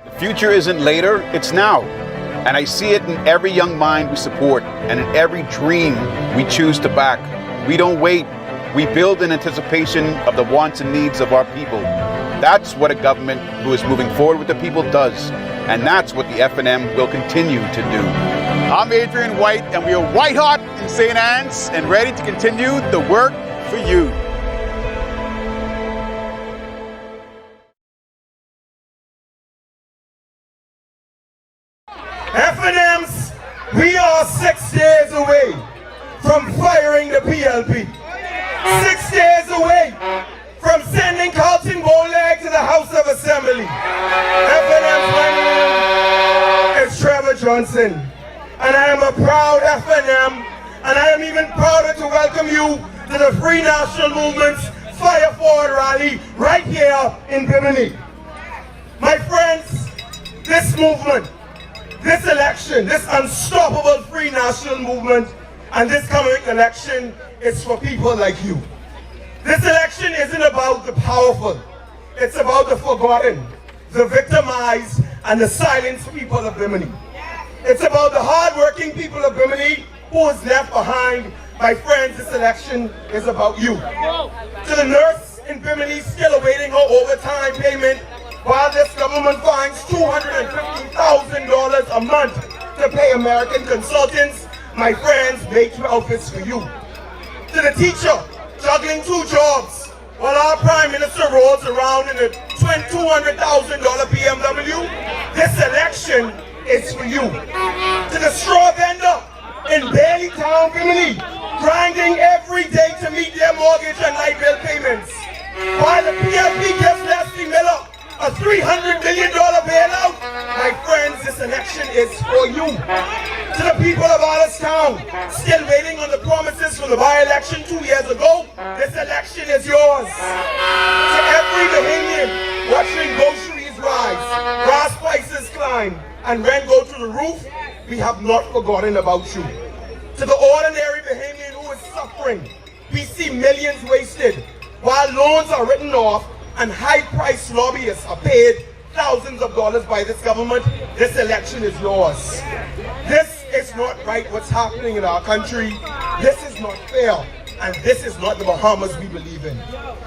The future isn't later, it's now. And I see it in every young mind we support and in every dream we choose to back. We don't wait. We build in anticipation of the wants and needs of our people. That's what a government who is moving forward with the people does. And that's what the FNM will continue to do. I'm Adrian White, and we are white hot in St. Anne's and ready to continue the work for you. FNMs, we are 6 days away from firing the PLP. 6 days away from sending Carlton Bowleg to the House of Assembly. FNM's my name is Trevor Johnson, and I am a proud FNM, and I am even prouder to welcome you to the Free National Movement's Fire Forward rally right here in Bimini. My friends, this movement, this election, this unstoppable free national movement, and this coming election is for people like you. This election isn't about the powerful. It's about the forgotten, the victimized, and the silenced people of Bimini. It's about the hard-working people of Bimini who is left behind. My friends, this election is about you. To the nurse in Bimini still awaiting her overtime payment, while this government finds $250,000 a month to pay American consultants, my friends, May 12th is for you. To the teacher juggling 2 jobs while our Prime Minister rolls around in a $200,000 BMW, this election is for you. To the straw vendor in Bailey Town, Bimini, grinding every day to meet their mortgage and light bill payments, while the PLP gives Leslie Miller a $300 million bailout, my friends, this election is for you. To the people of Wallace Town, still waiting on the promises from the by-election 2 years ago, this election is yours. To every Bahamian watching groceries rise, gas prices climb, and rent go through the roof, we have not forgotten about you. To the ordinary Bahamian who is suffering, we see millions wasted, while loans are written off and high-priced lobbyists are paid thousands of dollars by this government. This election is yours. This is not right what's happening in our country. This is not fair. And this is not the Bahamas we believe in.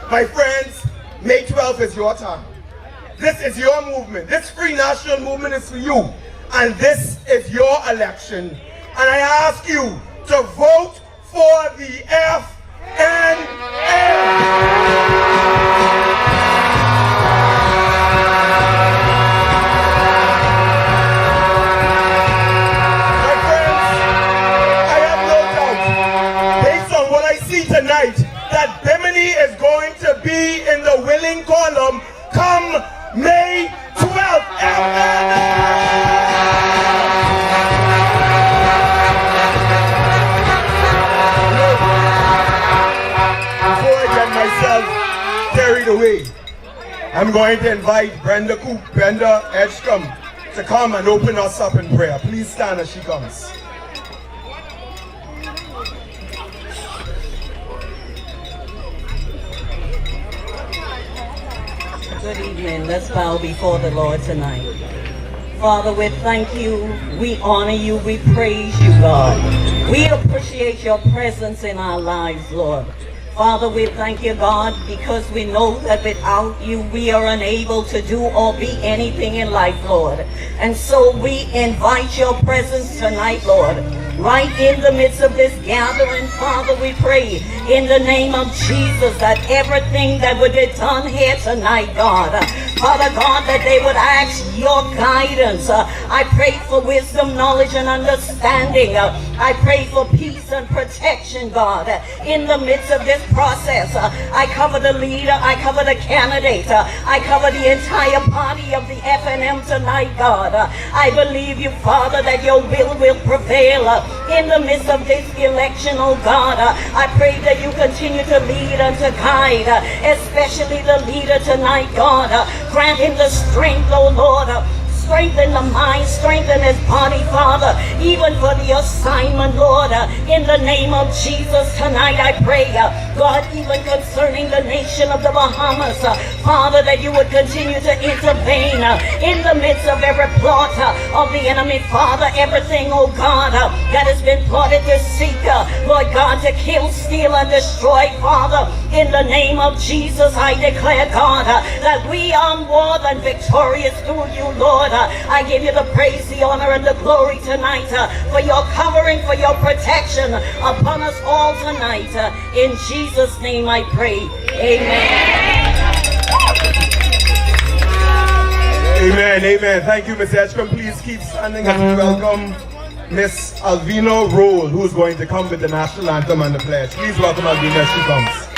My friends, May 12th is your time. This is your movement. This free national movement is for you. And this is your election. And I ask you to vote for the FNM. Tonight, that Bimini is going to be in the willing column come May 12th. Before I get myself carried away, I'm going to invite Brenda Edgecombe to come and open us up in prayer. Please stand as she comes. Good evening. Let's bow before the Lord tonight. Father, we thank you, we honor you, we praise you, God. We appreciate your presence in our lives, Lord. Father, we thank you, God, because we know that without you, we are unable to do or be anything in life, Lord. And so we invite your presence tonight, Lord. Right in the midst of this gathering, Father, we pray in the name of Jesus that everything that would be done here tonight, God, Father God, that they would ask your guidance. I pray for wisdom, knowledge, and understanding. I pray for peace and protection, God, in the midst of this process. I cover the leader, I cover the candidate, I cover the entire party of the FNM tonight, God. I believe you, Father, that your will prevail in the midst of this election, oh God. I pray that you continue to lead and to guide, especially the leader tonight, God. Grant him the strength, oh Lord. strengthen the mind, strengthen his body, Father, even for the assignment, Lord. In the name of Jesus, tonight I pray, God, even concerning the nation of the Bahamas, Father, that you would continue to intervene in the midst of every plot of the enemy, Father, everything, oh God, that has been plotted to seek, Lord God, to kill, steal, and destroy, Father. In the name of Jesus, I declare, God, that we are more than victorious through you, Lord. I give you the praise, the honor, and the glory tonight for your covering, for your protection upon us all tonight. In Jesus' name I pray. Amen. Amen, amen. Thank you, Miss Edgecombe. Please keep standing as we welcome Miss Alvina Rolle, who is going to come with the national anthem and the pledge. Please welcome Alvina as she comes.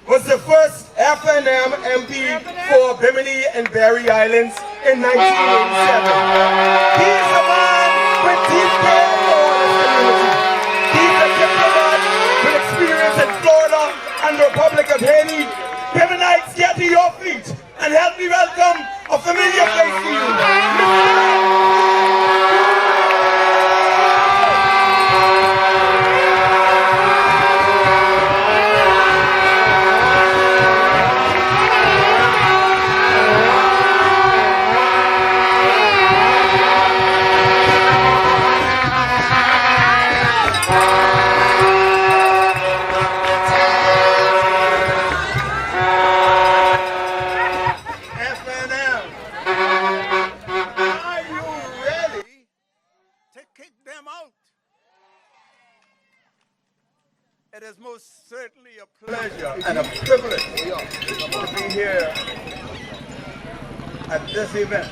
Was the first FNM MP for Bimini and Berry Islands in 1987. He is a man with deep care for his community. He's a diplomat with experience in Florida and the Republic of Haiti. Biminites, get to your feet and help me welcome a familiar face to you. It is most certainly a pleasure and a privilege to be here at this event.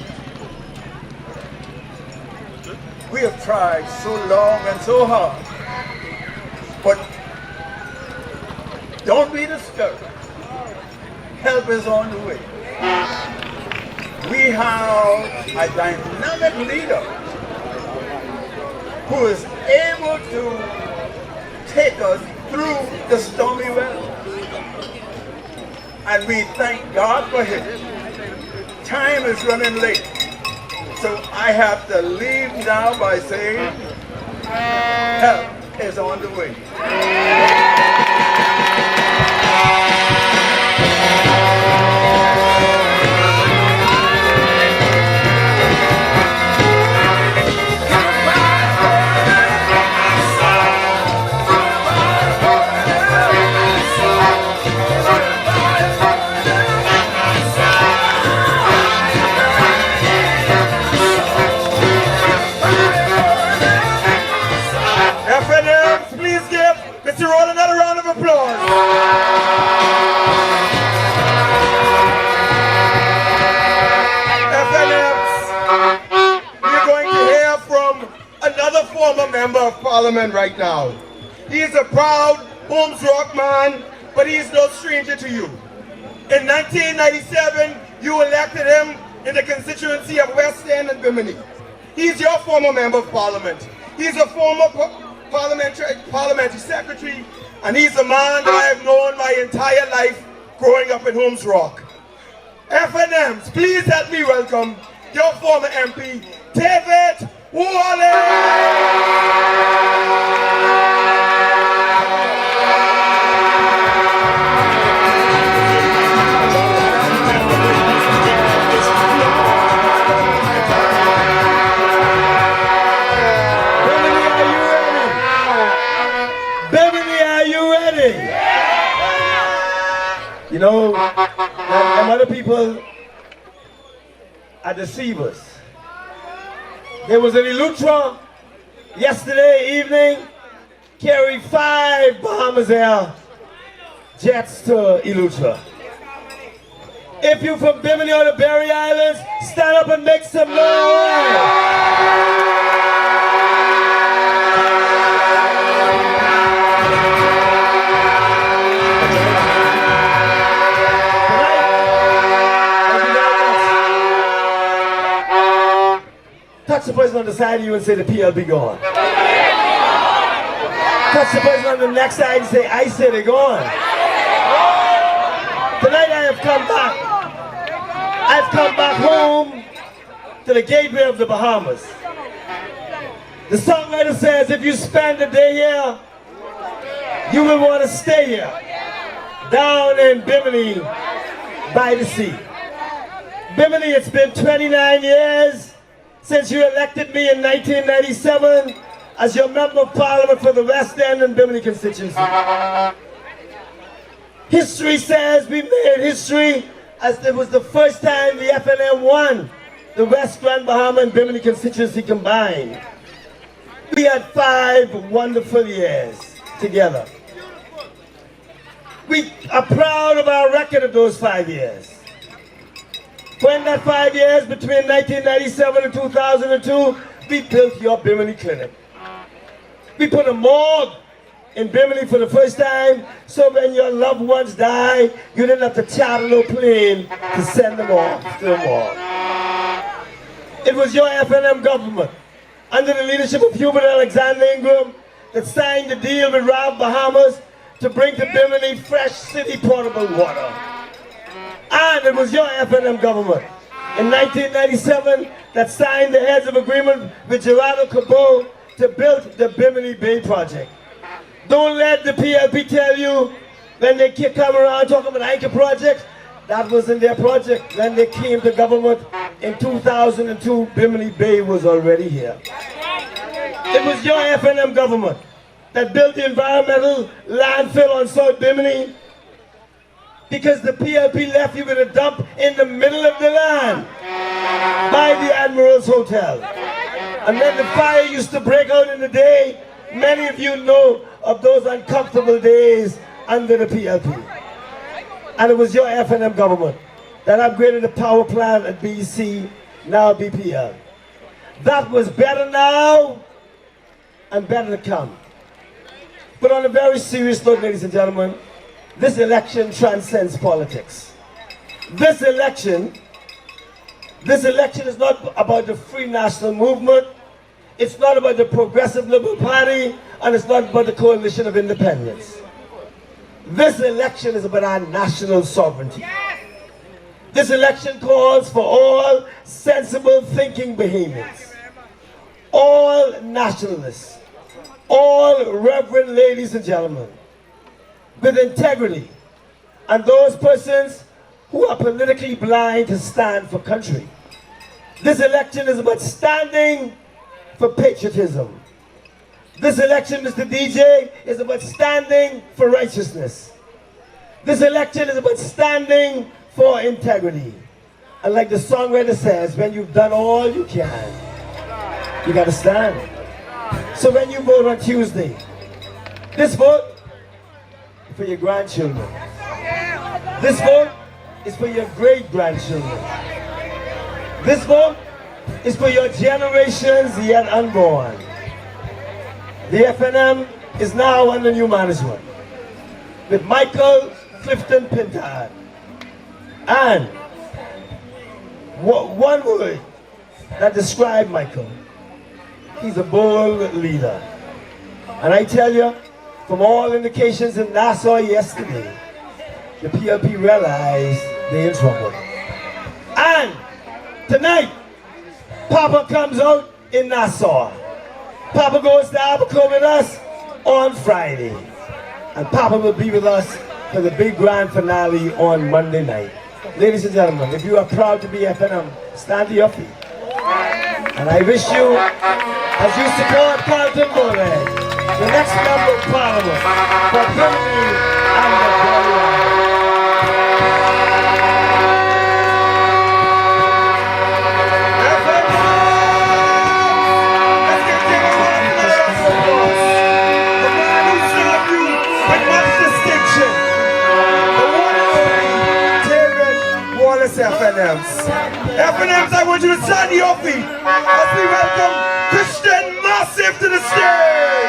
We have tried so long and so hard, but don't be discouraged. Help is on the way. We have a dynamic leader who is able to take us through the stormy weather. And we thank God for him. Time is running late. So I have to leave now by saying, help is on the way. Mr. Rolle, another round of applause. FNMs, we're going to hear from another former member of parliament right now. He is a proud Holmes Rock man, but he is no stranger to you. In 1997, you elected him in the constituency of West End and Bimini. He's your former member of parliament. He's a former parliamentary secretary, and he's a man that I have known my entire life growing up in Holmes Rock. FNMs, please help me welcome your former MP, David Wallace! You know, them other people are deceivers. There was an Electoral yesterday evening carried 5 Bahamas Air jets to Electoral. If you're from Bimini or the Berry Islands, stand up and make some noise. Touch the person on the side of you and say the PLB gone. Touch the person on the next side and say, I say they're gone. Tonight I have come back. I've come back home to the gateway of the Bahamas. The songwriter says if you spend the day here, you will want to stay here. Down in Bimini by the sea. Bimini, it's been 29 years since you elected me in 1997 as your member of parliament for the West End and Bimini constituency. History says we made history as it was the first time the FNM won the West Grand Bahama and Bimini constituency combined. We had 5 wonderful years together. We are proud of our record of those 5 years. When that 5 years between 1997 and 2002, we built your Bimini clinic. We put a morgue in Bimini for the first time, so when your loved ones die, you didn't have to charter no plane to send them off to the morgue. It was your FNM government, under the leadership of Hubert Alexander Ingram, that signed the deal with Rob Bahamas to bring to Bimini fresh city potable water. And it was your FNM government in 1997 that signed the heads of agreement with Gerardo Cabot to build the Bimini Bay project. Don't let the PLP tell you when they come around talking about anchor projects, that wasn't their project. When they came to government in 2002, Bimini Bay was already here. It was your FNM government that built the environmental landfill on South Bimini, because the PLP left you with a dump in the middle of the land by the Admiral's Hotel. And then the fire used to break out in the day. Many of you know of those uncomfortable days under the PLP. And it was your F&M government that upgraded the power plant at BC, now BPL. That was better now and better to come. But on a very serious note, ladies and gentlemen, this election transcends politics. This election is not about the Free National Movement, it's not about the Progressive Liberal Party, and it's not about the Coalition of Independents. This election is about our national sovereignty. This election calls for all sensible thinking behemoths, all nationalists, all reverend ladies and gentlemen, with integrity, and those persons who are politically blind to stand for country. This election is about standing for patriotism. This election, Mr. DJ, is about standing for righteousness. This election is about standing for integrity. And like the songwriter says, when you've done all you can, you gotta stand. So when you vote on Tuesday, this vote is for your grandchildren. This vote is for your great-grandchildren. This vote is for your generations yet unborn. The F&M is now under new management with Michael Pintard. And one word that describes Michael: he's a bold leader. And I tell you, from all indications in Nassau yesterday, the PLP realized they're in trouble. And tonight, Papa comes out in Nassau. Papa goes to Abaco with us on Friday. And Papa will be with us for the big grand finale on Monday night. Ladies and gentlemen, if you are proud to be F&M, stand to your feet. And I wish you, as you support Carlton Bowleg, the next member of Parliament for Bimini and the birthright. Wallace F&Ms. F&Ms, I want you to stand to your feet as we welcome Christian Massive to the stage.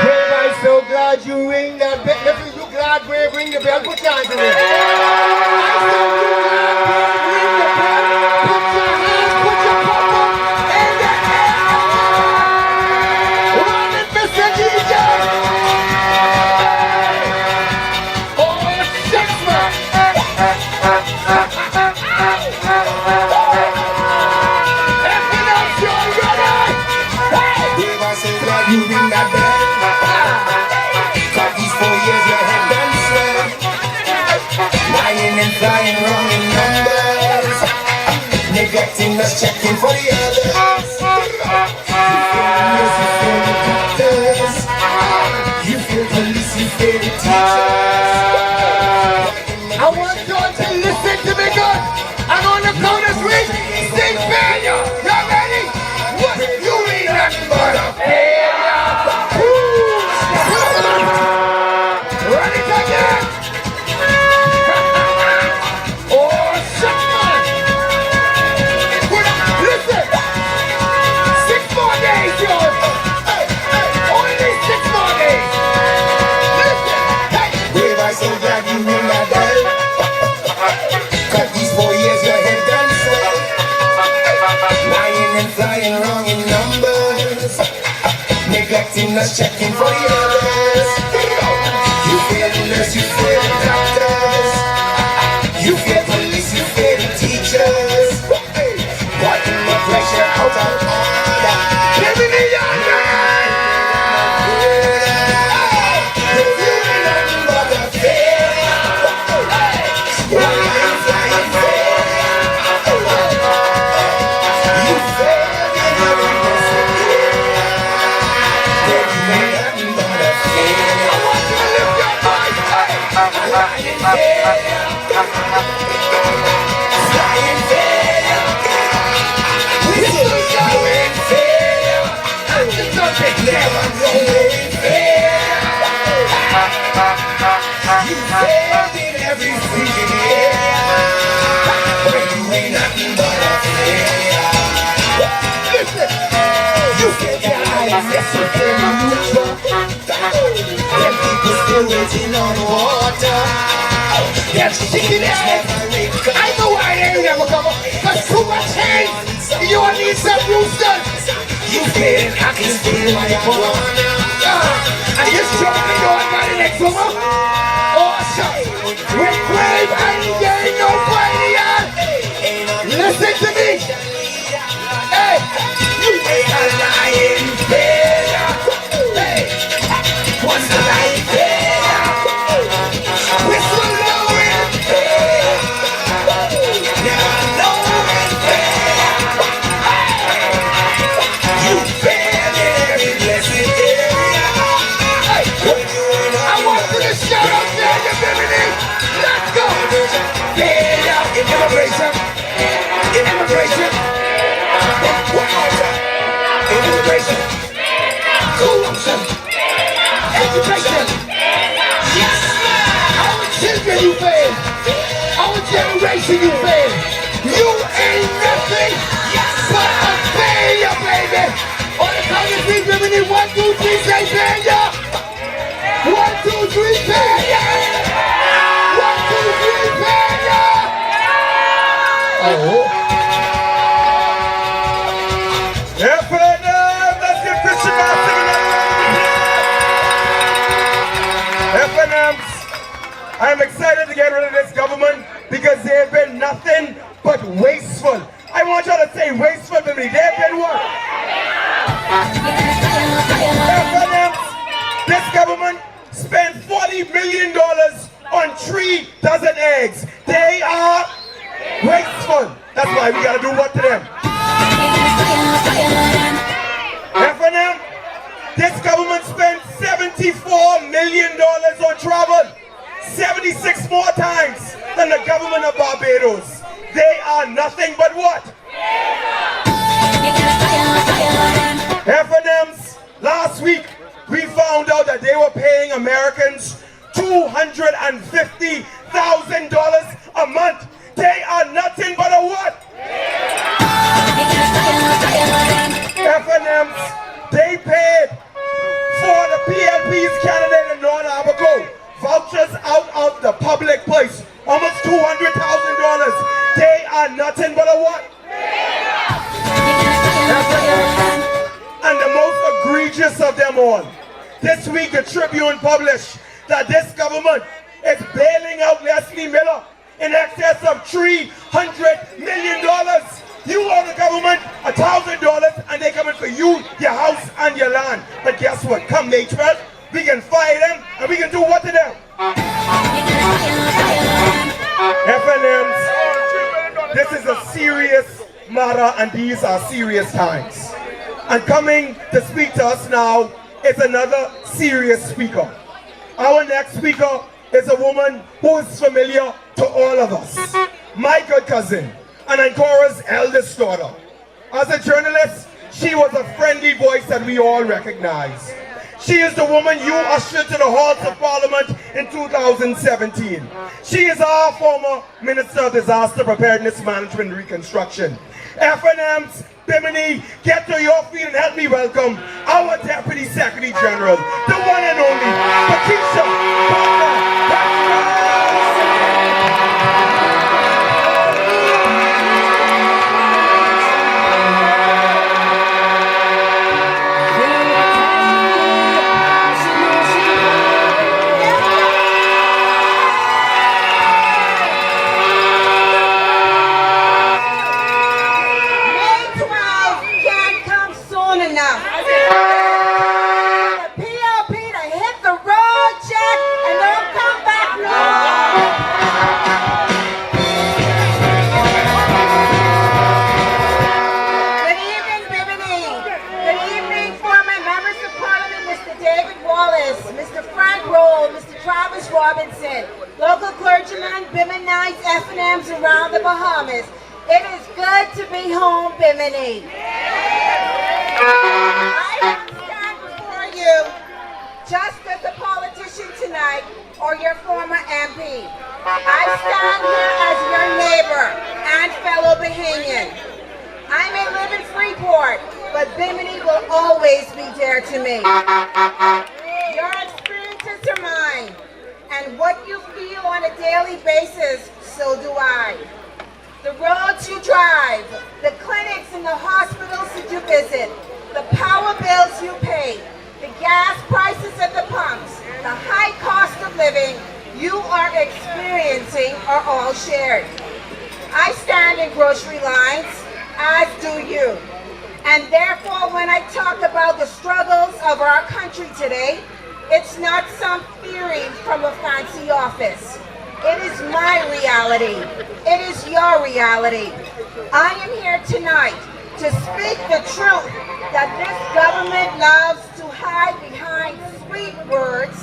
Brave, I'm so glad you ring that bell. If you glad, Brave, ring the bell, put your hands in it. I'm so glad, Brave, ring the bell. Put your hands, put your pocket in the air. Run it, Mr. DJ. You ring that bell, 'cause these 4 years your head done swell. Lying and flying wrong in numbers, neglecting us, checking for the others. You feel police, you feel the teachers. I want you all to listen to me good. I'm on the count of 3. Sing failure. Y'all ready? What? You ain't nothing but a failure. Run it again. Oh, shut up. Listen. 6 more days, yo. Only 6 more days. Listen. Hey. Brave, I'm so glad you ring that bell, 'cause these 4 years your head done swell. Lying and flying wrong in numbers, neglecting us, checking for the others. You fear the nurse, you fear the doctors. You fear police, you fear the teachers. Wiping the pressure out of order. Give me the young man. You feel nothing but a failure. Lying, flying failure. You fail in every possible. There's nothing but a failure. I want you to lift your voice. Flying failure. Flying failure. nothing but a failure. Listen, you said your eyes, yes, you came neutral. Them people still waiting on water. Them chicken heads, I know why they never come up. Cause too much hate, you need some roosters. You failed, I can steal my wanna. And you struck the door by the next summer. Oh, shut. With brave and there ain't no failure. Listen to me. Hey, you ain't a lying failure. Hey, what's the lying failure? Whistle blowing failure. Never knowing failure. You failed in every blessed area. I want you to shout out there, you Bimini. Let's go. Failure in immigration. In immigration. In immigration. Corruption. Education. Yes. Our children you fail. Our generation you fail. You ain't nothing but a failure, baby. On the count of three, Bimini. 1, 2, 3, say failure. 1, 2, 3, failure. 1, 2, 3, failure. Oh. Let's get Christy back singing FNMs. I'm excited to get rid of this government because they've been nothing but wasteful. I want y'all to say wasteful to me. They've been what? FNMs, this government spent $40 million on 3 dozen eggs. They are wasteful. That's why we gotta do what to them? FNM, this government spent $74 million on travel. 76 more times than the government of Barbados. They are nothing but what? FNMs, last week we found out that they were paying Americans $250,000 a month. They are nothing but a what? FNMs, they paid for the PLP's candidate in North Abaco. Vouchers out of the public place. Almost $200,000. They are nothing but a what? FNMs, and the most egregious of them all. This week the Tribune published that this government is bailing out Leslie Miller in excess of $300 million. You owe the government $1,000 and they coming for you, your house and your land. But guess what? Come May 12th, we can fire them and we can do what to them? FNMs, this is a serious matter and these are serious times. And coming to speak to us now is another serious speaker. Our next speaker is a woman who is familiar to all of us. My good cousin, and Ancora's eldest daughter. As a journalist, she was a friendly voice that we all recognize. She is the woman you ushered to the halls of Parliament in 2017. She is our former Minister of Disaster Preparedness Management and Reconstruction. FNMs, Bimini, get to your feet and help me welcome our Deputy Secretary General, the one and only Pakesia. Local clergymen, Biminites, FNMs around the Bahamas. It is good to be home, Bimini. I stand before you just as a politician tonight or your former MP. I stand here as your neighbor and fellow Bahamian. I may live in Freeport, but Bimini will always be dear to me. Your experiences are mine, and what you feel on a daily basis, so do I. The roads you drive, the clinics and the hospitals that you visit, the power bills you pay, the gas prices at the pumps, the high cost of living you are experiencing are all shared. I stand in grocery lines, as do you. And therefore, when I talk about the struggles of our country today, it's not some theory from a fancy office. It is my reality. It is your reality. I am here tonight to speak the truth that this government loves to hide behind sweet words,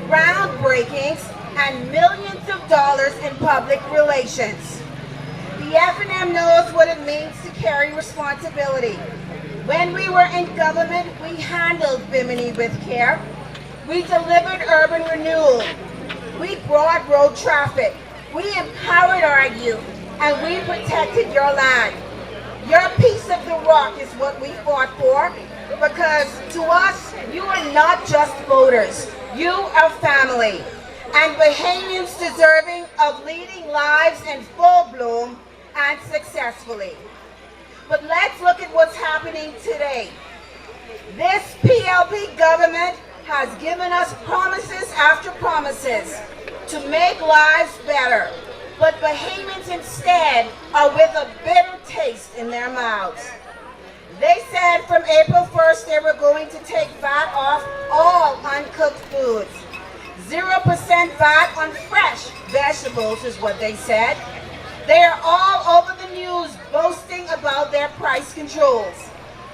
groundbreakings, and millions of dollars in public relations. The F&M knows what it means to carry responsibility. When we were in government, we handled Bimini with care. We delivered urban renewal. We brought road traffic. We empowered our youth, and we protected your land. Your piece of the rock is what we fought for, because to us, you are not just voters. You are family, and Bahamians deserving of leading lives in full bloom and successfully. But let's look at what's happening today. This PLP government has given us promises after promises to make lives better, but Bahamians instead are with a bitter taste in their mouths. They said from April 1st they were going to take VAT off all uncooked foods. 0% VAT on fresh vegetables is what they said. They are all over the news boasting about their price controls.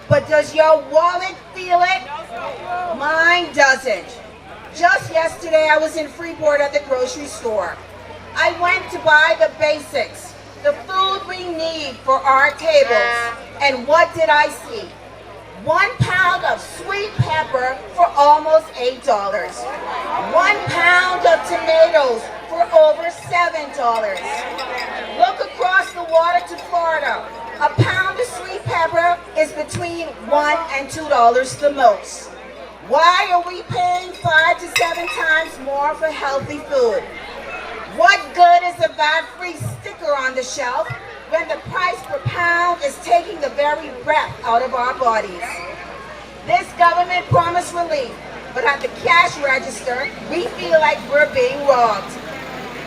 But does your wallet feel it? Mine doesn't. Just yesterday I was in Freeport at the grocery store. I went to buy the basics, the food we need for our tables. And what did I see? 1 pound of sweet pepper for almost $8. 1 pound of tomatoes for over $7. Look across the water to Florida. A pound of sweet pepper is between $1 and $2 the most. Why are we paying 5 to 7 times more for healthy food? What good is a VAT-free sticker on the shelf when the price per pound is taking the very breath out of our bodies? This government promised relief, but at the cash register, we feel like we're being robbed.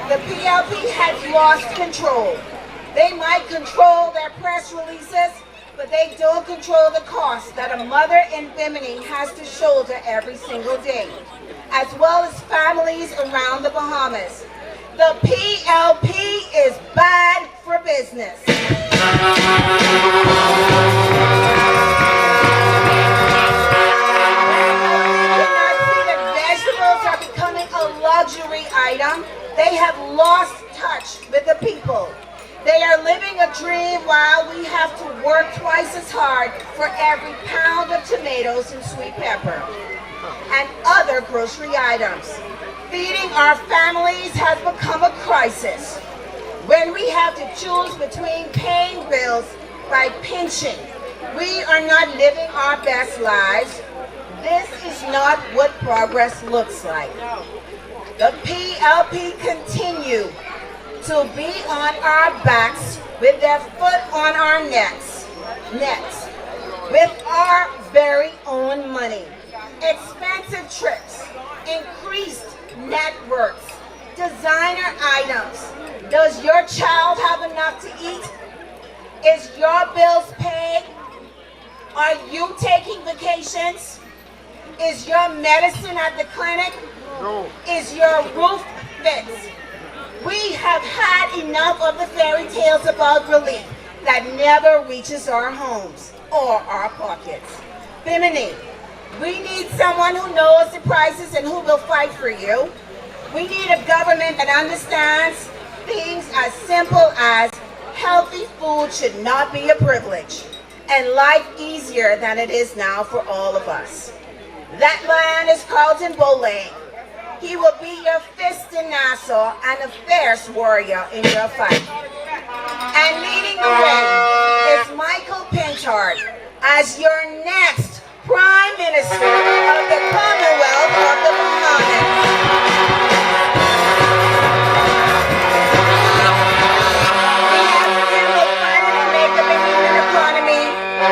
The PLP has lost control. They might control their press releases, but they don't control the cost that a mother in Bimini has to shoulder every single day, as well as families around the Bahamas. The PLP is bad for business. Vegetables are becoming a luxury item. They have lost touch with the people. They are living a dream while we have to work twice as hard for every pound of tomatoes and sweet pepper and other grocery items. Feeding our families has become a crisis. When we have to choose between paying bills by pinching, we are not living our best lives. This is not what progress looks like. The PLP continue to be on our backs with their foot on our necks, with our very own money. Expensive trips, increased networks, designer items. Does your child have enough to eat? Is your bills paid? Are you taking vacations? Is your medicine at the clinic? No. Is your roof fixed? We have had enough of the fairy tales about relief that never reaches our homes or our pockets. Bimini, we need someone who knows the prices and who will fight for you. We need a government that understands things as simple as healthy food should not be a privilege and life easier than it is now for all of us. That man is Carlton Bowleg. He will be your fist in Nassau and a fierce warrior in your fight. And leading the way is Michael Pintard as your next Prime Minister of the Commonwealth of the Bahamas.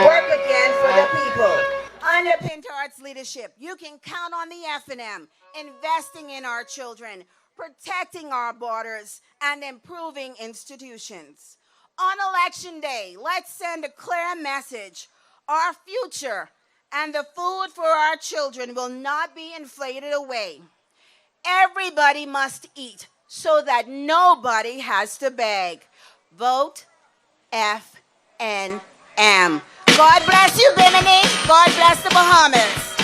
Work again for the people. Under Pintard's leadership, you can count on the F&M investing in our children, protecting our borders, and improving institutions. On Election Day, let's send a clear message. Our future and the food for our children will not be inflated away. Everybody must eat so that nobody has to beg. Vote F&M. God bless you, Bimini. God bless the Bahamas.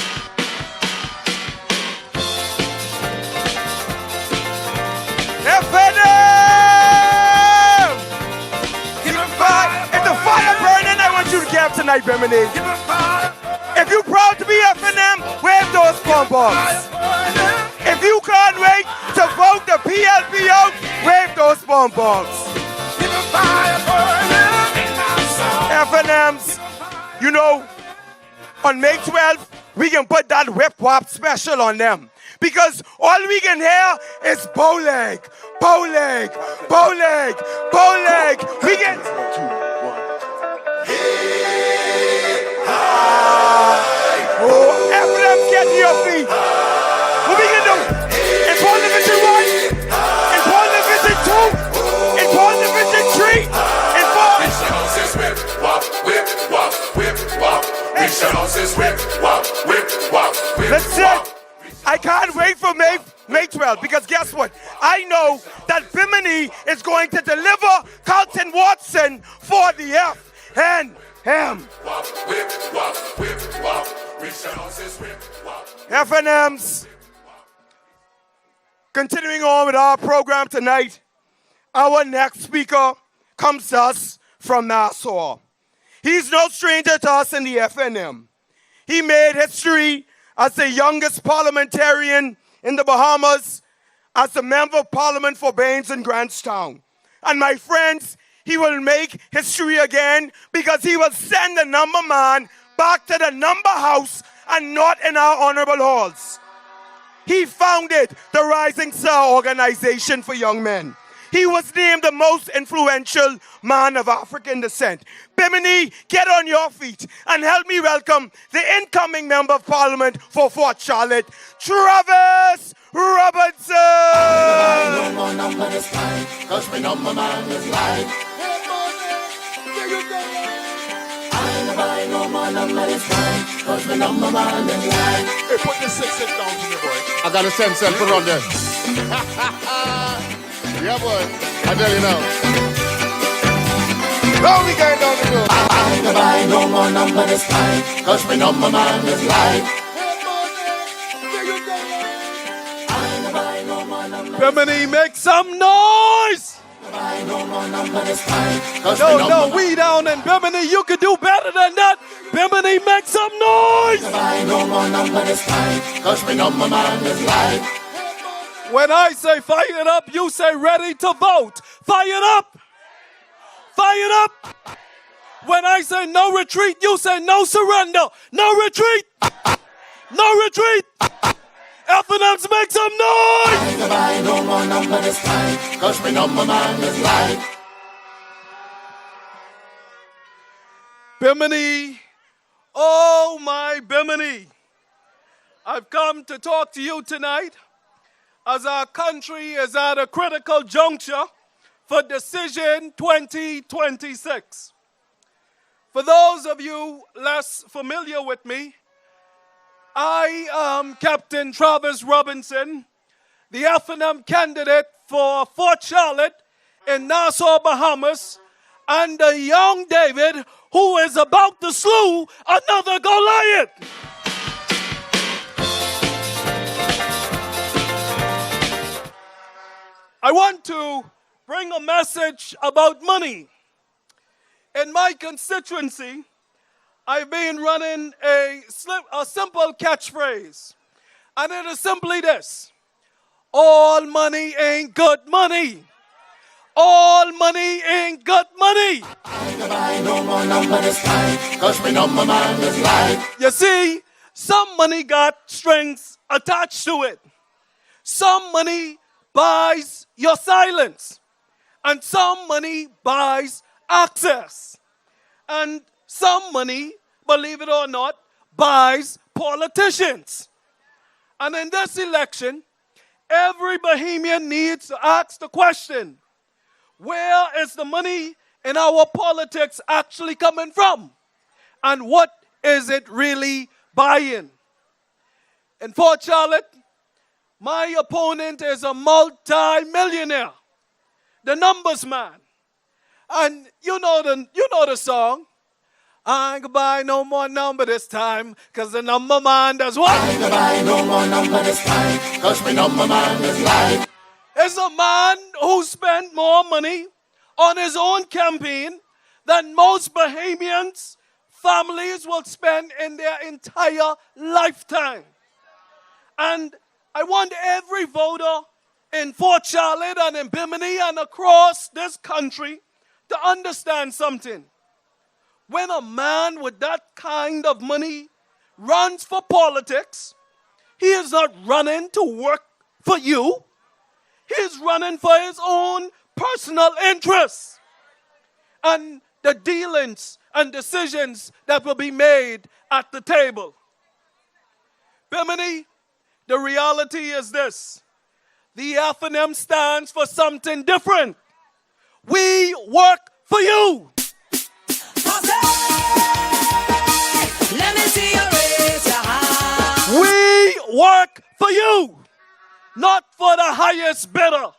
F&M! Keep it fire. If the fire burning, I want you to get up tonight, Bimini. If you're proud to be F&M, wave those pom-poms. If you can't wait to vote the PLP out, wave those pom-poms. F&Ms, you know, on May 12th, we can put that whip-wop special on them. Because all we can hear is Bowleg, Bowleg, Bowleg, Bowleg. We can... Oh, F&Ms, get to your feet. What we can do? In Paul Division 1, in Paul Division 2, in Paul Division 3, in Paul... Listen, I can't wait for May 12th because guess what? I know that Bimini is going to deliver Carlton Watson for the F&M. F&Ms. Continuing on with our program tonight, our next speaker comes to us from Nassau. He's no stranger to us in the F&M. He made history as the youngest parliamentarian in the Bahamas, as the member of parliament for Baines and Grantstown. And my friends, he will make history again because he will send the number man back to the number house and not in our honorable halls. He founded the Rising Star organization for young men. He was named the most influential man of African descent. Bimini, get on your feet and help me welcome the incoming member of parliament for Fort Charlotte, Trevor Robinson. Hey, put the 6 down to me, boy. I got a sense and put on there. Yeah, boy. I tell you now. Lonely guy down the road. I ain't buy no more number this time, cause my number man is live. Bimini, make some noise! No, we down in Bimini, you could do better than that. Bimini, make some noise! When I say fire it up, you say ready to vote. Fire it up! Fire it up! When I say no retreat, you say no surrender. No retreat! No retreat! F&M's make some noise! I ain't buy no more number this time, cause my number man is live. Bimini, oh my Bimini. I've come to talk to you tonight as our country is at a critical juncture for Decision 2026. For those of you less familiar with me, I am Captain Travis Robinson, the F&M candidate for Fort Charlotte in Nassau, Bahamas, and the young David who is about to slew another Goliath. I want to bring a message about money. In my constituency, I've been running a simple catchphrase, and it is simply this: all money ain't good money. All money ain't good money. I ain't gonna buy no more number this time, 'cause my number man is life. You see, some money got strings attached to it. Some money buys your silence. And some money buys access. And some money, believe it or not, buys politicians. And in this election, every Bahamian needs to ask the question, where is the money in our politics actually coming from? And what is it really buying? In Fort Charlotte, my opponent is a multi-millionaire, the numbers man. And you know the song, I ain't gonna buy no more number this time, 'cause the number man does what? I ain't gonna buy no more number this time, 'cause my number man is life. Is a man who spent more money on his own campaign than most Bahamians' families will spend in their entire lifetime. And I want every voter in Fort Charlotte and in Bimini and across this country to understand something. When a man with that kind of money runs for politics, he is not running to work for you. He's running for his own personal interests and the dealings and decisions that will be made at the table. Bimini, the reality is this. The FNM stands for something different. We work for you. Let me see you raise your hand. We work for you, not for the highest bidder.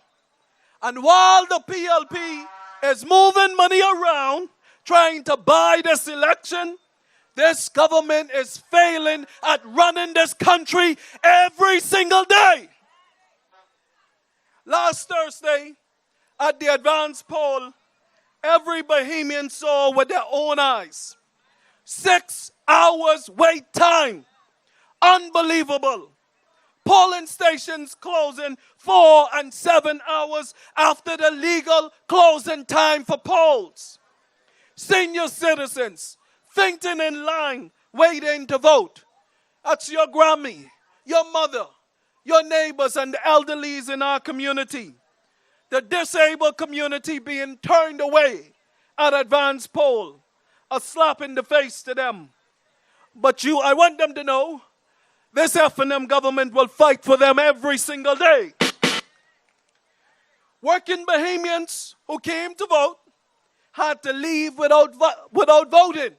And while the PLP is moving money around, trying to buy this election, this government is failing at running this country every single day. Last Thursday, at the advanced poll, every Bahamian saw with their own eyes. 6 hours wait time. Unbelievable. Polling stations closing 4 and 7 hours after the legal closing time for polls. Senior citizens fainting in line, waiting to vote. That's your Grammy, your mother, your neighbors and the elderlies in our community. The disabled community being turned away at advanced poll. A slap in the face to them. But I want them to know, this FNM government will fight for them every single day. Working Bahamians who came to vote had to leave without voting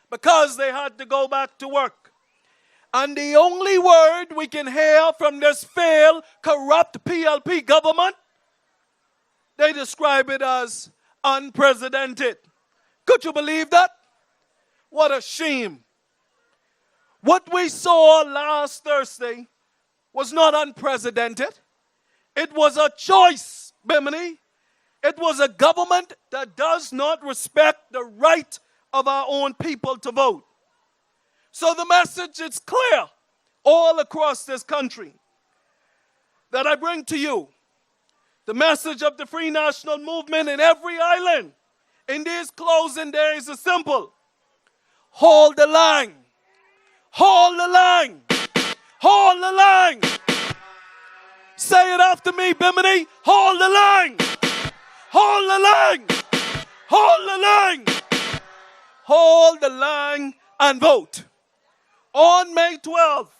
because they had to go back to work. And the only word we can hear from this failed, corrupt PLP government, they describe it as unprecedented. Could you believe that? What a shame. What we saw last Thursday was not unprecedented. It was a choice, Bimini. It was a government that does not respect the right of our own people to vote. So the message is clear all across this country that I bring to you. The message of the Free National Movement in every island in these closing days is simple. Hold the line. Hold the line. Hold the line. Say it after me, Bimini. Hold the line. Hold the line. Hold the line. Hold the line and vote. On May 12th,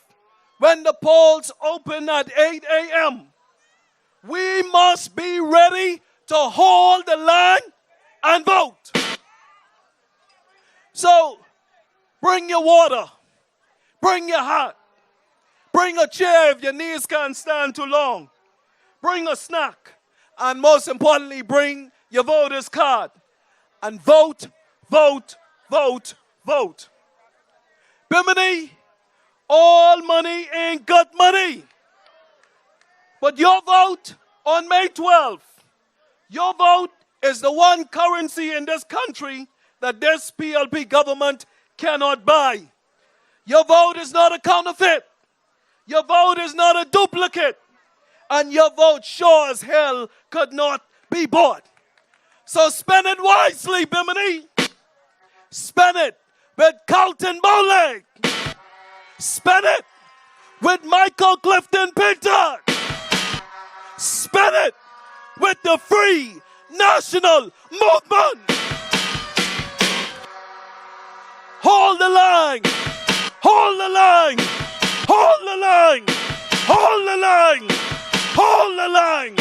when the polls open at 8 a.m., we must be ready to hold the line and vote. So, bring your water. Bring your hat. Bring a chair if your knees can't stand too long. Bring a snack. And most importantly, bring your voter's card. And vote, vote, vote, vote. Bimini, all money ain't good money. But your vote on May 12th, your vote is the one currency in this country that this PLP government cannot buy. Your vote is not a counterfeit. Your vote is not a duplicate. And your vote sure as hell could not be bought. So spend it wisely, Bimini. Spend it with Carlton Bowleg. Spend it with Michael Pintard. Spend it with the Free National Movement. Hold the line. Hold the line. Hold the line. Hold the line. Hold the line.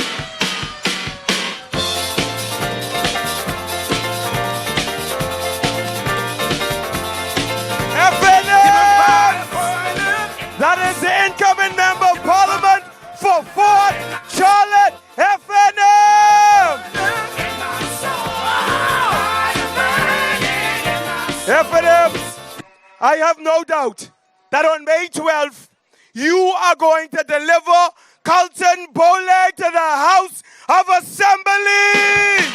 That is the incoming member of Parliament for Fort Charlotte, FNM. FNM, I have no doubt that on May 12th, you are going to deliver Carlton Bowleg to the House of Assembly.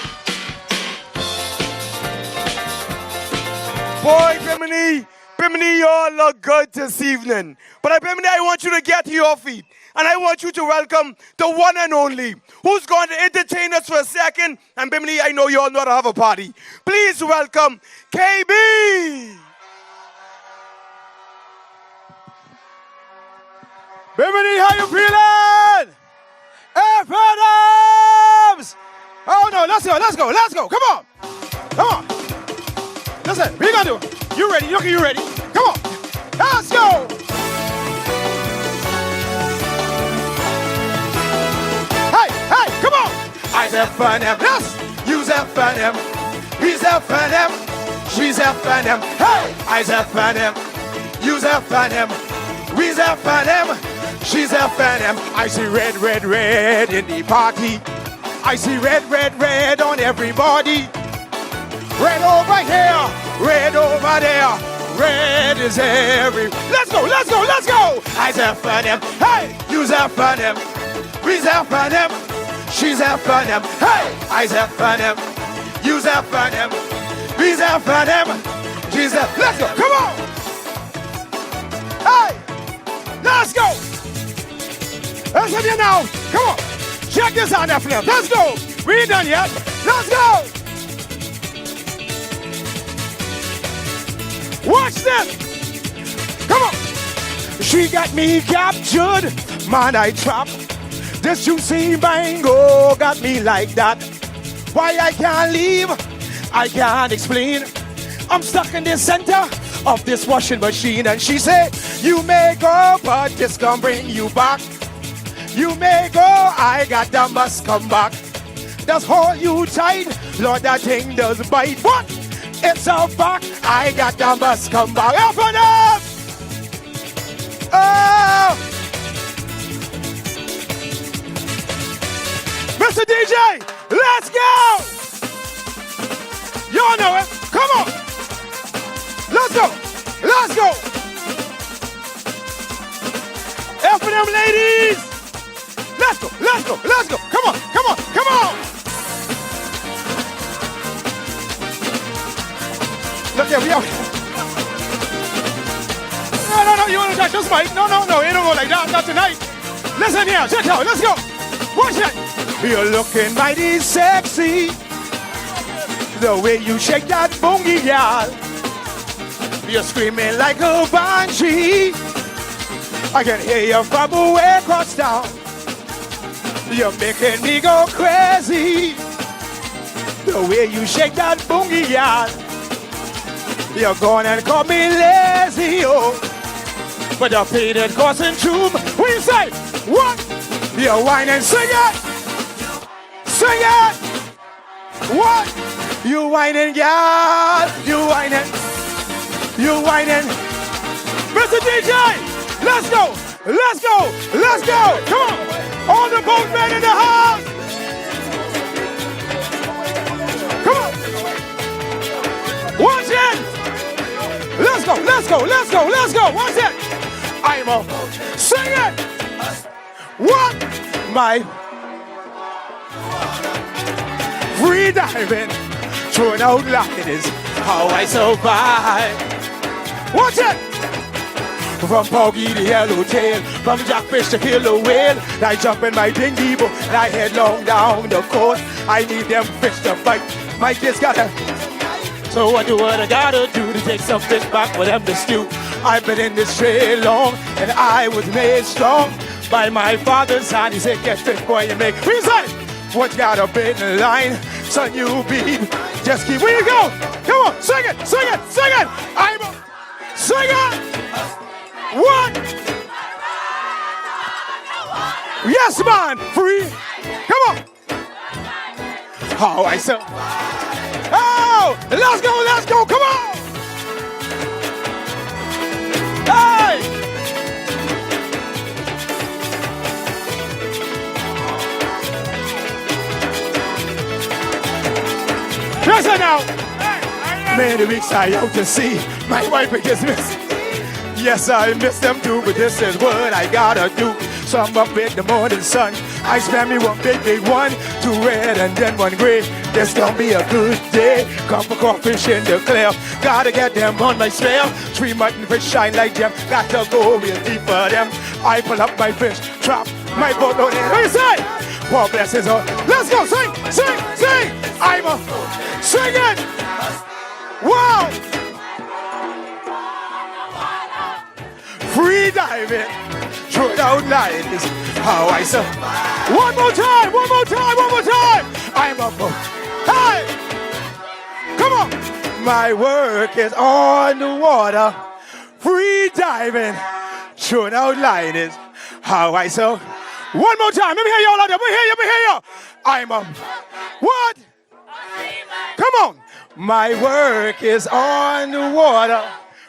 Boy, Bimini, you all look good this evening. But Bimini, I want you to get to your feet. And I want you to welcome the one and only, who's going to entertain us for a second. And Bimini, I know you all know how to have a party. Please welcome KB. Bimini, how you feeling? FNMs! Oh no, let's go. Come on. Listen, what you gonna do? You ready? You ready? Come on. Let's go. Hey, come on. I's FNM. Yes. Use FNM. He's FNM. She's FNM. Hey. I's FNM. Use FNM. We's FNM. She's FNM. I see red in the party. I see red on everybody. Red over here, red over there, red is every. Let's go. I's FNM. Hey, use FNM. We's FNM. She's FNM. Hey, I's FNM. Use FNM. We's FNM. She's FNM. Let's go. Come on. Hey, let's go. Let's have you now. Come on. Check this out, FNM. Let's go. We ain't done yet. Let's go. Watch this! Come on! She got me captured, man, I trapped. This juicy mango got me like that. Why I can't leave, I can't explain. I'm stuck in the center of this washing machine. And she said, you may go, but this gon' bring you back. You may go, I got the must come back. That's hold you tight, Lord, that thing does bite. What? It's a fact, I got the bus come back. Open up! Oh! Mr. DJ, let's go! Y'all know it. Come on. Let's go. F&M ladies. Let's go. Come on. Look here, we out. No, you want to touch this mic? No, it don't go like that, not tonight. Listen here, check out, let's go. Watch it. You're looking mighty sexy. The way you shake that boogie, y'all. You're screaming like a banshee. I can hear you from way across town. You're making me go crazy. The way you shake that boogie, y'all. You're going and call me lazy, oh. But the painted costume tube. What you say? What? You're whining, sing it. What? You whining, y'all. You whining. Mr. DJ, let's go. Come on. All the boatmen in the house. Come on. Watch it. Let's go. Watch it. I'm a sing it. What? My free diving, thrown out like it is how I survive. Watch it. From Poggy to Yellowtail, from Jackfish to Killer Whale. I jump in my dinghy boat and I head long down the coast. I need them fish to fight. My kids gotta. So what I gotta do to take some fish back for them to stew? I've been in this trade long and I was made strong by my father's hand. He said, get fish, boy, you make. What you say? What you got a big line? Son, you beat. Just keep. Where you go? Come on, sing it, sing it, sing it. I'm a. Sing it. What? Yes, man. Free. Come on. How I say. Oh, let's go, come on. Hey. Listen now. Many weeks I out to sea. My wife gets missing. Yes, I miss them too, but this is what I gotta do. So I'm up in the morning sun. I spam me one big one, 2 red and then 1 gray. This gonna be a good day. Come for crawfish in the clear. Gotta get them on my smell. 3 mutton fish shine like gem. Got to go real deep for them. I pull up my fish trap. My boat on it. What you say? Poor blessings on. Let's go, sing, sing, sing. I'm a sing it. Wow. Free diving. Throw down lines. How I say. One more time. I'm a boat. Hey! Come on! My work is on the water, free diving, throwing out lines. How I say. One more time. Let me hear y'all out there. Let me hear you. I'm a what? Come on! My work is on the water,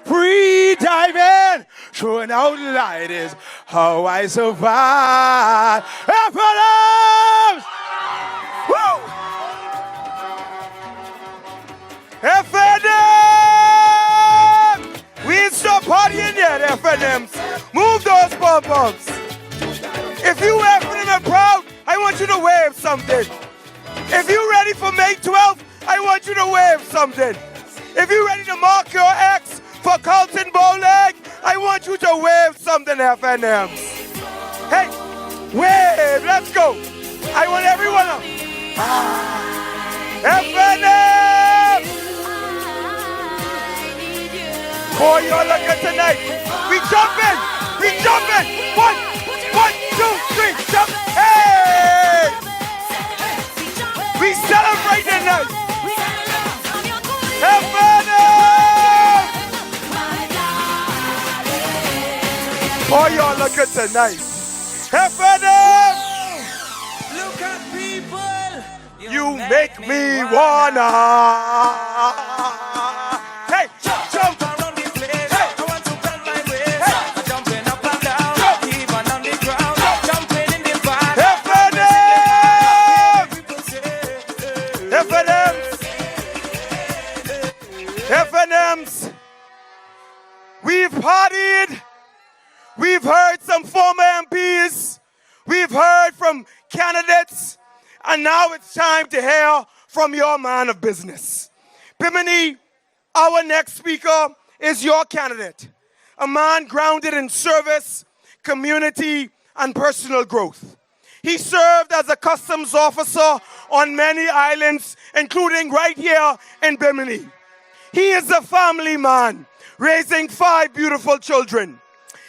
free diving, throwing out lines. How I survive. FNMs! Woo! FNM! We ain't stop partying yet, FNMs. Move those pom-poms. If you FNM and proud, I want you to wave something. If you ready for May 12th, I want you to wave something. If you ready to mark your X for Carlton Bowleg, I want you to wave something, FNMs. Hey, wave, let's go. I want everyone up. FNM! Boy, you're looking tonight. We jumping. 1, 2, 3, jump. Hey! We celebrate tonight. FNM! Boy, you're looking tonight. FNM! Look at people. You make me wanna. Hey, jump around the place. Hey. I want to bend my waist. Hey. I'm jumping up and down, even on the ground. Jumping in the vibe. FNMs. We've partied. We've heard some former MPs. We've heard from candidates. And now it's time to hear from your man of business. Bimini, our next speaker is your candidate. A man grounded in service, community, and personal growth. He served as a customs officer on many islands, including right here in Bimini. He is a family man, raising 5 beautiful children.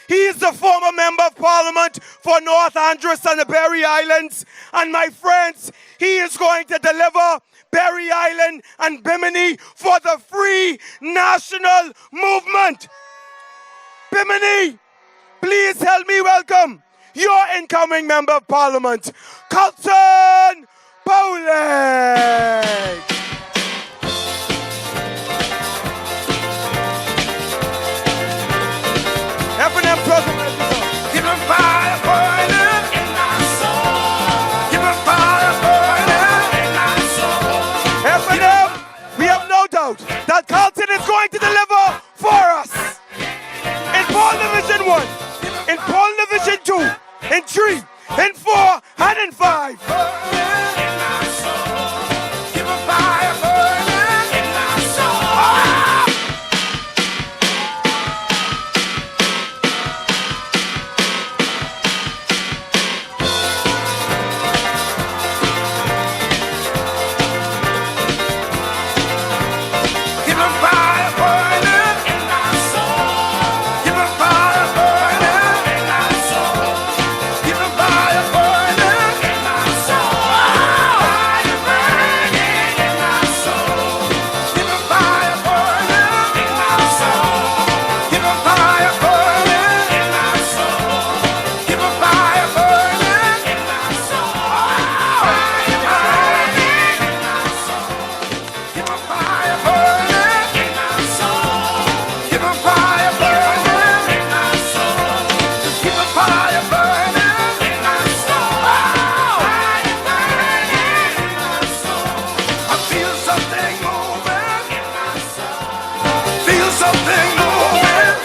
He is the former member of parliament for North Andros and the Berry Islands. And my friends, he is going to deliver Berry Island and Bimini for the free national movement. Bimini, please help me welcome your incoming member of parliament, Carlton Bowleg. FNM program. Give him fire burning in my soul. Give him fire burning in my soul. FNM, we have no doubt that Carlton is going to deliver for us. In Paul Division 1, in Paul Division 2, in 3, in 4, and in 5. Give him fire burning in my soul. something moving.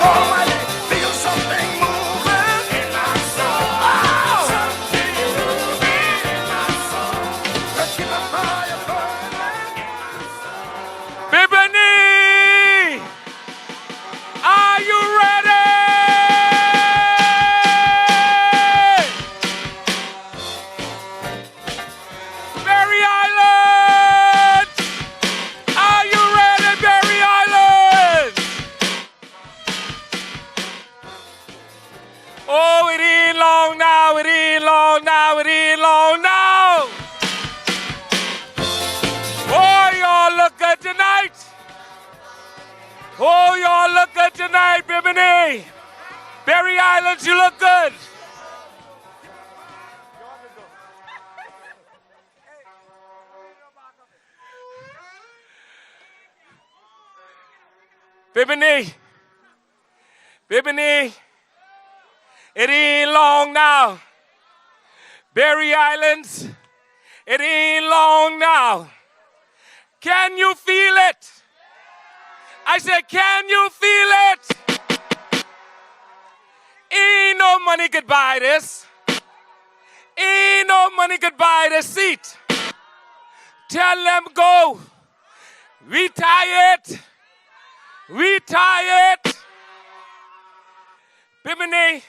Already feel something moving in my soul. Something moving in my soul. Let's keep a fire burning. Bimini, are you ready? Berry Island, are you ready, Berry Island? Oh, it ain't long now, it ain't long now, it ain't long now. Oh, y'all look good tonight. Oh, y'all look good tonight, Bimini. Berry Island, you look good. Bimini, Bimini, it ain't long now. Berry Islands, it ain't long now. Can you feel it? I said, can you feel it? Ain't no money could buy this. Ain't no money could buy this seat. Tell them go. We tired. We tired. Bimini,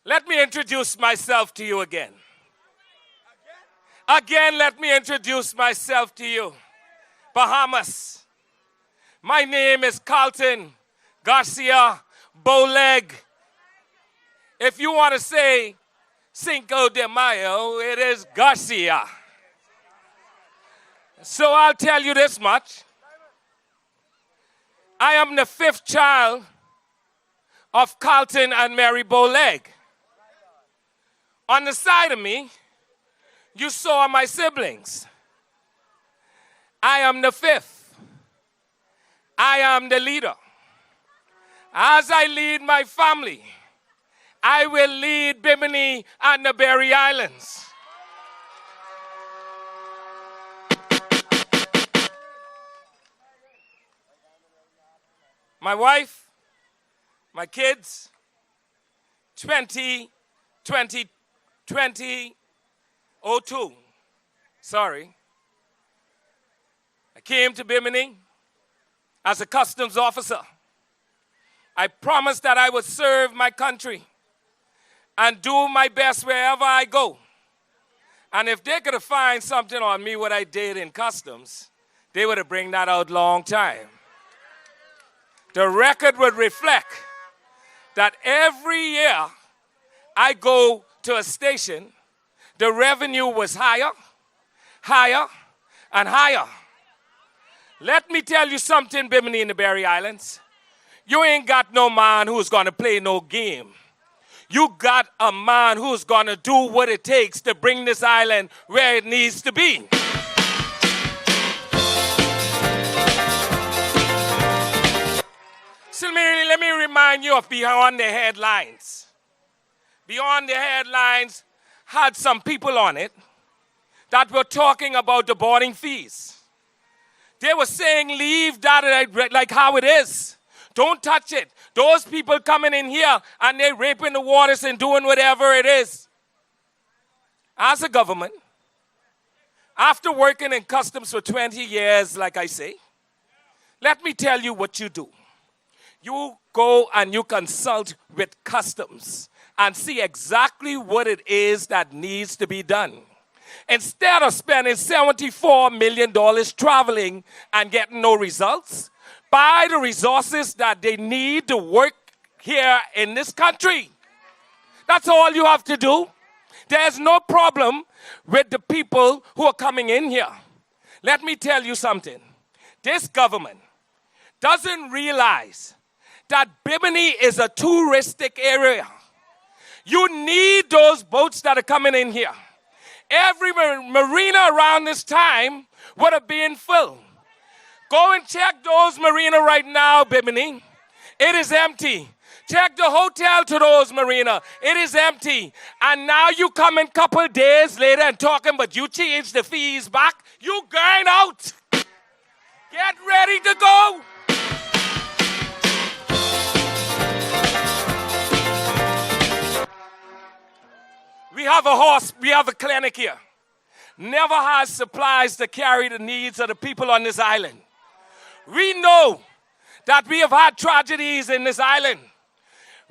let me introduce myself to you again. Again, let me introduce myself to you. Bahamas. My name is Carlton Garcia Bowleg. If you want to say Cinco de Mayo, it is Garcia. So I'll tell you this much. I am the 5th child of Carlton and Mary Bowleg. On the side of me, you saw my siblings. I am the 5th. I am the leader. As I lead my family, I will lead Bimini and the Berry Islands. My wife, my kids, 2002. Sorry. I came to Bimini as a customs officer. I promised that I would serve my country and do my best wherever I go. And if they could have found something on me what I did in customs, they would have bring that out long time. The record would reflect that every year I go to a station, the revenue was higher, higher, and higher. Let me tell you something, Bimini in the Berry Islands. You ain't got no man who's going to play no game. You got a man who's going to do what it takes to bring this island where it needs to be. So let me remind you of Beyond the Headlines. Beyond the Headlines had some people on it that were talking about the boarding fees. They were saying, leave that like how it is. Don't touch it. Those people coming in here and they're raping the waters and doing whatever it is. As a government, after working in customs for 20 years, like I say, let me tell you what you do. You go and you consult with customs and see exactly what it is that needs to be done. Instead of spending $74 million traveling and getting no results, buy the resources that they need to work here in this country. That's all you have to do. There's no problem with the people who are coming in here. Let me tell you something. This government doesn't realize that Bimini is a touristic area. You need those boats that are coming in here. Every marina around this time would have been full. Go and check those marina right now, Bimini. It is empty. Check the hotel to those marina. It is empty. And now you come in a couple days later and talking, but you changed the fees back. You going out. Get ready to go. We have a clinic here. Never has supplies to carry the needs of the people on this island. We know that we have had tragedies in this island.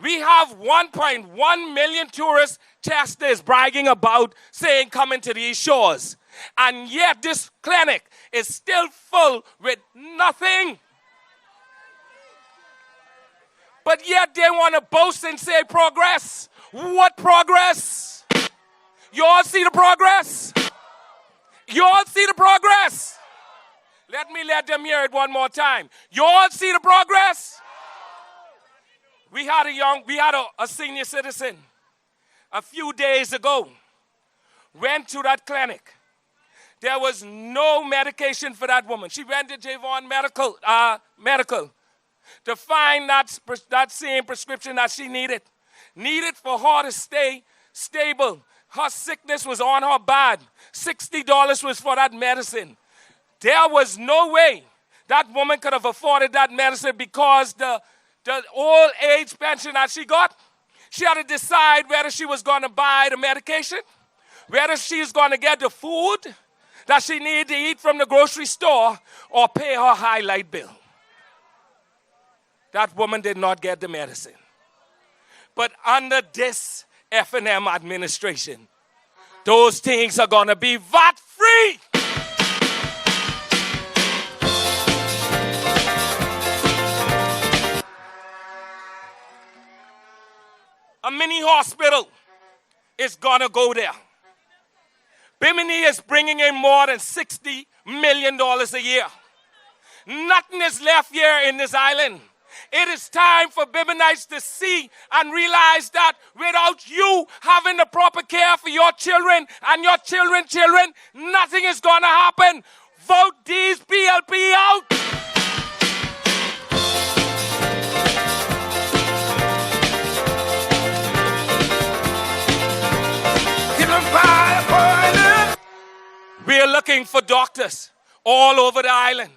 We have 1.1 million tourists Chester is bragging about, saying coming to these shores. And yet this clinic is still full with nothing. But yet they want to boast and say progress. What progress? You all see the progress? You all see the progress? Let them hear it one more time. You all see the progress? We had a senior citizen a few days ago, went to that clinic. There was no medication for that woman. She went to Javon Medical to find that same prescription that she needed for her to stay stable. Her sickness was on her bad. $60 was for that medicine. There was no way that woman could have afforded that medicine because the old age pension that she got, she had to decide whether she was going to buy the medication, whether she's going to get the food that she needed to eat from the grocery store, or pay her high light bill. That woman did not get the medicine. But under this F&M administration, those things are going to be VAT-free. A mini hospital is going to go there. Bimini is bringing in more than $60 million a year. Nothing is left here in this island. It is time for Biminites to see and realize that without you having the proper care for your children and your children's children, nothing is going to happen. Vote these BLP out. We are looking for doctors all over the island.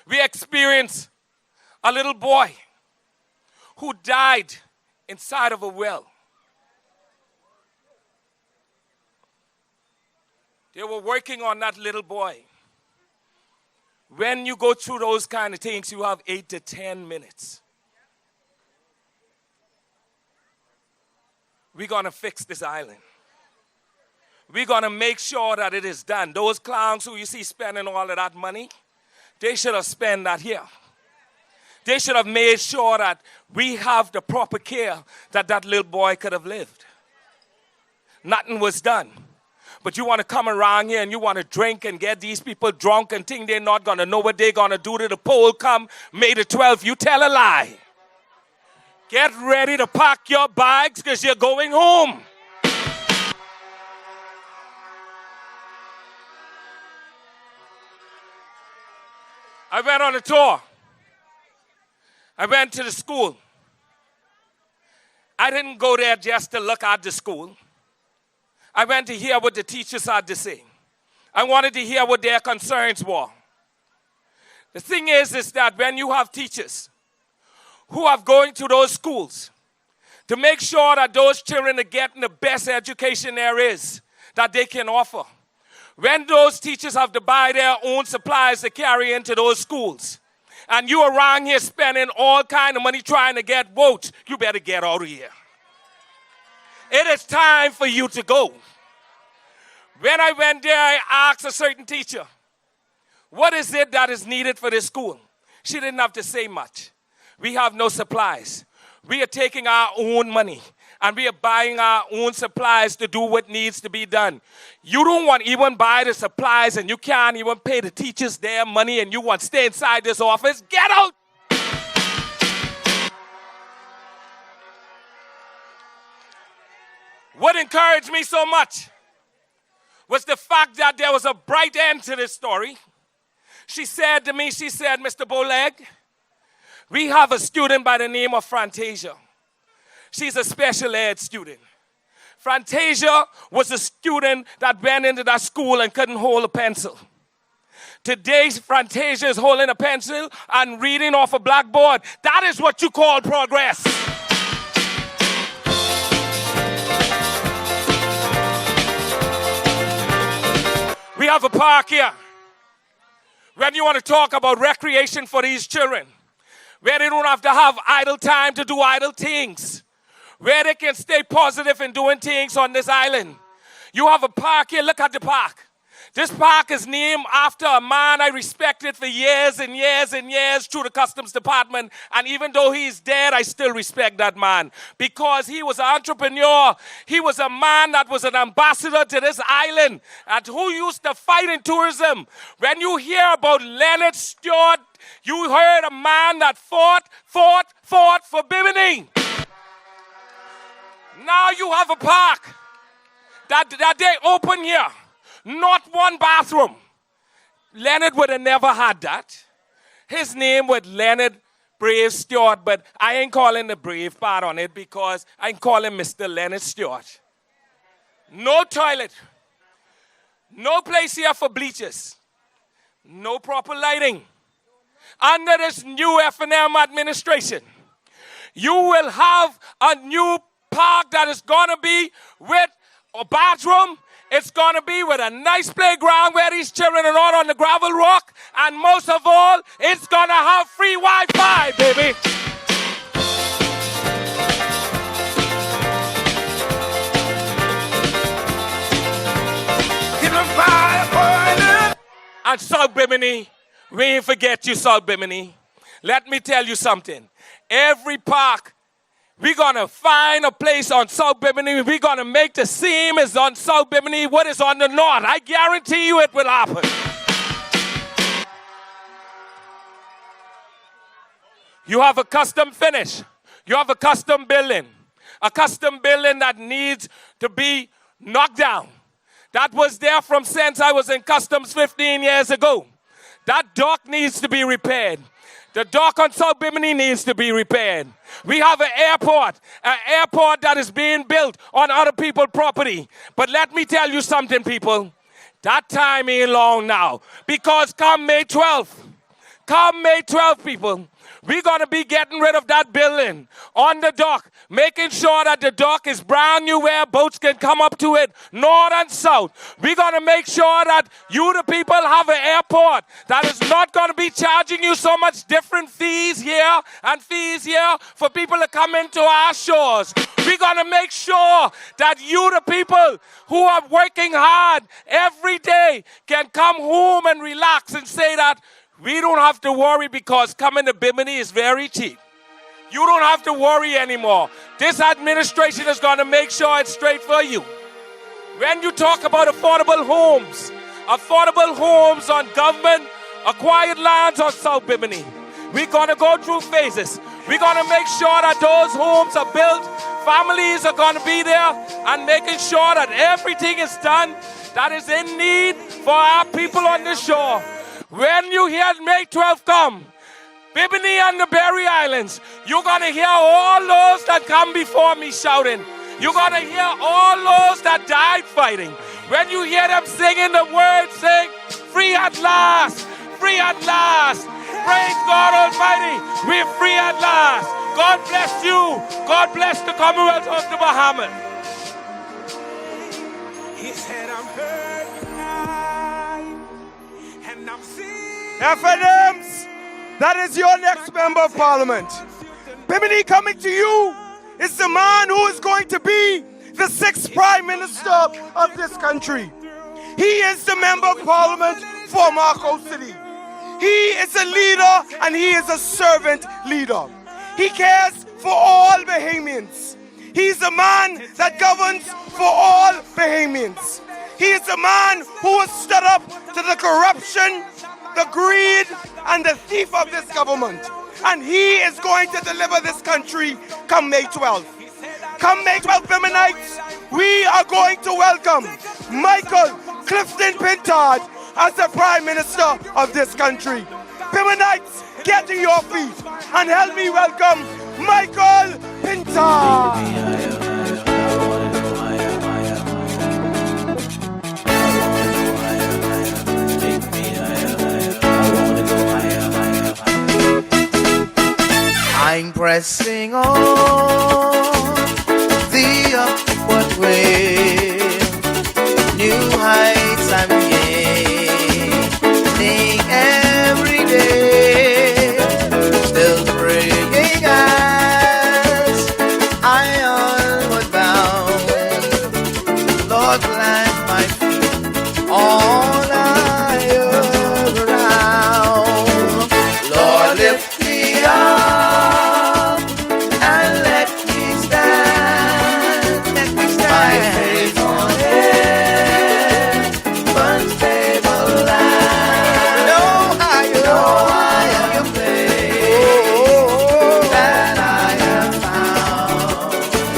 We experienced a little boy who died inside of a well. They were working on that little boy. When you go through those kind of things, you have 8 to 10 minutes. We're going to fix this island. We're going to make sure that it is done. Those clowns who you see spending all of that money, they should have spent that here. They should have made sure that we have the proper care that that little boy could have lived. Nothing was done. But you want to come around here and you want to drink and get these people drunk and think they're not going to know what they're going to do to the poll come May the 12th. You tell a lie. Get ready to pack your bags because you're going home. I went on a tour. I went to the school. I didn't go there just to look at the school. I went to hear what the teachers had to say. I wanted to hear what their concerns were. The thing is that when you have teachers who are going to those schools to make sure that those children are getting the best education there is that they can offer, when those teachers have to buy their own supplies to carry into those schools, and you around here spending all kind of money trying to get votes, you better get out of here. It is time for you to go. When I went there, I asked a certain teacher, what is it that is needed for this school? She didn't have to say much. We have no supplies. We are taking our own money and we are buying our own supplies to do what needs to be done. You don't want to even buy the supplies and you can't even pay the teachers their money and you want to stay inside this office? Get out! What encouraged me so much was the fact that there was a bright end to this story. She said to me, Mr. Bowleg, we have a student by the name of Fantasia. She's a special ed student. Fantasia was a student that went into that school and couldn't hold a pencil. Today's Fantasia is holding a pencil and reading off a blackboard. That is what you call progress. We have a park here. When you want to talk about recreation for these children, where they don't have to have idle time to do idle things, where they can stay positive in doing things on this island. You have a park here. Look at the park. This park is named after a man I respected for years and years and years through the Customs Department. And even though he's dead, I still respect that man because he was an entrepreneur. He was a man that was an ambassador to this island and who used to fight in tourism. When you hear about Leonard Stuart, you heard a man that fought for Bimini. Now you have a park that they open here. Not one bathroom. Leonard would have never had that. His name was Leonard Brave Stuart, but I ain't calling the brave part on it because I call him Mr. Leonard Stuart. No toilet. No place here for bleachers. No proper lighting. Under this new F&M administration, you will have a new park that is going to be with a bathroom. It's going to be with a nice playground where these children are not on the gravel rock. And most of all, it's going to have free Wi-Fi, baby. Give them fire, and South Bimini, we ain't forget you, South Bimini. Let me tell you something. Every park, we're going to find a place on South Bimini. We're going to make the same as on South Bimini what is on the north. I guarantee you it will happen. You have a custom finish. You have a custom building. A custom building that needs to be knocked down. That was there from since I was in customs 15 years ago. That dock needs to be repaired. The dock on South Bimini needs to be repaired. We have an airport that is being built on other people's property. But let me tell you something, people. That time ain't long now. Because come May 12th, people, we're going to be getting rid of that building on the dock, making sure that the dock is brand new where boats can come up to it, north and south. We're going to make sure that you, the people, have an airport that is not going to be charging you so much different fees here and fees here for people to come into our shores. We're going to make sure that you, the people who are working hard every day, can come home and relax and say that we don't have to worry because coming to Bimini is very cheap. You don't have to worry anymore. This administration is going to make sure it's straight for you. When you talk about affordable homes on government acquired lands on South Bimini, we're going to go through phases. We're going to make sure that those homes are built. Families are going to be there and making sure that everything is done that is in need for our people on the shore. When you hear May 12th come, Bimini and the Berry Islands, you're going to hear all those that come before me shouting. You're going to hear all those that died fighting. When you hear them singing the words, sing, free at last, free at last. Praise God Almighty, we're free at last. God bless you. God bless the Commonwealth of the Bahamas. He said, I'm hurt. F&Ms, that is your next member of parliament. Bimini coming to you is the man who is going to be the 6th Prime Minister of this country. He is the member of parliament for Marco City. He is a leader and he is a servant leader. He cares for all Bahamians. He's a man that governs for all Bahamians. He is a man who has stood up to the corruption, the greed, and the thief of this government. And he is going to deliver this country come May 12th. Come May 12th, Biminites, we are going to welcome Michael Pintard as the Prime Minister of this country. Biminites, get to your feet and help me welcome Michael Pintard. pressing on the upward way, new heights I'm gaining every day, still praying as I onward bound. Lord, plant my feet on higher ground. Lord, lift me up and let me stand. My faith on heaven's tableland. No higher place that I have found.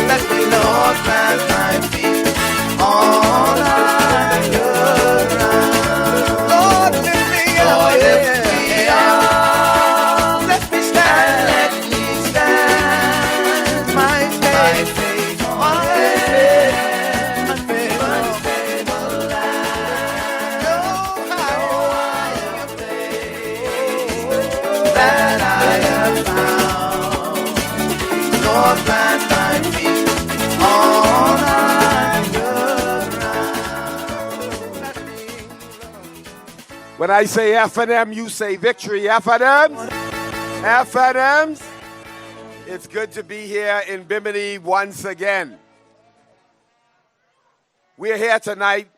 Let me, Lord, plant my feet on higher ground. Lord, lift me up. Lord, lift me up. Let me stand. Let me stand. My faith on heaven's tableland. No higher place that I have found. Lord, plant my feet on higher ground. When I say F&M, you say victory. F&Ms? F&Ms? It's good to be here in Bimini once again. We're here tonight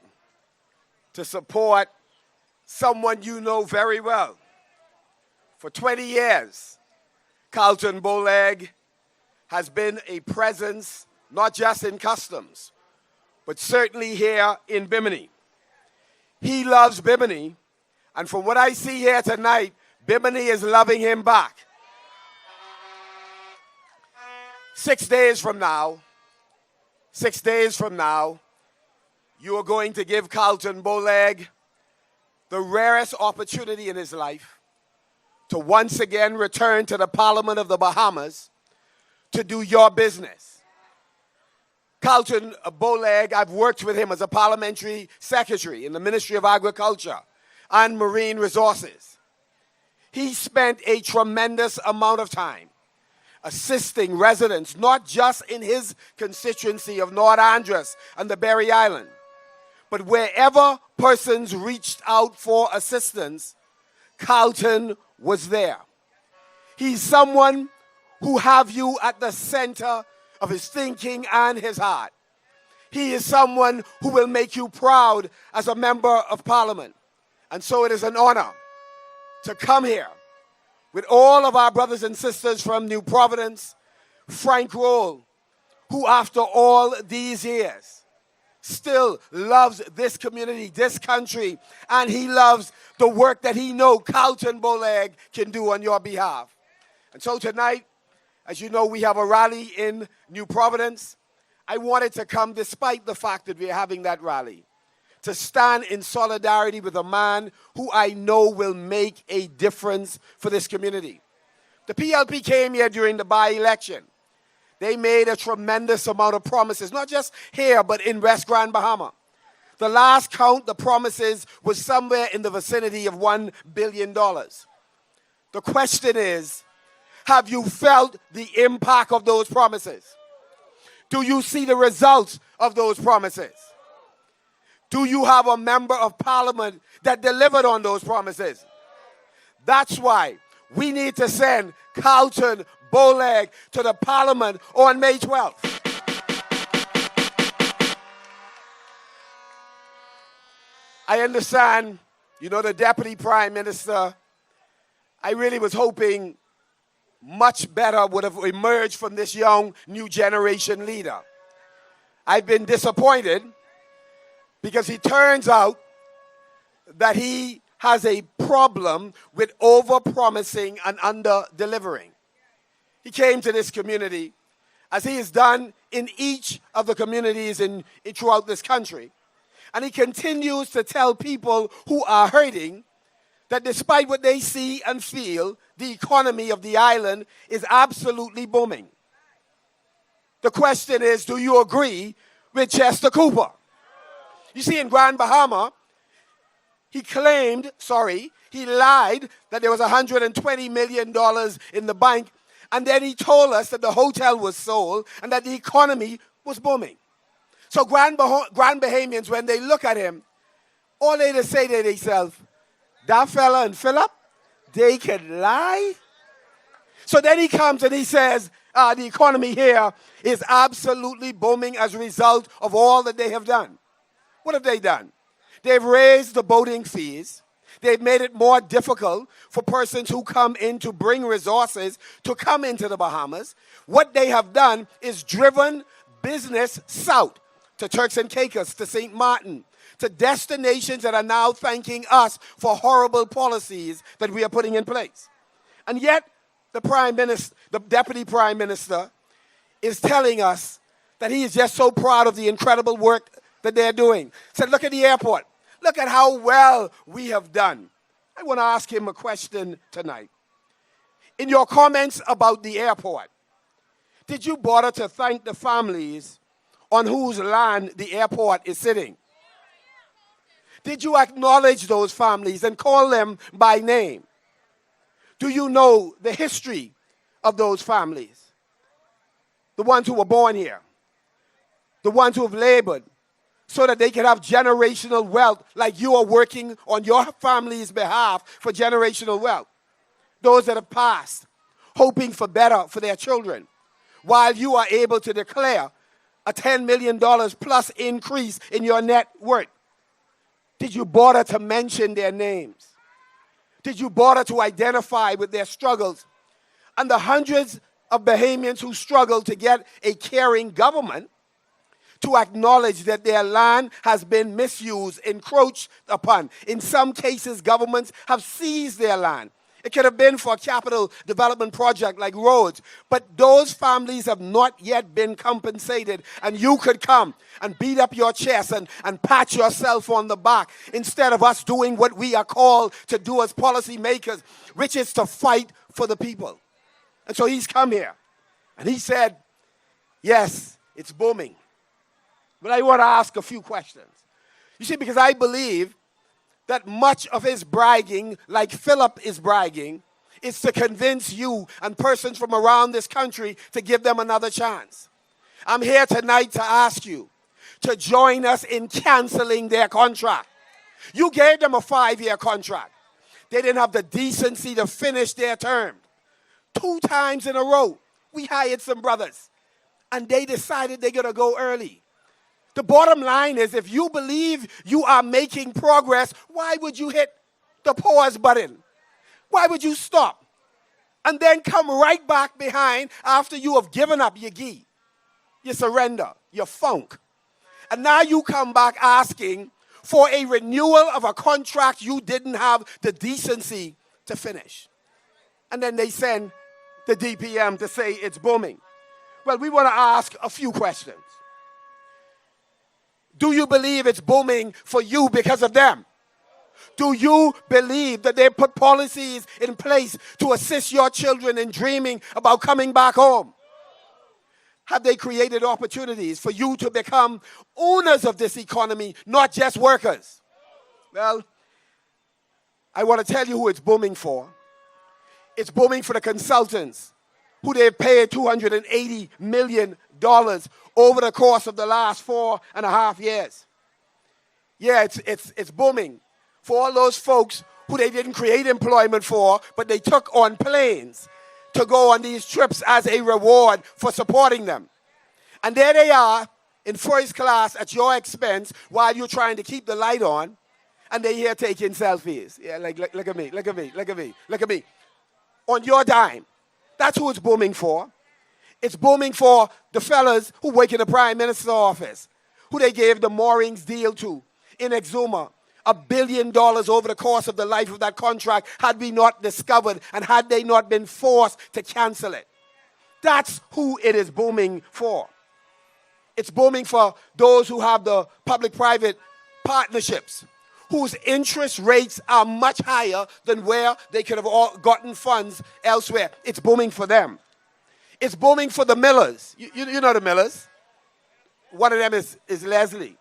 to support someone you know very well. For 20 years, Carlton Bowleg has been a presence not just in customs, but certainly here in Bimini. He loves Bimini, and from what I see here tonight, Bimini is loving him back. 6 days from now, you are going to give Carlton Bowleg the rarest opportunity in his life to once again return to the Parliament of the Bahamas to do your business. Carlton Bowleg, I've worked with him as a parliamentary secretary in the Ministry of Agriculture and Marine Resources. He spent a tremendous amount of time assisting residents, not just in his constituency of North Andros and the Berry Island, but wherever persons reached out for assistance, Carlton was there. He's someone who have you at the center of his thinking and his heart. He is someone who will make you proud as a member of Parliament. And so it is an honor to come here with all of our brothers and sisters from New Providence, Frank Rolle, who after all these years still loves this community, this country, and he loves the work that he knows Carlton Bowleg can do on your behalf. And so tonight, as you know, we have a rally in New Providence. I wanted to come despite the fact that we're having that rally, to stand in solidarity with a man who I know will make a difference for this community. The PLP came here during the by-election. They made a tremendous amount of promises, not just here, but in West Grand Bahama. The last count, the promises was somewhere in the vicinity of $1 billion. The question is, have you felt the impact of those promises? Do you see the results of those promises? Do you have a member of Parliament that delivered on those promises? That's why we need to send Carlton Bowleg to the Parliament on May 12th. I understand, you know, the Deputy Prime Minister, I really was hoping much better would have emerged from this young new generation leader. I've been disappointed because it turns out that he has a problem with over-promising and under-delivering. He came to this community, as he has done in each of the communities throughout this country, and he continues to tell people who are hurting that despite what they see and feel, the economy of the island is absolutely booming. The question is, do you agree with Chester Cooper? You see, in Grand Bahama, he lied that there was $120 million in the bank, And then he told us that the hotel was sold and that the economy was booming. So Grand Bahamians, when they look at him, all they just say to themselves, that fella and Philip, they can lie? So then he comes and he says, the economy here is absolutely booming as a result of all that they have done. What have they done? They've raised the boating fees. They've made it more difficult for persons who come in to bring resources to come into the Bahamas. What they have done is driven business south to Turks and Caicos, to St. Martin, to destinations that are now thanking us for horrible policies that we are putting in place. And yet, the Deputy Prime Minister is telling us that he is just so proud of the incredible work that they're doing. Said, look at the airport. Look at how well we have done. I want to ask him a question tonight. In your comments about the airport, did you bother to thank the families on whose land the airport is sitting? Did you acknowledge those families and call them by name? Do you know the history of those families? The ones who were born here, the ones who have labored, so that they can have generational wealth, like you are working on your family's behalf for generational wealth. Those that have passed, hoping for better for their children, while you are able to declare a $10 million plus increase in your net worth. Did you bother to mention their names? Did you bother to identify with their struggles? And the hundreds of Bahamians who struggle to get a caring government to acknowledge that their land has been misused, encroached upon. In some cases, governments have seized their land. It could have been for a capital development project like roads, but those families have not yet been compensated, and you could come and beat up your chest and pat yourself on the back instead of us doing what we are called to do as policymakers, which is to fight for the people. And so he's come here, and he said, yes, it's booming. But I want to ask a few questions. You see, because I believe that much of his bragging, like Philip is bragging, is to convince you and persons from around this country to give them another chance. I'm here tonight to ask you to join us in canceling their contract. You gave them a 5-year contract. They didn't have the decency to finish their term. 2 times in a row, we hired some brothers, and they decided they're going to go early. The bottom line is, if you believe you are making progress, why would you hit the pause button? Why would you stop? And then come right back behind after you have given up your gi, your surrender, your funk. And now you come back asking for a renewal of a contract you didn't have the decency to finish. And then they send the DPM to say it's booming. Well, we want to ask a few questions. Do you believe it's booming for you because of them? Do you believe that they put policies in place to assist your children in dreaming about coming back home? Have they created opportunities for you to become owners of this economy, not just workers? Well, I want to tell you who it's booming for. It's booming for the consultants who they've paid $280 million over the course of the last 4.5 years. Yeah, it's booming for all those folks who they didn't create employment for, but they took on planes to go on these trips as a reward for supporting them. And there they are in first class at your expense while you're trying to keep the light on, and they're here taking selfies. Yeah, like, look at me, look at me, look at me, look at me. On your dime. That's who it's booming for. It's booming for the fellas who work in the Prime Minister's office, who they gave the moorings deal to in Exuma. $1 billion over the course of the life of that contract had we not discovered and had they not been forced to cancel it. That's who it is booming for. It's booming for those who have the public-private partnerships, whose interest rates are much higher than where they could have all gotten funds elsewhere. It's booming for them. It's booming for the millers. You know the millers. One of them is Leslie.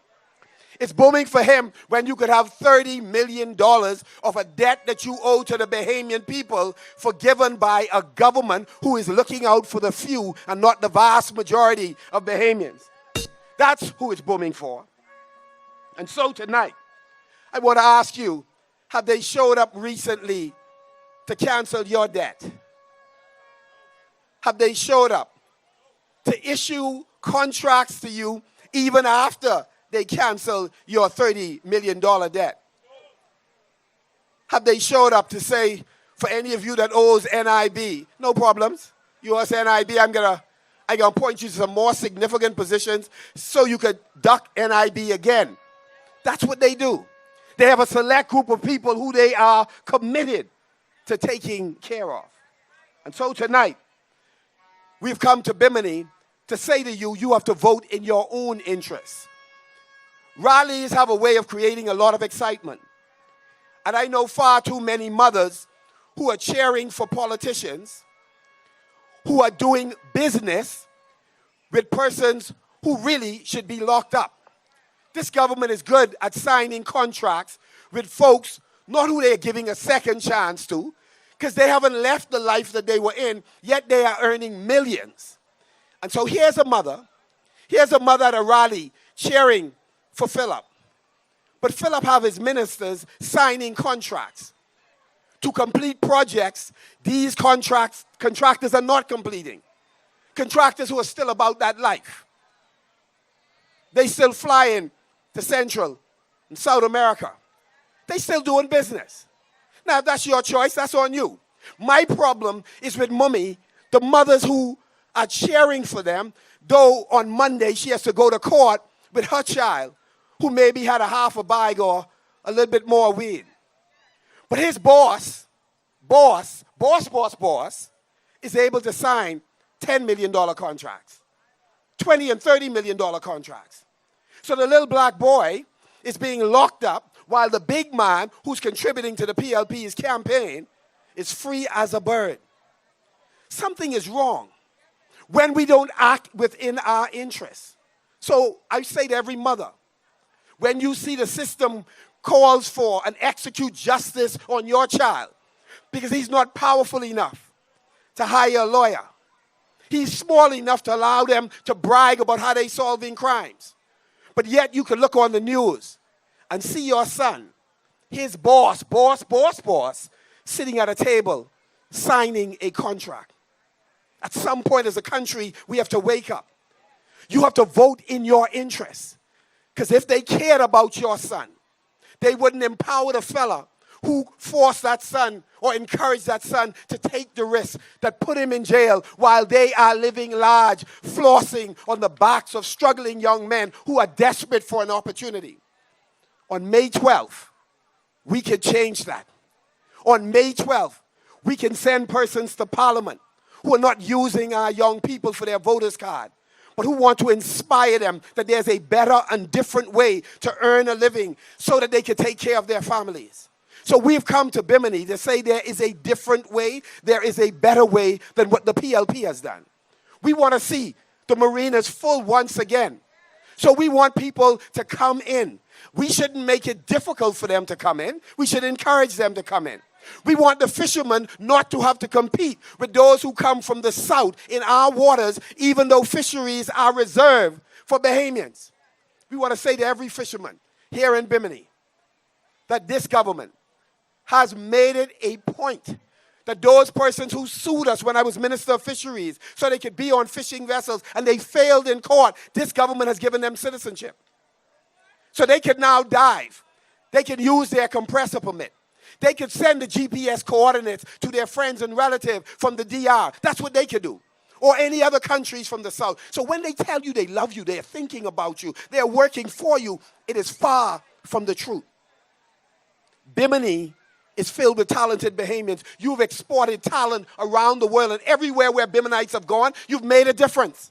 It's booming for him when you could have $30 million of a debt that you owe to the Bahamian people forgiven by a government who is looking out for the few and not the vast majority of Bahamians. That's who it's booming for. And so tonight, I want to ask you, have they showed up recently to cancel your debt? Have they showed up to issue contracts to you even after they cancel your $30 million debt? Have they showed up to say, for any of you that owes NIB, no problems, you owe NIB, I'm gonna point you to some more significant positions so you could duck NIB again. That's what they do. They have a select group of people who they are committed to taking care of. And so tonight, we've come to Bimini to say to you, you have to vote in your own interests. Rallies have a way of creating a lot of excitement. And I know far too many mothers who are cheering for politicians who are doing business with persons who really should be locked up. This government is good at signing contracts with folks not who they're giving a second chance to, because they haven't left the life that they were in, yet they are earning millions. And so here's a mother at a rally cheering for Philip. But Philip have his ministers signing contracts to complete projects these contractors are not completing. Contractors who are still about that life. They still flying to Central and South America. They still doing business. Now, if that's your choice, that's on you. My problem is with mommy, the mothers who are cheering for them, though on Monday she has to go to court with her child, who maybe had a half a bag or a little bit more weed. But his boss is able to sign $10 million contracts, $20 and $30 million contracts. So the little black boy is being locked up while the big man who's contributing to the PLP's campaign is free as a bird. Something is wrong when we don't act within our interests. So I say to every mother, when you see the system calls for and execute justice on your child because he's not powerful enough to hire a lawyer, he's small enough to allow them to brag about how they're solving crimes, but yet you can look on the news and see your son, his boss, sitting at a table signing a contract. At some point as a country, we have to wake up. You have to vote in your interests. Because if they cared about your son, they wouldn't empower the fella who forced that son or encouraged that son to take the risk that put him in jail while they are living large, flossing on the backs of struggling young men who are desperate for an opportunity. On May 12th, we can change that. On May 12th, we can send persons to Parliament who are not using our young people for their voters card, but who want to inspire them that there's a better and different way to earn a living so that they can take care of their families. So we've come to Bimini to say there is a different way, there is a better way than what the PLP has done. We want to see the marinas full once again. So we want people to come in. We shouldn't make it difficult for them to come in. We should encourage them to come in. We want the fishermen not to have to compete with those who come from the south in our waters, even though fisheries are reserved for Bahamians. We want to say to every fisherman here in Bimini that this government has made it a point that those persons who sued us when I was Minister of Fisheries so they could be on fishing vessels and they failed in court, this government has given them citizenship. So they can now dive. They can use their compressor permit. They could send the GPS coordinates to their friends and relatives from the DR. That's what they could do. Or any other countries from the south. So when they tell you they love you, they're thinking about you, they're working for you, it is far from the truth. Bimini is filled with talented Bahamians. You've exported talent around the world, and everywhere where Biminites have gone, you've made a difference.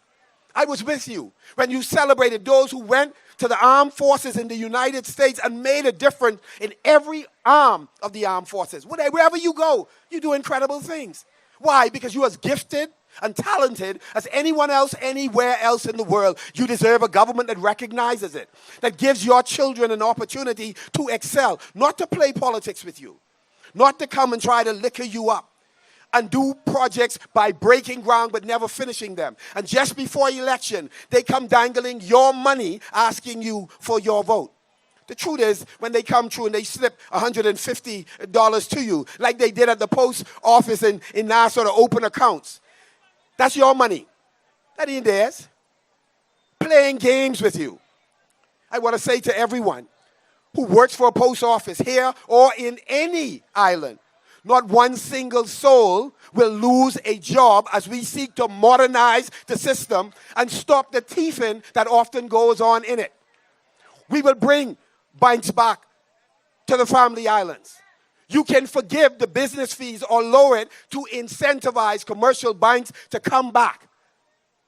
I was with you when you celebrated those who went to the armed forces in the United States and made a difference in every arm of the armed forces. Wherever you go, you do incredible things. Why? Because you are gifted, and talented as anyone else anywhere else in the world. You deserve a government that recognizes it, that gives your children an opportunity to excel, not to play politics with you, not to come and try to liquor you up and do projects by breaking ground but never finishing them. And just before election, they come dangling your money asking you for your vote. The truth is, when they come through and they slip $150 to you, like they did at the post office in Nassau to open accounts, that's your money. That ain't theirs. Playing games with you. I want to say to everyone who works for a post office here or in any island, not one single soul will lose a job as we seek to modernize the system and stop the thieving that often goes on in it. We will bring banks back to the family islands. You can forgive the business fees or lower it to incentivize commercial banks to come back.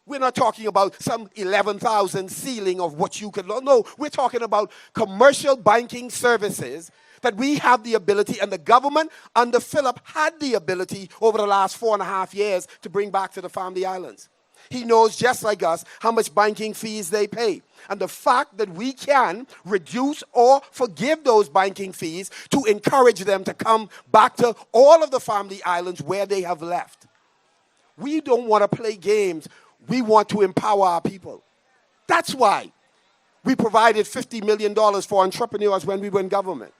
We're not talking about some 11,000 ceiling of what you could loan. No, we're talking about commercial banking services that we have the ability, and the government under Philip had the ability over the last 4.5 years to bring back to the family islands. He knows, just like us, how much banking fees they pay. And the fact that we can reduce or forgive those banking fees to encourage them to come back to all of the family islands where they have left. We don't want to play games. We want to empower our people. That's why we provided $50 million for entrepreneurs when we were in government.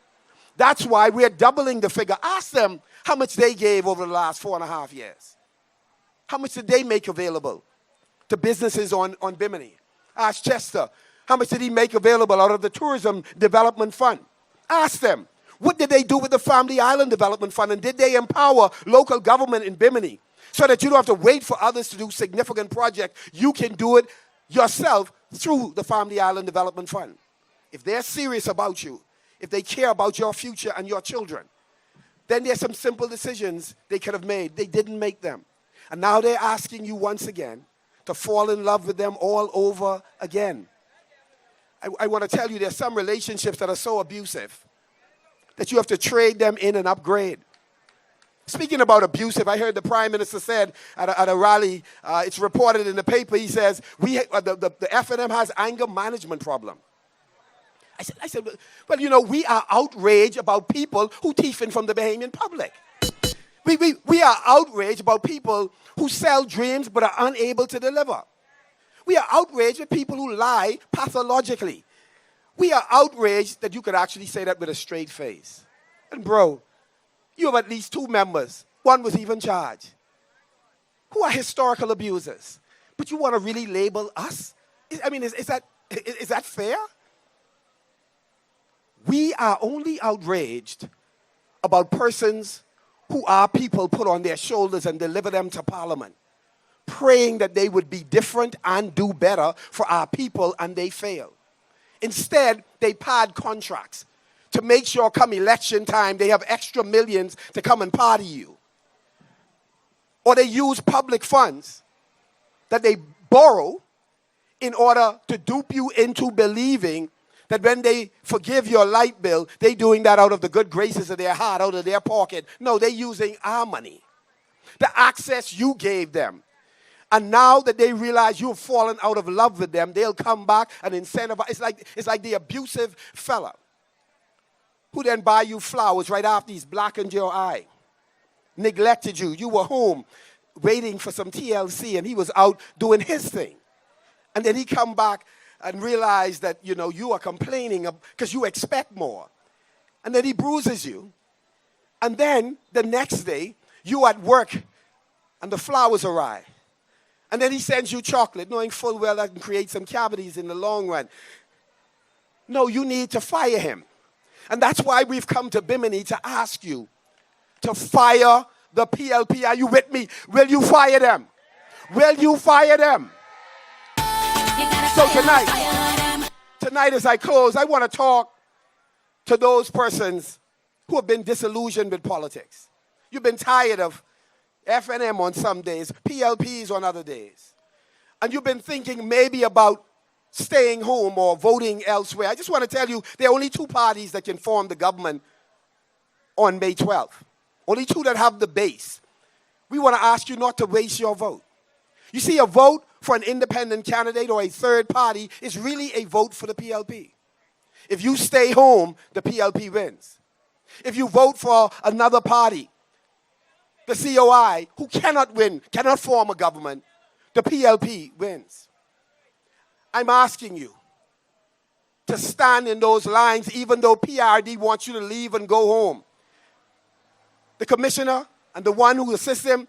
That's why we're doubling the figure. Ask them how much they gave over the last 4.5 years. How much did they make available to businesses on Bimini? Ask Chester, how much did he make available out of the Tourism Development Fund? Ask them, what did they do with the Family Island Development Fund, and did they empower local government in Bimini so that you don't have to wait for others to do significant projects? You can do it yourself through the Family Island Development Fund. If they're serious about you, if they care about your future and your children, then there's some simple decisions they could have made. They didn't make them. And now they're asking you once again to fall in love with them all over again. I want to tell you, there's some relationships that are so abusive that you have to trade them in and upgrade. Speaking about abusive, I heard the Prime Minister said at a rally, it's reported in the paper, he says, the F&M has anger management problem. I said, well, you know, we are outraged about people who thieving from the Bahamian public. We are outraged about people who sell dreams but are unable to deliver. We are outraged at people who lie pathologically. We are outraged that you could actually say that with a straight face. And bro, you have at least 2 members. One was even charged, who are historical abusers. But you want to really label us? I mean, is that fair? We are only outraged about persons who our people put on their shoulders and deliver them to Parliament, praying that they would be different and do better for our people, and they fail. Instead, they pad contracts to make sure come election time they have extra millions to come and party you. Or they use public funds that they borrow in order to dupe you into believing that when they forgive your light bill, they're doing that out of the good graces of their heart, out of their pocket. No, they're using our money, the access you gave them. And now that they realize you've fallen out of love with them, they'll come back and incentivize. It's like the abusive fella who then buy you flowers right after he's blackened your eye, neglected you. You were home waiting for some TLC and he was out doing his thing. And then he come back and realize that, you know, you are complaining because you expect more. And then he bruises you. And then the next day, you at work and the flowers arrive. And then he sends you chocolate, knowing full well that can create some cavities in the long run. No, you need to fire him. And that's why we've come to Bimini to ask you to fire the PLP. Are you with me? Will you fire them? Will you fire them? So tonight as I close, I want to talk to those persons who have been disillusioned with politics. You've been tired of F&M on some days, PLPs on other days. And you've been thinking maybe about staying home or voting elsewhere. I just want to tell you, there are only 2 parties that can form the government on May 12th. Only 2 that have the base. We want to ask you not to waste your vote. You see, a vote for an independent candidate or a third party is really a vote for the PLP. If you stay home, the PLP wins. If you vote for another party, the COI, who cannot win, cannot form a government, the PLP wins. I'm asking you to stand in those lines even though PRD wants you to leave and go home. The commissioner and the one who assists him,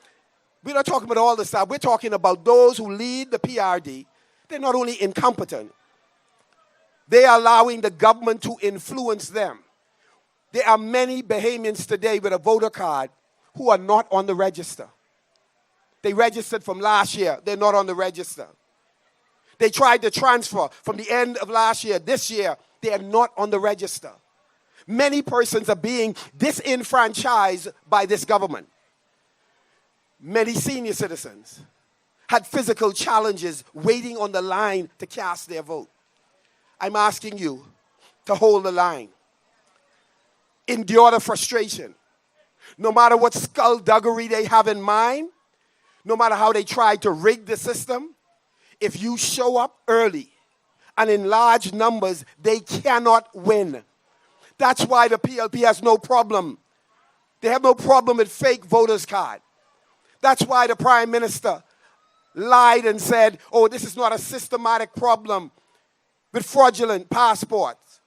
we're not talking about all the stuff. We're talking about those who lead the PRD. They're not only incompetent, they are allowing the government to influence them. There are many Bahamians today with a voter card who are not on the register. They registered from last year. They're not on the register. They tried to transfer from the end of last year. This year, they are not on the register. Many persons are being disenfranchised by this government. Many senior citizens had physical challenges waiting on the line to cast their vote. I'm asking you to hold the line. Endure the frustration. No matter what skullduggery they have in mind, no matter how they try to rig the system, if you show up early and in large numbers, they cannot win. That's why the PLP has no problem. They have no problem with fake voters' card. That's why the Prime Minister lied and said, oh, this is not a systematic problem with fraudulent passports,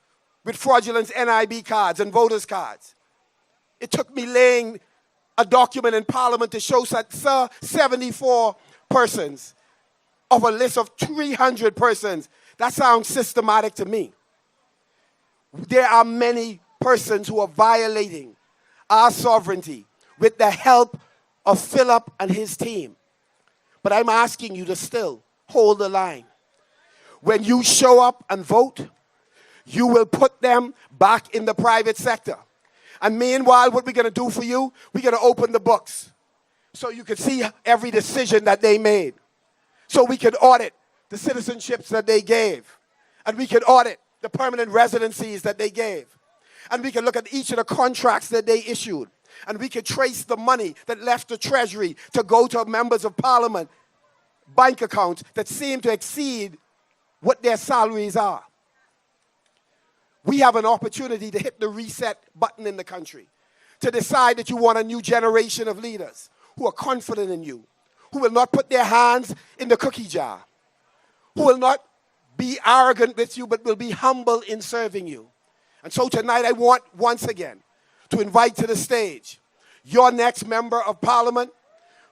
with fraudulent NIB cards and voters' cards. It took me laying a document in Parliament to show that, sir, 74 persons of a list of 300 persons. That sounds systematic to me. There are many persons who are violating our sovereignty with the help of Philip and his team. But I'm asking you to still hold the line. When you show up and vote, you will put them back in the private sector. And meanwhile, what we're going to do for you, we're going to open the books so you can see every decision that they made. So we can audit the citizenships that they gave. And we can audit the permanent residencies that they gave. And we can look at each of the contracts that they issued. And we can trace the money that left the Treasury to go to members of Parliament bank accounts that seem to exceed what their salaries are. We have an opportunity to hit the reset button in the country, to decide that you want a new generation of leaders who are confident in you, who will not put their hands in the cookie jar, who will not be arrogant with you, but will be humble in serving you. And so tonight I want once again to invite to the stage your next member of Parliament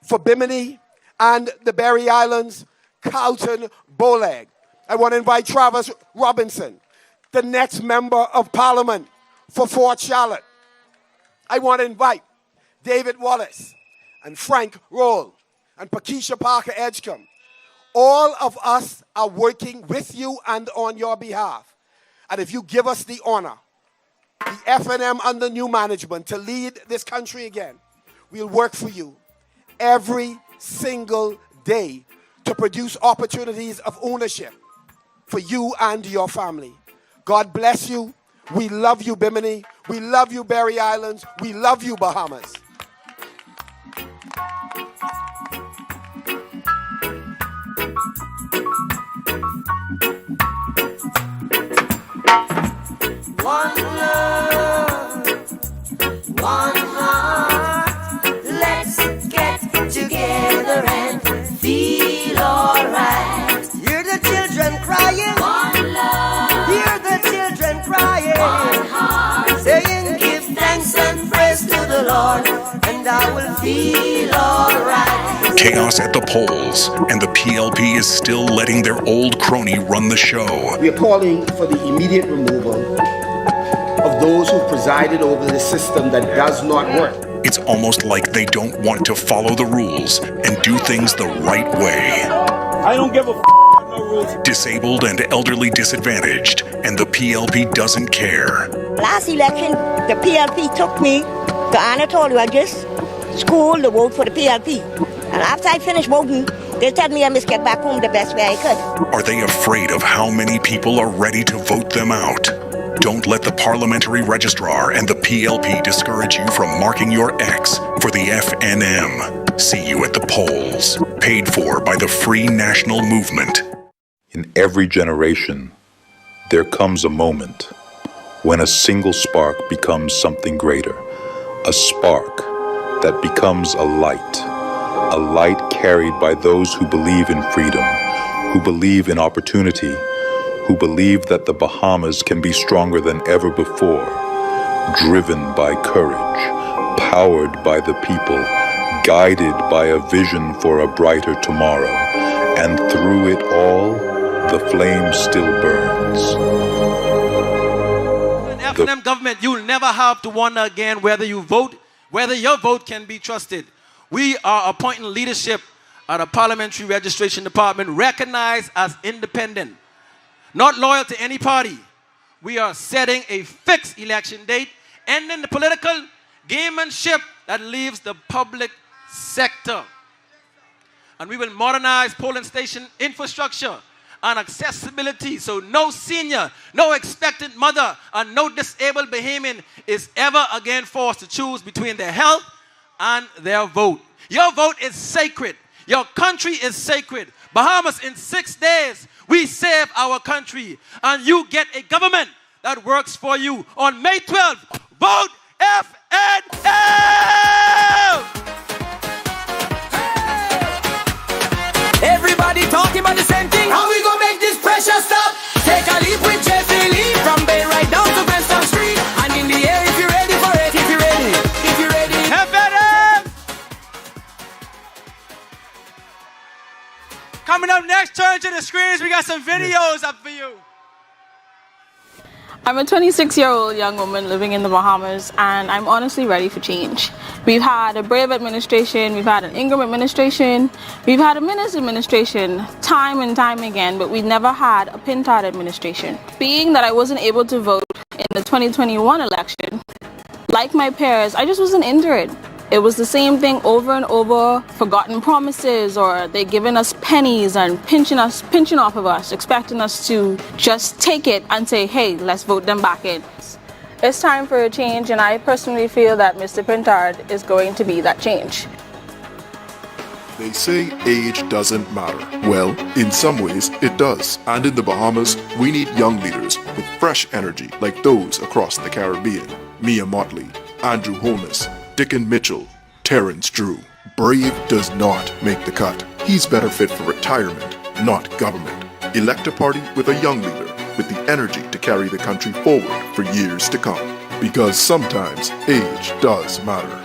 for Bimini and the Berry Islands, Carlton Bowleg. I want to invite Travis Robinson, the next member of Parliament for Fort Charlotte. I want to invite David Wallace and Frank Rolle and Pakesia Parker Edgecombe. All of us are working with you and on your behalf. And if you give us the honor, the FNM under new management, to lead this country again, we'll work for you every single day to produce opportunities of ownership for you and your family. God bless you. We love you, Bimini. We love you, Berry Islands. We love you, Bahamas. One love, one heart. Let's get together and feel alright. Hear the children crying. One love. Hear the children crying. One heart. Saying, give thanks and praise to the Lord, and I will feel alright. Chaos at the polls, and the PLP is still letting their old crony run the show. We are calling for the immediate removal of those who presided over the system that does not work. It's almost like they don't want to follow the rules and do things the right way. I don't give a no rules. Disabled and elderly disadvantaged, and the PLP doesn't care. Last election, the PLP took me to Anatolia, just school to vote for the PLP. And after I finished voting, they told me I must get back home the best way I could. Are they afraid of how many people are ready to vote them out? Don't let the parliamentary registrar and the PLP discourage you from marking your X for the FNM. See you at the polls. paid for by the Free National Movement. In every generation, there comes a moment when a single spark becomes something greater, a spark that becomes a light carried by those who believe in freedom, who believe in opportunity, who believe that the Bahamas can be stronger than ever before, driven by courage, powered by the people, guided by a vision for a brighter tomorrow, and through it all, the flame still burns. In F&M government, you'll never have to wonder again whether your vote can be trusted. We are appointing leadership at a parliamentary registration department recognized as independent, not loyal to any party. We are setting a fixed election date, ending the political gamemanship that leaves the public sector. And we will modernize polling station infrastructure and accessibility so no senior, no expectant mother, and no disabled Bahamian is ever again forced to choose between their health and their vote. Your vote is sacred. Your country is sacred. Bahamas, in 6 days, we save our country, and you get a government that works for you. On May 12th, vote FNL! Everybody talking about the same thing. How we gonna make this pressure stop? Take a leap with Jeffrey Lee from Bay right down to Preston Street. And in the air, if you're ready for it, if you're ready, if you're ready. FNL! Coming up next, turn to the screens. We got some videos up for you. I'm a 26-year-old young woman living in the Bahamas, and I'm honestly ready for change. We've had a Brave administration, we've had an Ingram administration, we've had a Minnis administration time and time again, but we never had a Pintard administration. Being that I wasn't able to vote in the 2021 election, like my peers, I just wasn't into it. It was the same thing over and over, forgotten promises, or they giving us pennies and pinching off of us, expecting us to just take it and say, hey, let's vote them back in. It's time for a change, and I personally feel that Mr. Pintard is going to be that change. They say age doesn't matter. Well, in some ways, it does. And in the Bahamas, we need young leaders with fresh energy like those across the Caribbean. Mia Motley, Andrew Holness, Dickon Mitchell, Terrence Drew. Brave does not make the cut. He's better fit for retirement, not government. Elect a party with a young leader with the energy to carry the country forward for years to come. Because sometimes age does matter.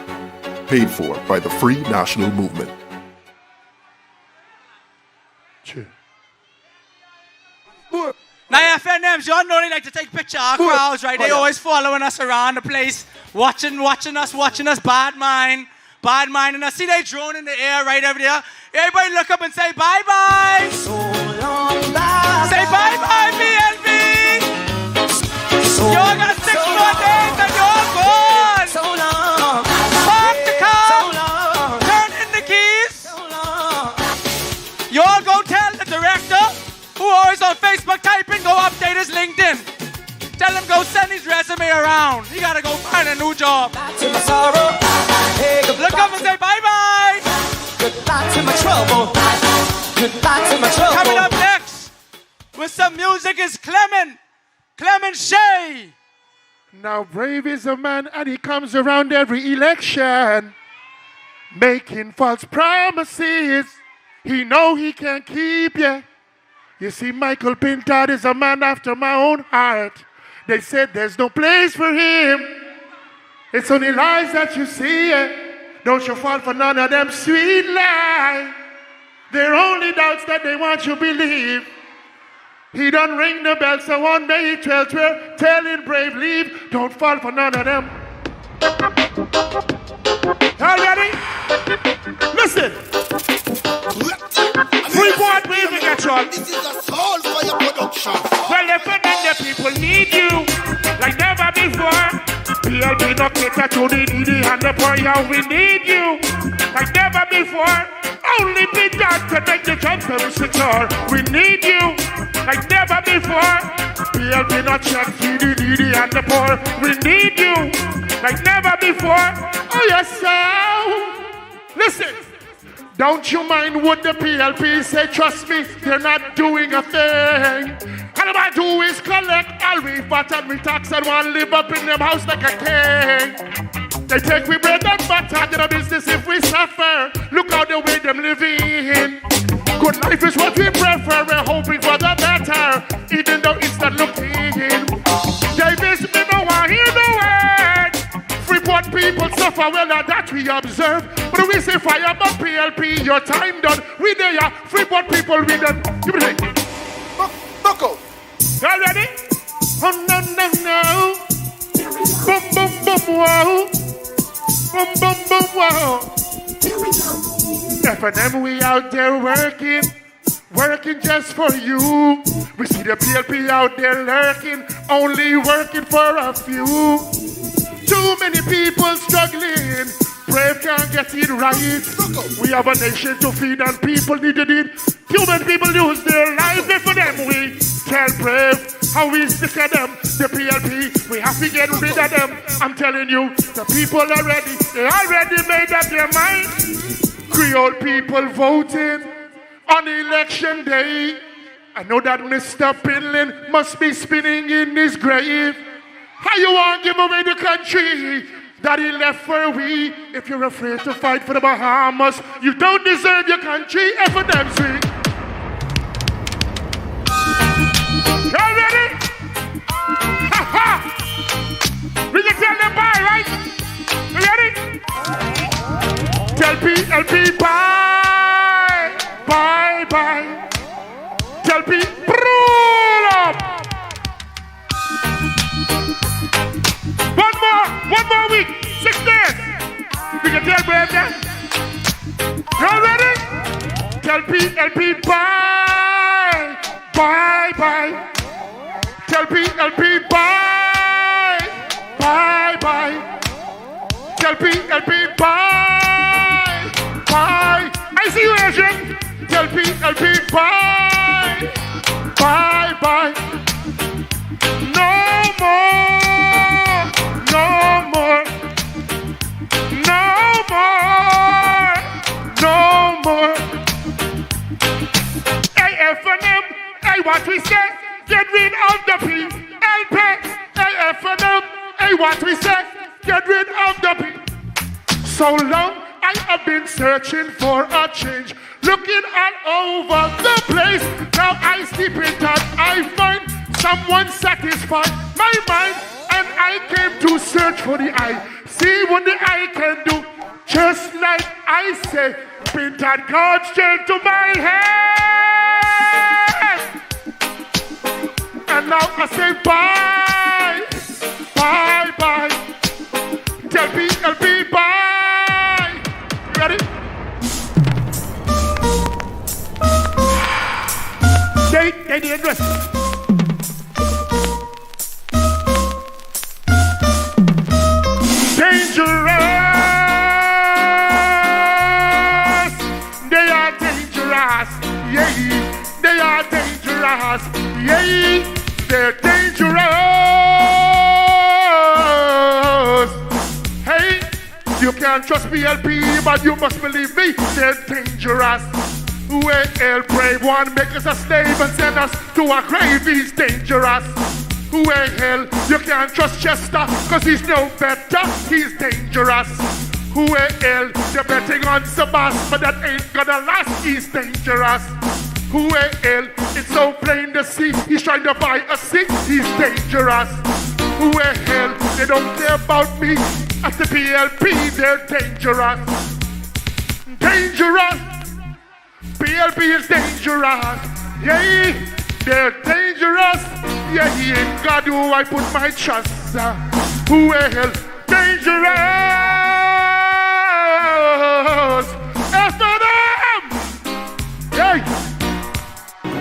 Paid for by the Free National Movement. Now, FNMs, y'all know they like to take pictures of our crowds, right? They always following us around the place, watching us, bad mind, and I see they drone in the air right over there. Everybody look up and say bye-bye. So long, bye. Say bye-bye, BNB. Y'all got 6 more days and you're gone. So long. Park the car. So long. Turn in the keys. So long. Y'all go tell the director, who always on Facebook typing, go update his LinkedIn. Tell him go send his resume around. He gotta go find a new job. To my sorrow. Hey, look up and say bye-bye. Goodbye to my trouble. Goodbye to my trouble. Coming up next with some music is Clement Shea. Now Brave is a man and he comes around every election making false promises. He know he can't keep you. You see, Michael Pintard is a man after my own heart. They said there's no place for him. It's only lies that you see. Don't you fall for none of them sweet lies. They're only doubts that they want you to believe. He done ring the bell, so on May 12th we're telling Brave leave. Don't fall for none of them. Y'all ready? Listen. Freeport music action. This is a soul for your production. Well, if the people need you like never before. PLP no cater to the needy and the poor. Yeah, we need you like never before. Only Pintard can make the country secure. We need you like never before. PLP no check for the needy and the poor. We need you like never before. Oh yes, sir. Listen. Don't you mind what the PLP say? Trust me, they're not doing a thing. All I do is collect all we fat and we tax and want live up in them house like a king. They take we bread and butter, get a business if we suffer. Look how the way them living. Good life is what we prefer, we're hoping for the better, even though it's not looking. They miss me, no one hear the word. Freeport people suffer, well now that we observe. But we say fire, but PLP, your time done. We there, Freeport people, we done. Give me a thing. Buckle. Y'all ready? Oh no, no, no. Boom, boom, boom, whoa. Boom, boom, boom, whoa. F&M, we out there working just for you. We see the PLP out there lurking, only working for a few. Too many people struggling, brave can't get it right. We have a nation to feed and people need to eat. Human people lose their lives, for them we tell brave how we sick of them. The PLP, we have to get rid of them. I'm telling you, the people are ready, they already made up their mind. Creole people voting on election day. I know that Mr. Pinlin must be spinning in his grave. How you want to give away the country that he left for we? If you're afraid to fight for the Bahamas, you don't deserve your country. F&M sweet. Y'all ready? Ha ha! We can tell them bye, right? You ready? Tell PLP bye, bye, bye. Tell P, roll up. One more week, 6 days. We can tell Brave that. You ready? Tell PLP bye, bye, bye. Tell PLP bye, bye, bye. Tell PLP bye, bye. I see you, Asian. Tell PLP bye, bye, bye. No more, no more, no more, no more. Hey, F&M, hey, what we say? Get rid of the PLP. Hey, F&M, hey, what we say? Get rid of the P. So long I have been searching for a change, looking all over the place. Now I sleep in that I find someone satisfied my mind, and I came to search for the eye. See what the eye can do. Just like I say, Pintard God straight to my head. And now I say bye, bye, bye. Tell PLP bye. You ready? They didn't rest. Dangerous. They are dangerous. Yeah, they are dangerous. Yeah, they're dangerous. Hey, you can't trust PLP, but you must believe me, they're dangerous. Well, brave one, make us a slave and send us to a grave, he's dangerous. Well, you can't trust Chester, cause he's no better, he's dangerous. Well, you're betting on Sebas, but that ain't gonna last, he's dangerous. Well, it's so plain to see, he's trying to buy a seat, he's dangerous. Well, they don't care about me, at the PLP, they're dangerous. Dangerous. PLP is dangerous, yeah, they're dangerous, yeah, in God do I put my trust, well, dangerous, F&M, yeah.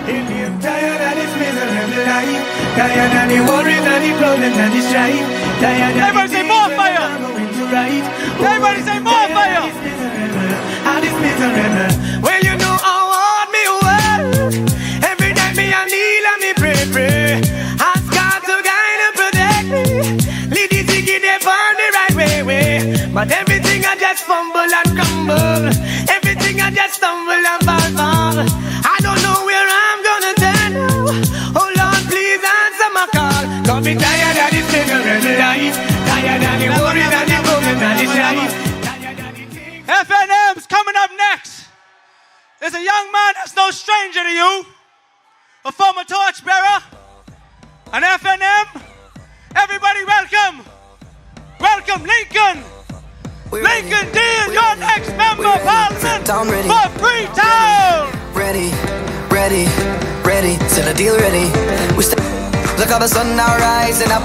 If you're tired of this miserable life, tired of the worries and the problems and the strife, tired of everybody say more fire, everybody say more fire, and it's miserable, well you know pray. Ask God to guide and protect me. Lead the ticket there on the right way. But everything I just fumble and crumble. Everything I stumble and fall far. I don't know where I'm gonna turn now. Oh Lord, please answer my call. Cause me tired of this ignorant life. Tired of the worries and the broken and the strife. FNM's coming up next. There's a young man that's no stranger to you, a former torchbearer, an FNM. Everybody welcome. Welcome Lincoln. Lincoln Dean, your next member of Parliament for Freetown. Ready, ready, ready, till the deal ready. We look how the sun now rising up.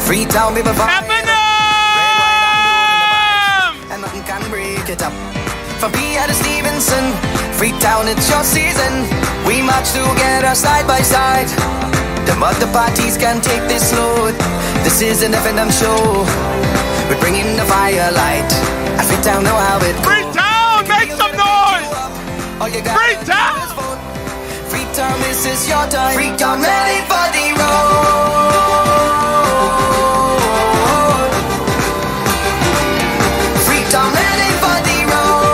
Freetown people from and nothing can break it up. From P.A. to Stevenson, Freetown, it's your season. We march together side by side. The other parties can take this load. This is an F&M show. We're bringing the firelight. And Freetown know how it goes. Freetown, make some noise! Freetown! Freetown, this is your time. Freetown, ready for the road. Freetown, ready for the road.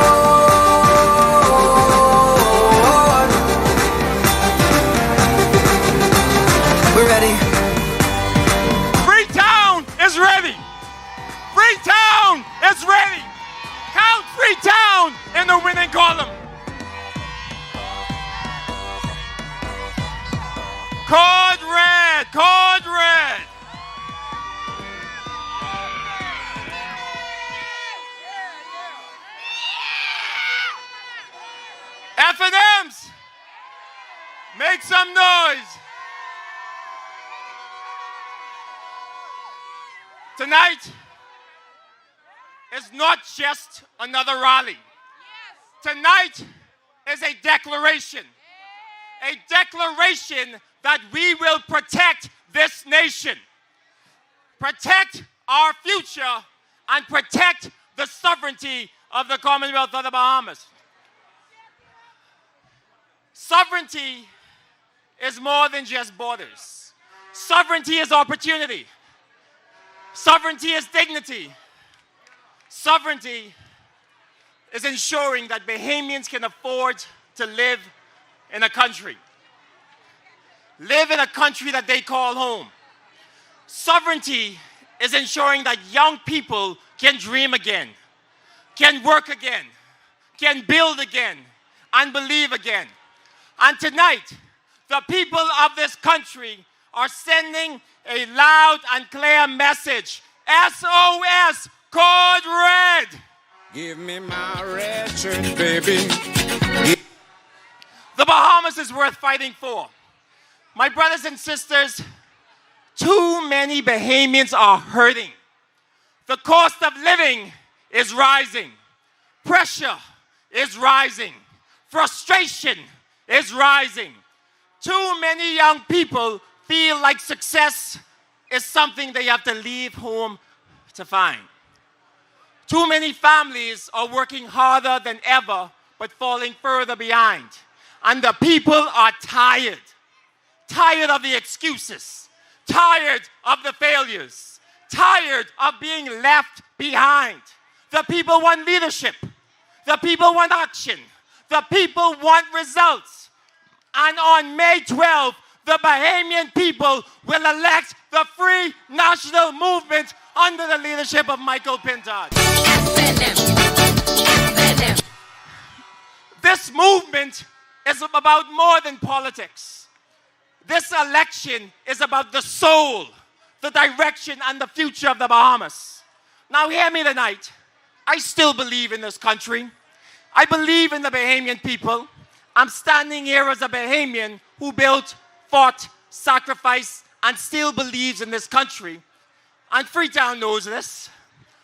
We're ready. Freetown is ready. Freetown is ready. Count Freetown in the winning column. Code red, code red. F&Ms, make some noise. Tonight is not just another rally. Tonight is a declaration that we will protect this nation, protect our future, and protect the sovereignty of the Commonwealth of the Bahamas. Sovereignty is more than just borders. Sovereignty is opportunity. Sovereignty is dignity. Sovereignty is ensuring that Bahamians can afford to live in a country. Live in a country that they call home. Sovereignty is ensuring that young people can dream again, can work again, can build again, and believe again. And tonight, the people of this country are sending a loud and clear message. SOS, code red. Give me my red shirt, baby. The Bahamas is worth fighting for. My brothers and sisters, too many Bahamians are hurting. The cost of living is rising. Pressure is rising. Frustration is rising. Too many young people feel like success is something they have to leave home to find. Too many families are working harder than ever, but falling further behind. And the people are tired. Tired of the excuses. Tired of the failures. Tired of being left behind. The people want leadership. The people want action. The people want results. And on May 12th, the Bahamian people will elect the Free National Movement under the leadership of Michael Pintard. This movement is about more than politics. This election is about the soul, the direction, and the future of the Bahamas. Now hear me tonight. I still believe in this country. I believe in the Bahamian people. I'm standing here as a Bahamian who built, fought, sacrificed, and still believes in this country. And Freetown knows this.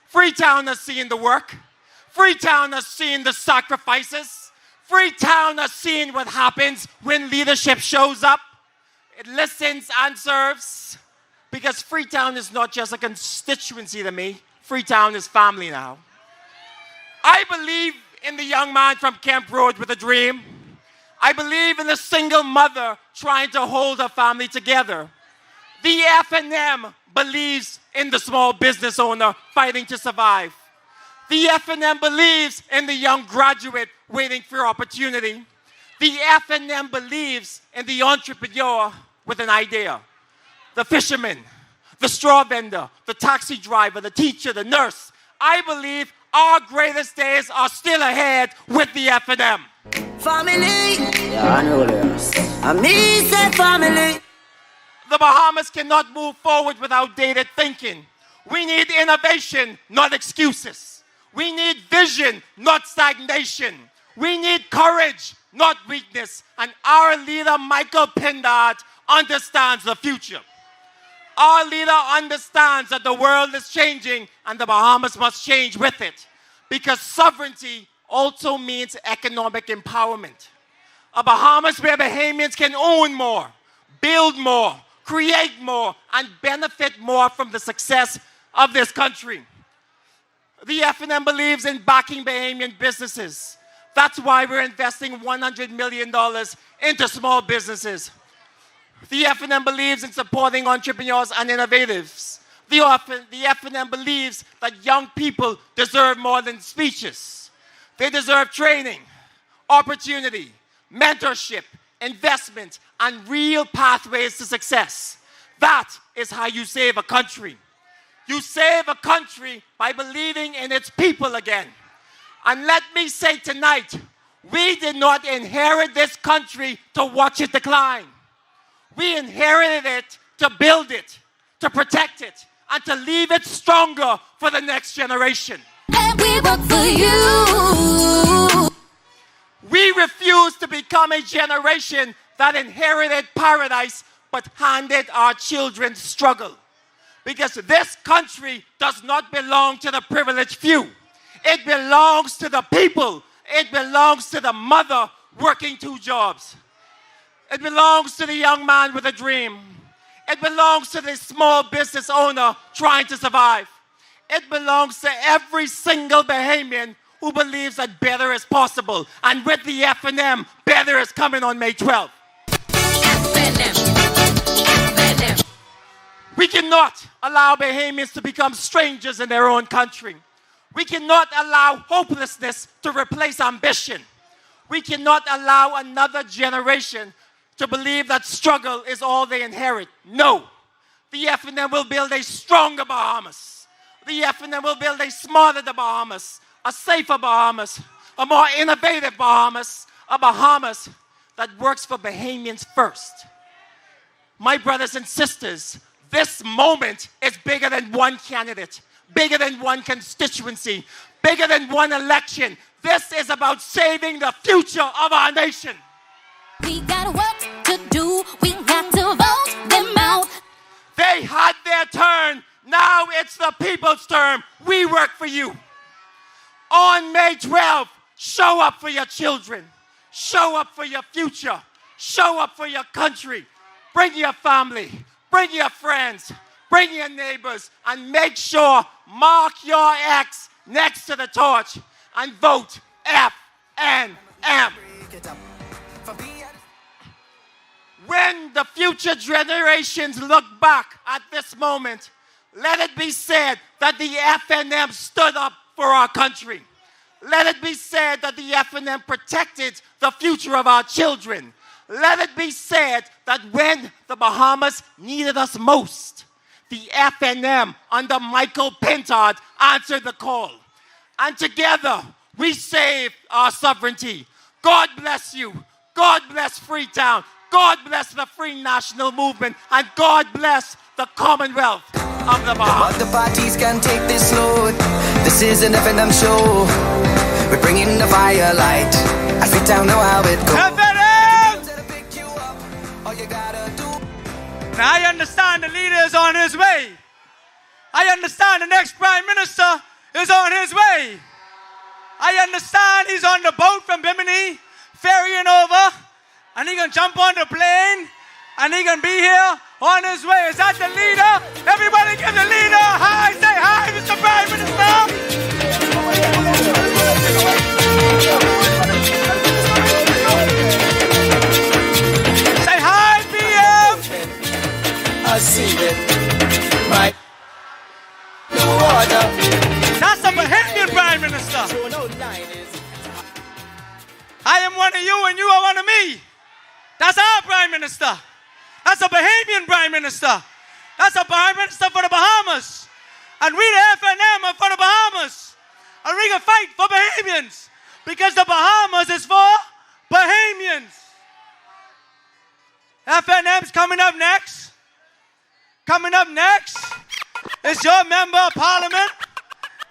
Freetown has seen the work. Freetown has seen the sacrifices. Freetown has seen what happens when leadership shows up. It listens and serves. Because Freetown is not just a constituency to me. Freetown is family now. I believe in the young man from Kemp Road with a dream. I believe in the single mother trying to hold her family together. The FNM believes in the small business owner fighting to survive. The FNM believes in the young graduate waiting for opportunity. The F&M believes in the entrepreneur with an idea. The fisherman, the straw vendor, the taxi driver, the teacher, the nurse. I believe our greatest days are still ahead with the F&M. Family. Yeah, I know this. I mean, say family. The Bahamas cannot move forward with outdated thinking. We need innovation, not excuses. We need vision, not stagnation. We need courage, not weakness. And our leader, Michael Pintard, understands the future. Our leader understands that the world is changing and the Bahamas must change with it. Because sovereignty also means economic empowerment. A Bahamas where Bahamians can own more, build more, create more, and benefit more from the success of this country. The F&M believes in backing Bahamian businesses. That's why we're investing $100 million into small businesses. The F&M believes in supporting entrepreneurs and innovators. The F&M believes that young people deserve more than speeches. They deserve training, opportunity, mentorship, investment, and real pathways to success. That is how you save a country. You save a country by believing in its people again. And let me say tonight, we did not inherit this country to watch it decline. We inherited it to build it, to protect it, and to leave it stronger for the next generation. And we work for you. We refuse to become a generation that inherited paradise but handed our children struggle. Because this country does not belong to the privileged few. It belongs to the people. It belongs to the mother working 2 jobs. It belongs to the young man with a dream. It belongs to the small business owner trying to survive. It belongs to every single Bahamian who believes that better is possible. And with the F&M, better is coming on May 12th. We cannot allow Bahamians to become strangers in their own country. We cannot allow hopelessness to replace ambition. We cannot allow another generation to believe that struggle is all they inherit. No. The F&M will build a stronger Bahamas. The F&M will build a smarter Bahamas, a safer Bahamas, a more innovative Bahamas, a Bahamas that works for Bahamians first. My brothers and sisters, this moment is bigger than one candidate, bigger than one constituency, bigger than one election. This is about saving the future of our nation. We got work to do. We got to vote them out. They had their turn. Now it's the people's turn. We work for you. On May 12th, show up for your children. Show up for your future. Show up for your country. Bring your family. Bring your friends. Bring your neighbors. And make sure, mark your X next to the torch and vote F&M. When the future generations look back at this moment, let it be said that the F&M stood up for our country. Let it be said that the F&M protected the future of our children. Let it be said that when the Bahamas needed us most, the F&M under Michael Pintard answered the call. And together, we saved our sovereignty. God bless you. God bless Freetown. God bless the Free National Movement. And God bless the Commonwealth of the Bahamas. But the parties can take this load. This is an F&M show. We're bringing the firelight. As we don't know how it goes. F&M! Now I understand the leader is on his way. I understand the next Prime Minister is on his way. I understand he's on the boat from Bimini, ferrying over, and he can jump on the plane, and he can be here on his way. Is that the leader? Everybody give the leader a hi. Say hi, Mr. Prime Minister. Say hi, PM. I see it. My new order. That's a Henfield Prime Minister. I am one of you and you are one of me. That's our Prime Minister. That's a Bahamian Prime Minister. That's a Prime Minister for the Bahamas. And we, the FNM, are for the Bahamas. And we can fight for Bahamians because the Bahamas is for Bahamians. FNM's coming up next. Coming up next is your Member of Parliament.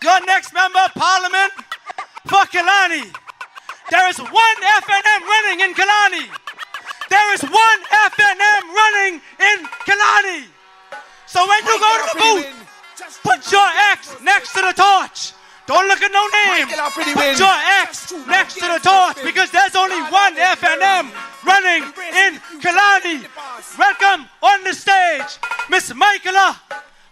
Your next Member of Parliament for Killarney. There is one FNM running in Killarney. There is one FNM running in Killarney. So when you go to the booth, put your X next to the torch. Don't look at no name. Put your X next to the torch because there's only one FNM running in Killarney. Welcome on the stage, Miss Michaela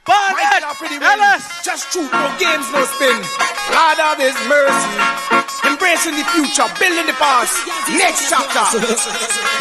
Barnett Ellis. Just truth, no games, no spin. Lord of His mercy. Embracing the future, building the past. Next chapter.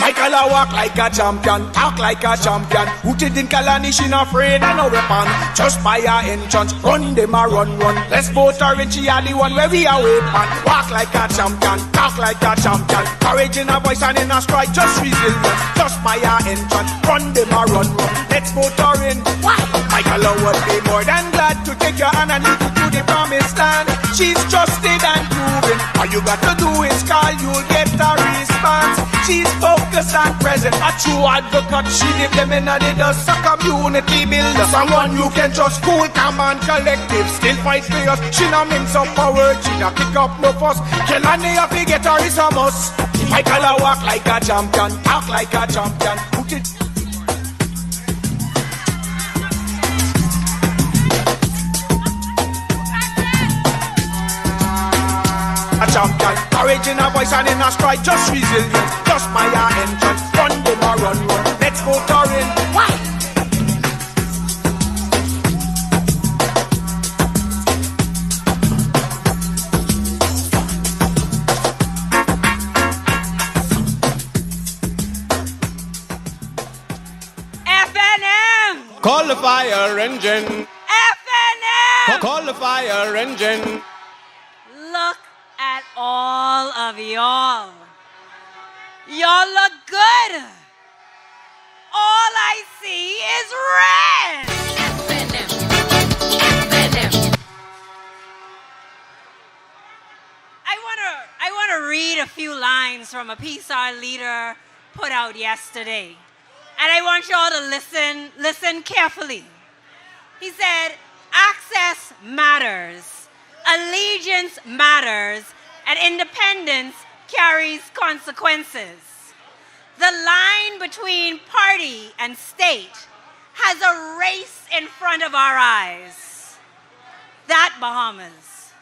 Michael walk like a champion, talk like a champion. Rooted in Killarney, she not afraid of no weapon. Just by her entrance, run them a run. Let's vote her in, she are the one where we are waiting. Walk like a champion, talk like a champion. Courage in her voice and in her stride, just resilient. Just by her entrance, run them a run. Let's vote her in. Why? Michael would be more than glad to take your hand and lead you to the promised land. She's trusted and proven. All you got to do is call, you'll get a response. She's focused and present, a true advocate. She live them in a dust, a community builder. Someone you can trust, cool, calm and collective. Still fight for us, she no mince up her words. She no pick up no fuss. Killarney up to get her is a must. Michael walk like a champion, talk like a champion. Put it. A champion, courage in her voice and in her stride, just resilient. Just by her entrance, run them a run. Let's vote her in. Why? FNM! Call the fire engine. FNM! Call the fire engine. Look at all of y'all. Y'all look good. All I see is red. I want to read a few lines from a piece our leader put out yesterday. And I want y'all to listen carefully. He said, access matters. Allegiance matters, and independence carries consequences. The line between party and state has a race in front of our eyes. That, Bahamas,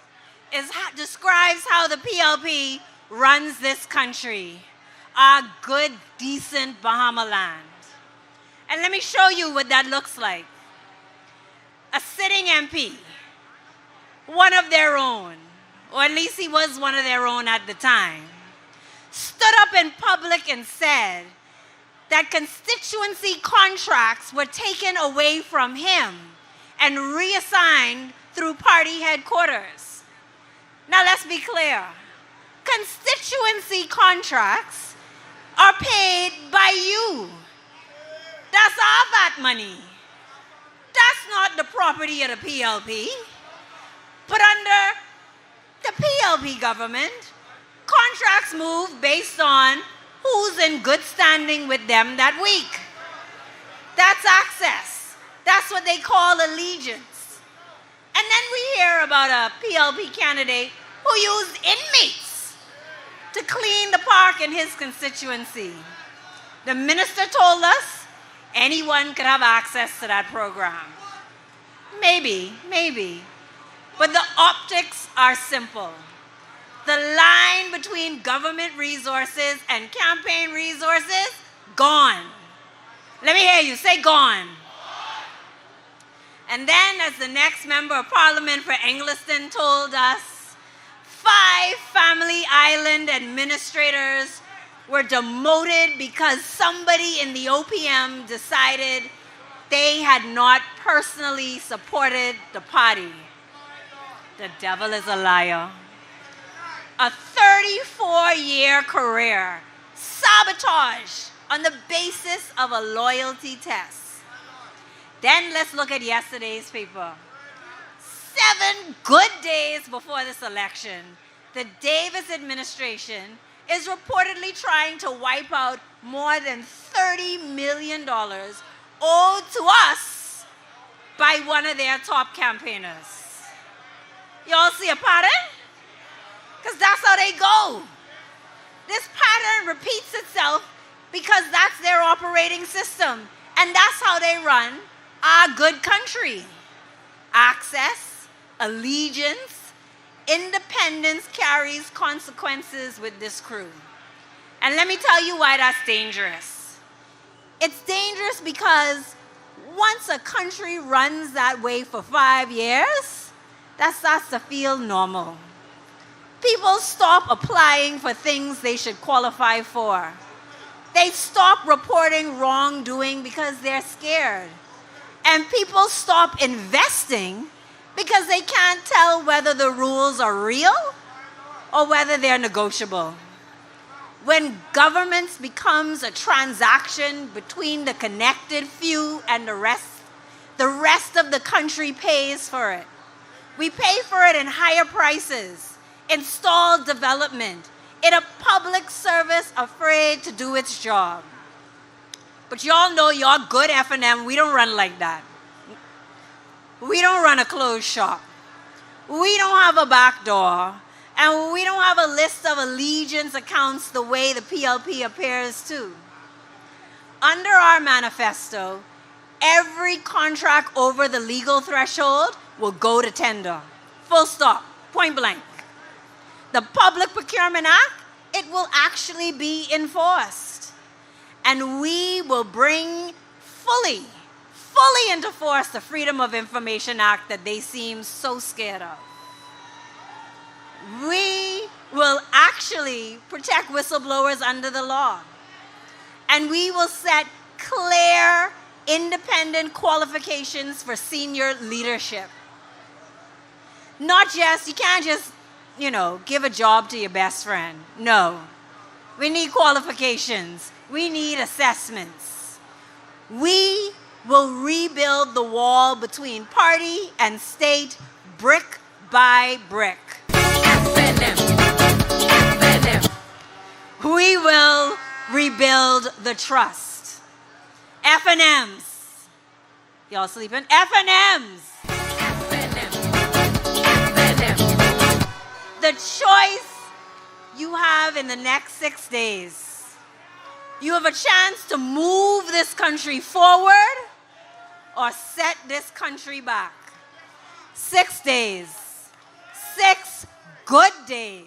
describes how the PLP runs this country, our good, decent Bahama land. And let me show you what that looks like. A sitting MP, one of their own, or at least he was one of their own at the time, stood up in public and said that constituency contracts were taken away from him and reassigned through party headquarters. Now let's be clear. Constituency contracts are paid by you. That's our VAT money. That's not the property of the PLP. But under the PLP government, contracts move based on who's in good standing with them that week. That's access. That's what they call allegiance. And then we hear about a PLP candidate who used inmates to clean the park in his constituency. The minister told us anyone could have access to that program. Maybe. But the optics are simple. The line between government resources and campaign resources, gone. Let me hear you, say gone. And then, as the next Member of Parliament for Engliston told us, 5 Family Island administrators were demoted because somebody in the OPM decided they had not personally supported the party. The devil is a liar. A 34-year career sabotaged on the basis of a loyalty test. Then let's look at yesterday's paper. 7 good days before this election, the Davis administration is reportedly trying to wipe out more than $30 million owed to us by one of their top campaigners. Y'all see a pattern? Because that's how they go. This pattern repeats itself because that's their operating system. And that's how they run our good country. Access, allegiance, independence carries consequences with this crew. And let me tell you why that's dangerous. It's dangerous because once a country runs that way for 5 years, that starts to feel normal. People stop applying for things they should qualify for. They stop reporting wrongdoing because they're scared. And people stop investing because they can't tell whether the rules are real or whether they're negotiable. When governments becomes a transaction between the connected few and the rest of the country pays for it. We pay for it in higher prices, in stalled development, in a public service afraid to do its job. But y'all know y'all good F&M, we don't run like that. We don't run a closed shop. We don't have a back door. And we don't have a list of allegiance accounts the way the PLP appears to. Under our manifesto, every contract over the legal threshold will go to tender. Full stop, point blank. The Public Procurement Act, it will actually be enforced. And we will bring fully into force the Freedom of Information Act that they seem so scared of. We will actually protect whistleblowers under the law. And we will set clear, independent qualifications for senior leadership. Not just, you can't just, give a job to your best friend. No. We need qualifications. We need assessments. We will rebuild the wall between party and state brick by brick. We will rebuild the trust. F&Ms. Y'all sleeping? F&Ms. The choice you have in the next 6 days. You have a chance to move this country forward or set this country back. 6 days. 6 good days.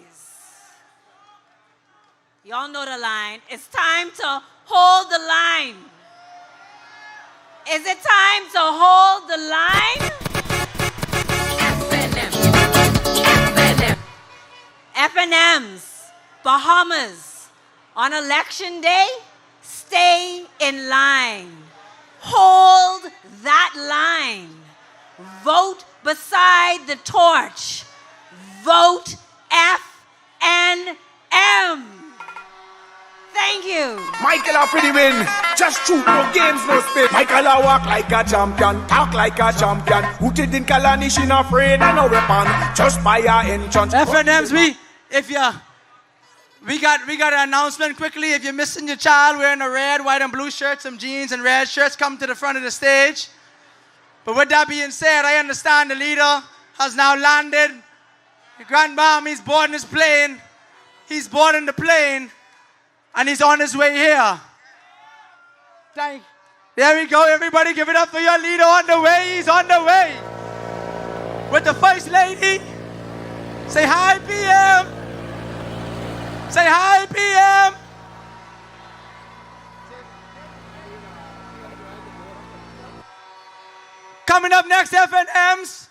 Y'all know the line. It's time to hold the line. Is it time to hold the line? F&Ms, Bahamas, on election day, stay in line. Hold that line. Vote beside the torch. Vote F&M. Thank you. Michael a pretty win. Just shoot, no games, no spit. Michael a walk like a champion, talk like a champion. Rooted in Kalani, she not afraid of no weapon. Just by her entrance. F&Ms, we got an announcement quickly. If you're missing your child wearing a red, white, and blue shirt, some jeans and red shirts, come to the front of the stage. But with that being said, I understand the leader has now landed. The Grand Bam, he's boarding his plane. He's boarding the plane. And he's on his way here. There we go. Everybody give it up for your leader on the way. He's on the way. With the First Lady. Say hi, PM. Say hi, PM. Coming up next, F&Ms,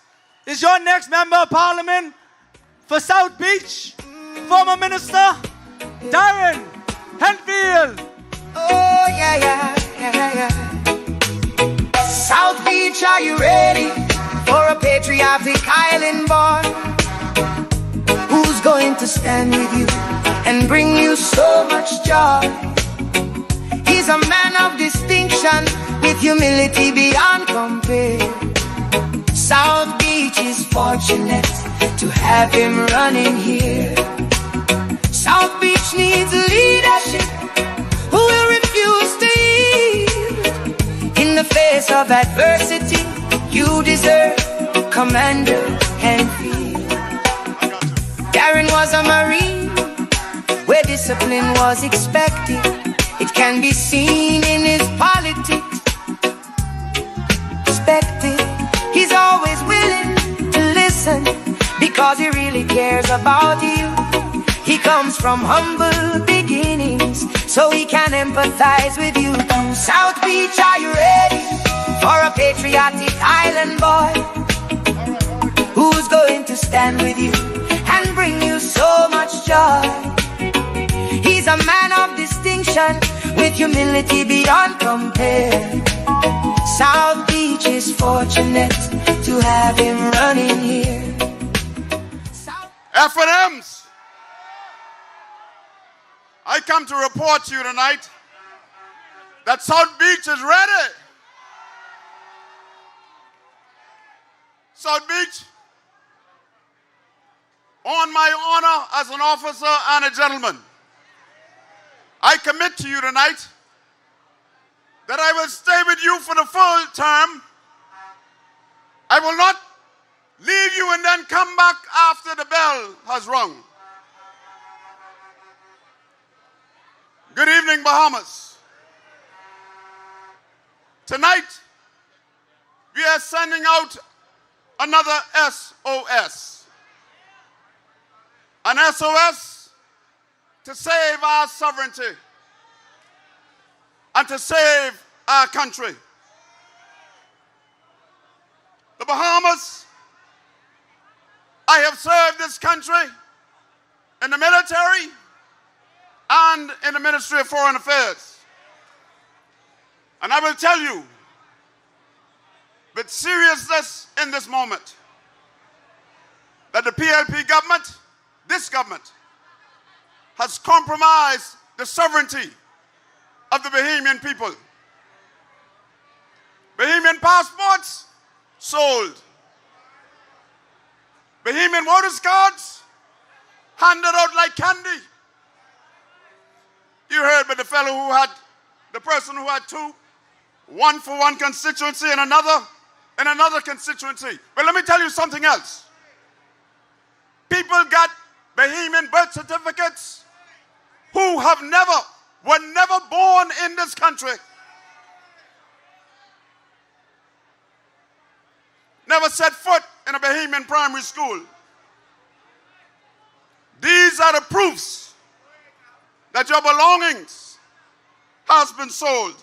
is your next member of parliament for South Beach, former minister, Darren. Henfield. Oh, yeah. South Beach, are you ready for a patriotic island boy? Who's going going to stand with you and bring you so much joy. He's a man of distinction with humility beyond compare. South Beach is fortunate to have him running here. South Beach needs leadership who will refuse to yield. In the face of adversity, you deserve Commander Henfield. Darren was a Marine where discipline was expected. It can be seen in his politics. Respected. He's always willing to listen because he really cares about you. He comes from humble beginnings, so he can empathize with you. South Beach, are you ready for a patriotic island boy who's going to stand with you and bring you so much joy? He's a man of distinction with humility beyond compare. South Beach is fortunate to have him running here. F&Ms, I come to report to you tonight that South Beach is ready. South Beach, on my honor as an officer and a gentleman, I commit to you tonight that I will stay with you for the full term. I will not leave you and then come back after the bell has rung. Good evening, Bahamas. Tonight, we are sending out another SOS. An SOS to save our sovereignty and to save our country. The Bahamas, I have served this country in the military and in the Ministry of Foreign Affairs. And I will tell you with seriousness in this moment that the PLP government, this government, has compromised the sovereignty of the Bahamian people. Bahamian passports sold. Bahamian voters cards handed out like candy. You heard about the person who had two, one for one constituency and another in another constituency. But let me tell you something else. People got Bahamian birth certificates who were never born in this country. Never set foot in a Bahamian primary school. These are the proofs that your belongings has been sold.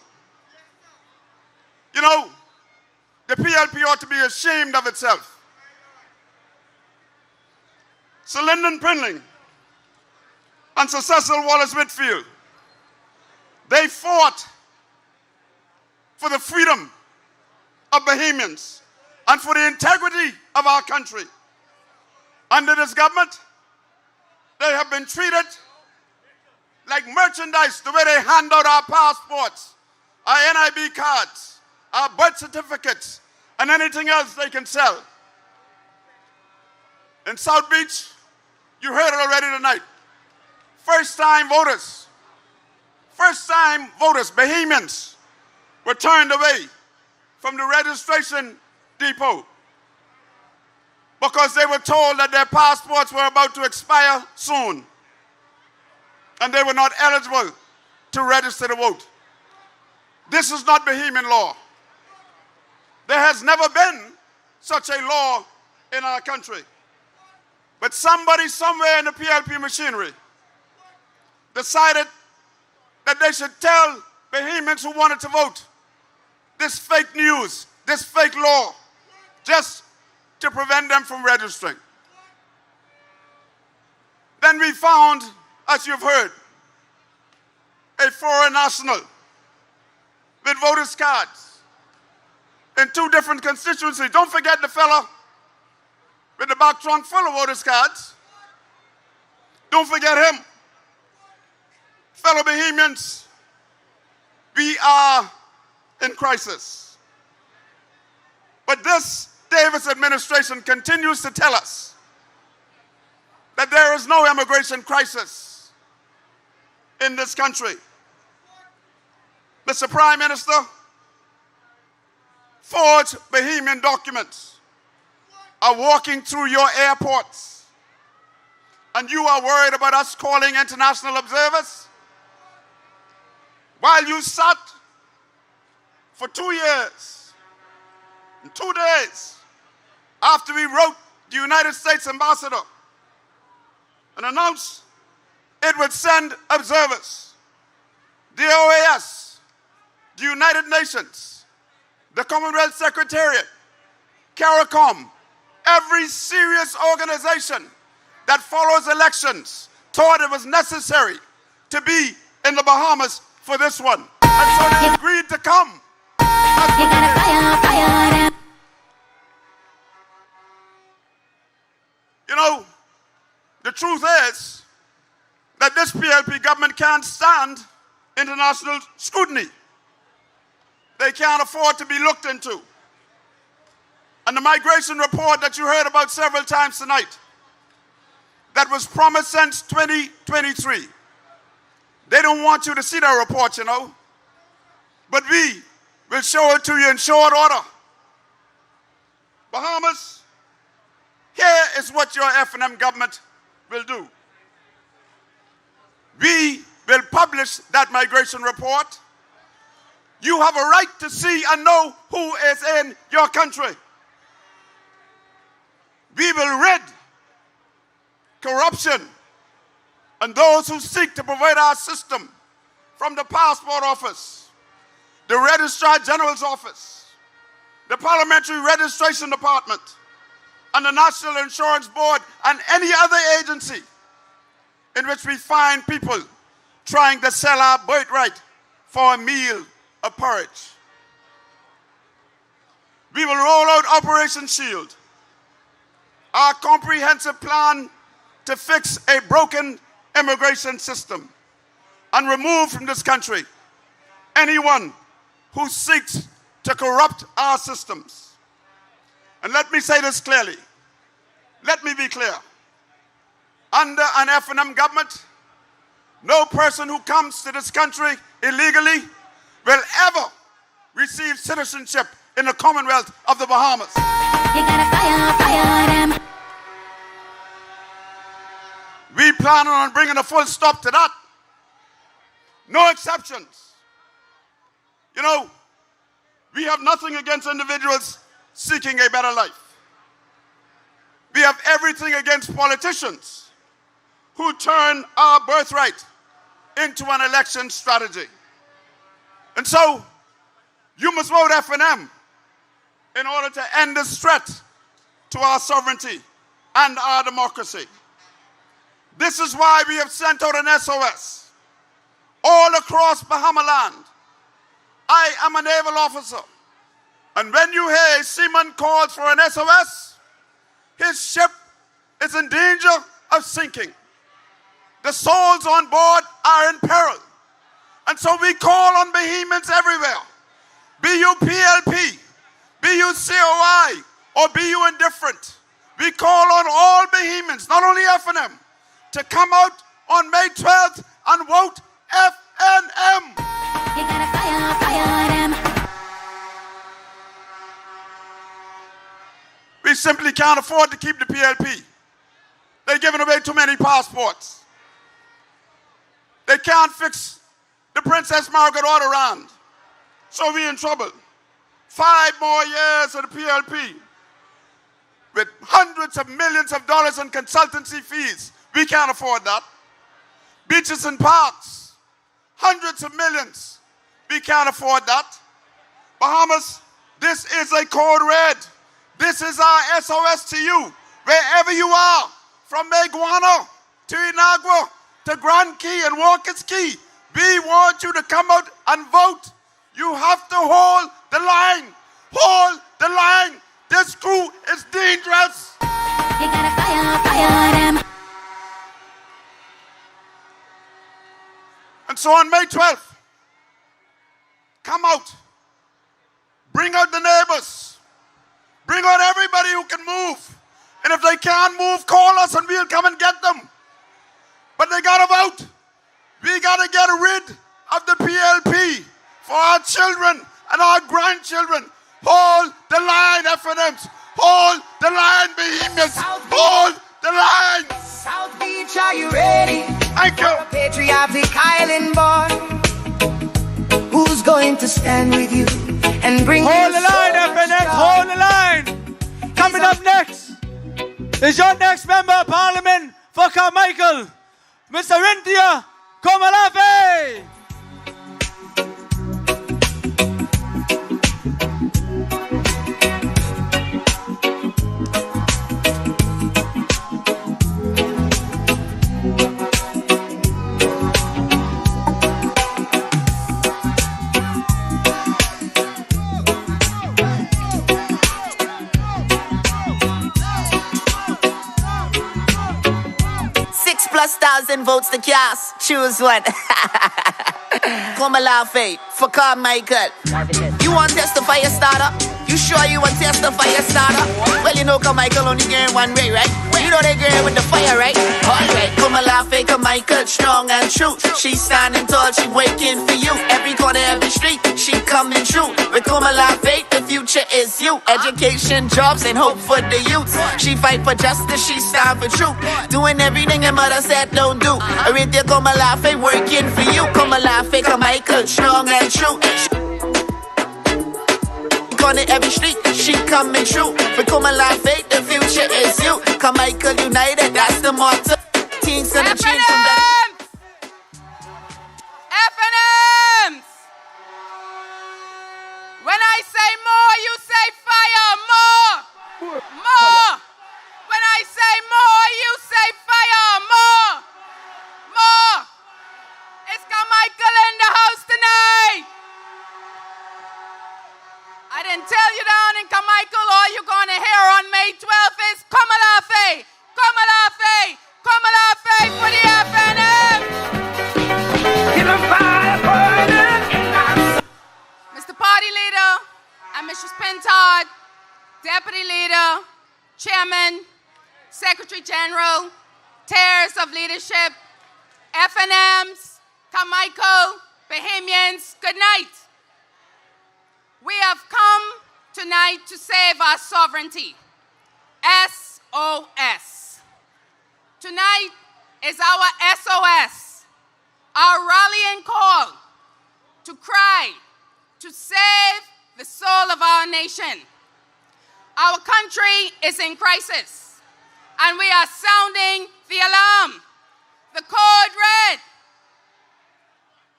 You know, the PLP ought to be ashamed of itself. Sir Lyndon Pinling and Sir Cecil Wallace Whitfield, they fought for the freedom of Bahamians and for the integrity of our country. Under this government, they have been treated like merchandise, the way they hand out our passports, our NIB cards, our birth certificates, and anything else they can sell. In South Beach, you heard it already tonight. First-time voters, Bahamians, were turned away from the registration depot because they were told that their passports were about to expire soon and they were not eligible to register to vote. This is not Bahamian law. There has never been such a law in our country. But somebody somewhere in the PLP machinery decided that they should tell Bahamians who wanted to vote this fake news, this fake law, just to prevent them from registering. Then we found, as you've heard, a foreign national with voters' cards in 2 different constituencies. Don't forget the fella with the back trunk full of voters' cards. Don't forget him. Fellow Bahamians, we are in crisis. But this Davis administration continues to tell us that there is no immigration crisis in this country. Mr. Prime Minister, forged Bahamian documents are walking through your airports, and you are worried about us calling international observers? While you sat for 2 years and 2 days after we wrote the United States ambassador and announced it would send observers, the OAS, the United Nations, the Commonwealth Secretariat, CARICOM, every serious organization that follows elections thought it was necessary to be in the Bahamas for this one. And so they agreed to come. You know, the truth is that this PLP government can't stand international scrutiny. They can't afford to be looked into. And the migration report that you heard about several times tonight, that was promised since 2023. They don't want you to see that report, you know. But we will show it to you in short order. Bahamas, here is what your F&M government will do. We will publish that migration report. You have a right to see and know who is in your country. We will rid corruption and those who seek to pervert our system from the Passport Office, the Registrar General's Office, the Parliamentary Registration Department, and the National Insurance Board, and any other agency in which we find people trying to sell our birthright for a meal of porridge. We will roll out Operation Shield, our comprehensive plan to fix a broken immigration system and remove from this country anyone who seeks to corrupt our systems. And let me say this clearly. Let me be clear. Under an F&M government, no person who comes to this country illegally will ever receive citizenship in the Commonwealth of the Bahamas. You gotta fire them. We plan on bringing a full stop to that. No exceptions. You know, we have nothing against individuals seeking a better life. We have everything against politicians who turn our birthright into an election strategy. And so, you must vote F&M in order to end this threat to our sovereignty and our democracy. This is why we have sent out an SOS all across Bahamaland. I am a naval officer, and when you hear a seaman calls for an SOS, his ship is in danger of sinking. The souls on board are in peril. And so we call on Bahamians everywhere, be you PLP, be you COI, or be you indifferent. We call on all Bahamians, not only F&M, to come out on May 12th and vote F&M. You gotta fire them. We simply can't afford to keep the PLP. They're giving away too many passports. They can't fix the Princess Margaret Order-round. So we're in trouble. 5 more years of the PLP with hundreds of millions of dollars in consultancy fees. We can't afford that. Beaches and parks, hundreds of millions. We can't afford that. Bahamas, this is a code red. This is our SOS to you, wherever you are, from Meguana to Inagua to Grand Key and Walker's Key. We want you to come out and vote. You have to hold the line. Hold the line. This crew is dangerous. You gotta fire them. And so on May 12th, come out. Bring out the neighbors. Bring out everybody who can move. And if they can't move, call us and we'll come and get them. But they gotta vote. We gotta get rid of the PLP for our children and our grandchildren. Hold the line, FNMs. Hold the line, behemoths. Hold the line. South Beach, are you ready? Thank you. Patriotic island boy, who's going to stand with you and bring Hold the line, FNX, hold the line. Coming up next is your next member of parliament for Carmichael, Mr. Rintia Komalafe. 6,000+ votes to cast. Choose one. Komalafe for Carmichael. You want to test the fire starter? You sure you want to test the fire starter? Well, you know Carmichael only getting one way, right? You know they getting with the fire, right? Alright, Komalafe, Carmichael, strong and true. She's standing tall, she waking for you. Every corner, every street, she coming true. With Komalafe, the future is you. Education, jobs, and hope for the youth. She fight for justice, she stand for truth. Doing everything her mother said don't do. Rintia Komalafe, working for you. Komalafe, Carmichael, strong and true. Corner every street, she coming true. For Komalafe, the future is you. Carmichael united, that's the motto. Teens gonna change from that. FNMs! When I say more, you say fire. More! More! When I say more, you say fire. More! More! It's Carmichael in the house tonight. I didn't tell you down in Carmichael, all you're going to hear on May 12th is Komalafe, Komalafe, Komalafe for the FNM. Get a fire burning. Mr. Party Leader and Mrs. Pintard, Deputy Leader, Chairman, Secretary General, Tiers of Leadership, FNMs, Carmichael, Bahamians, good night. We have come tonight to save our sovereignty. SOS. Tonight is our SOS, our rallying call to cry, to save the soul of our nation. Our country is in crisis, and we are sounding the alarm. The code red.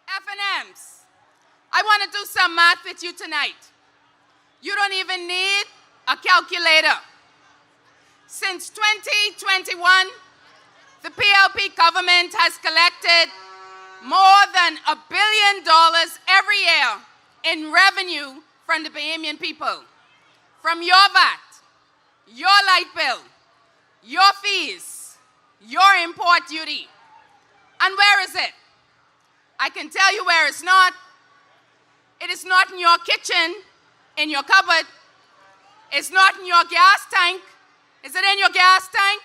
FNMs. I want to do some math with you tonight. You don't even need a calculator. Since 2021, the PLP government has collected more than $1 billion every year in revenue from the Bahamian people. From your VAT, your light bill, your fees, your import duty. And where is it? I can tell you where it's not. It is not in your kitchen, in your cupboard. It's not in your gas tank. Is it in your gas tank?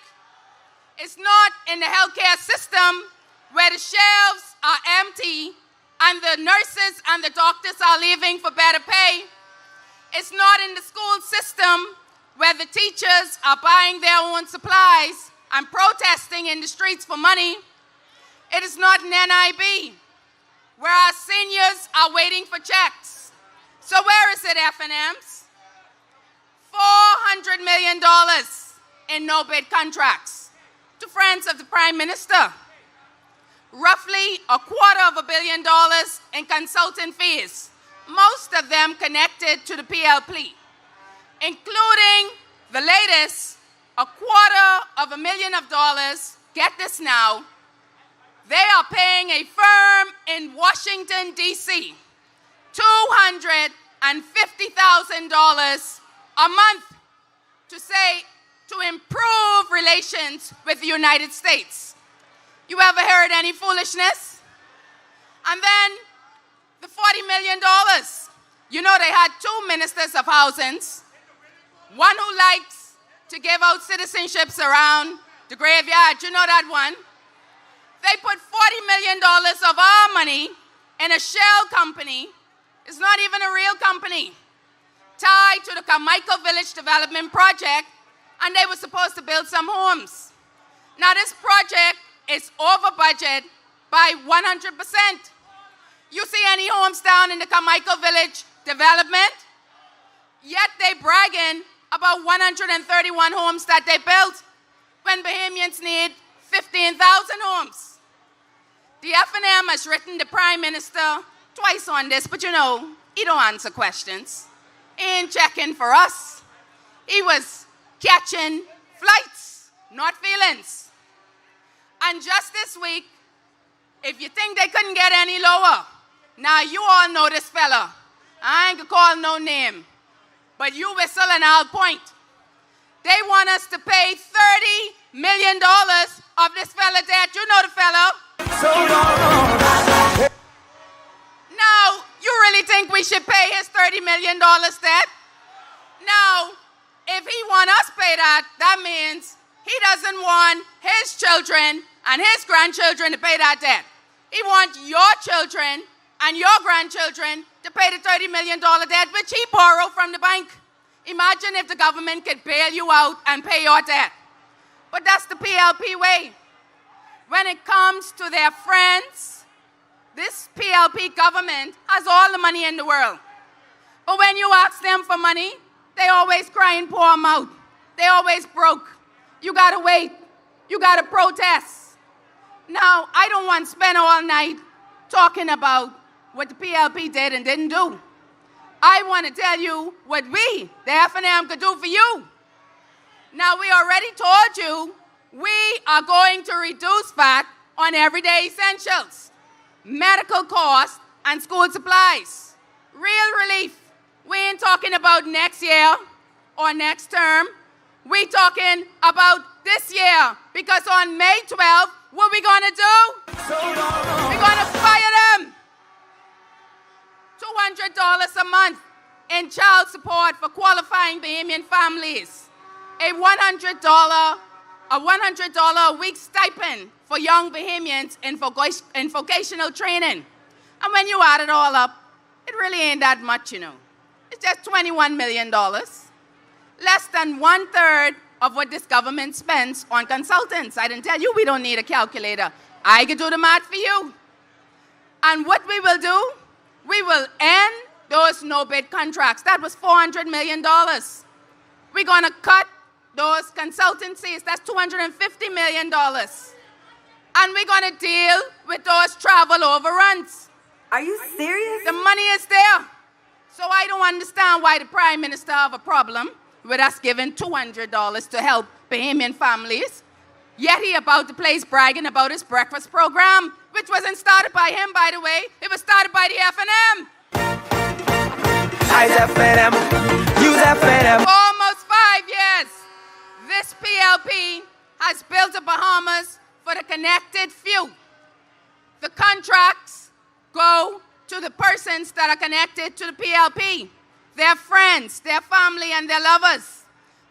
It's not in the healthcare system where the shelves are empty and the nurses and the doctors are leaving for better pay. It's not in the school system where the teachers are buying their own supplies and protesting in the streets for money. It is not in NIB, where our seniors are waiting for checks. So where is it, FNMs? $400 million in no-bid contracts to friends of the Prime Minister. Roughly $250 million in consultant fees, most of them connected to the PLP, including the latest, $250,000, get this now, they are paying a firm in Washington, D.C. $250,000 a month to improve relations with the United States. You ever heard any foolishness? And then the $40 million. You know they had two ministers of housings. One who likes to give out citizenships around the graveyard. You know that one? They put $40 million of our money in a shell company. It's not even a real company. Tied to the Carmichael Village Development Project, and they were supposed to build some homes. Now this project is over budget by 100%. You see any homes down in the Carmichael Village development? Yet they bragging about 131 homes that they built when Bahamians need 15,000 homes. The FNM has written the Prime Minister twice on this, but you know, he don't answer questions. He ain't checking for us. He was catching flights, not feelings. And just this week, if you think they couldn't get any lower, now you all know this fella. I ain't gonna call no name, but you whistle and I'll point. They want us to pay $30 million of this fella debt. You know the fella. Now, you really think we should pay his $30 million debt? Now, if he want us pay that, that means he doesn't want his children and his grandchildren to pay that debt. He wants your children and your grandchildren to pay the $30 million debt, which he borrowed from the bank. Imagine if the government could bail you out and pay your debt. But that's the PLP way. When it comes to their friends, this PLP government has all the money in the world. But when you ask them for money, they always crying poor mouth. They always broke. You gotta wait. You gotta protest. Now, I don't want to spend all night talking about what the PLP did and didn't do. I want to tell you what we, the FNM, could do for you. Now, we already told you we are going to reduce VAT on everyday essentials, medical costs, and school supplies. Real relief. We ain't talking about next year or next term. We talking about this year, because on May 12th, what we gonna do? We're gonna fire them. $200 a month in child support for qualifying Bahamian families. A $100 a week stipend for young Bahamians in vocational training. And when you add it all up, it really ain't that much, you know. It's just $21 million. Less than 1/3 of what this government spends on consultants. I didn't tell you we don't need a calculator. I can do the math for you. And what we will do, we will end those no-bid contracts. That was $400 million. We're going to cut those consultancies. That's $250 million. And we're going to deal with those travel overruns. Are you serious? The money is there. So I don't understand why the Prime Minister have a problem with us giving $200 to help Bahamian families. Yet he about the place bragging about his breakfast program, which wasn't started by him, by the way. It was started by the FNM. For almost 5 years, this PLP has built a Bahamas for the connected few. The contracts go to the persons that are connected to the PLP, their friends, their family, and their lovers.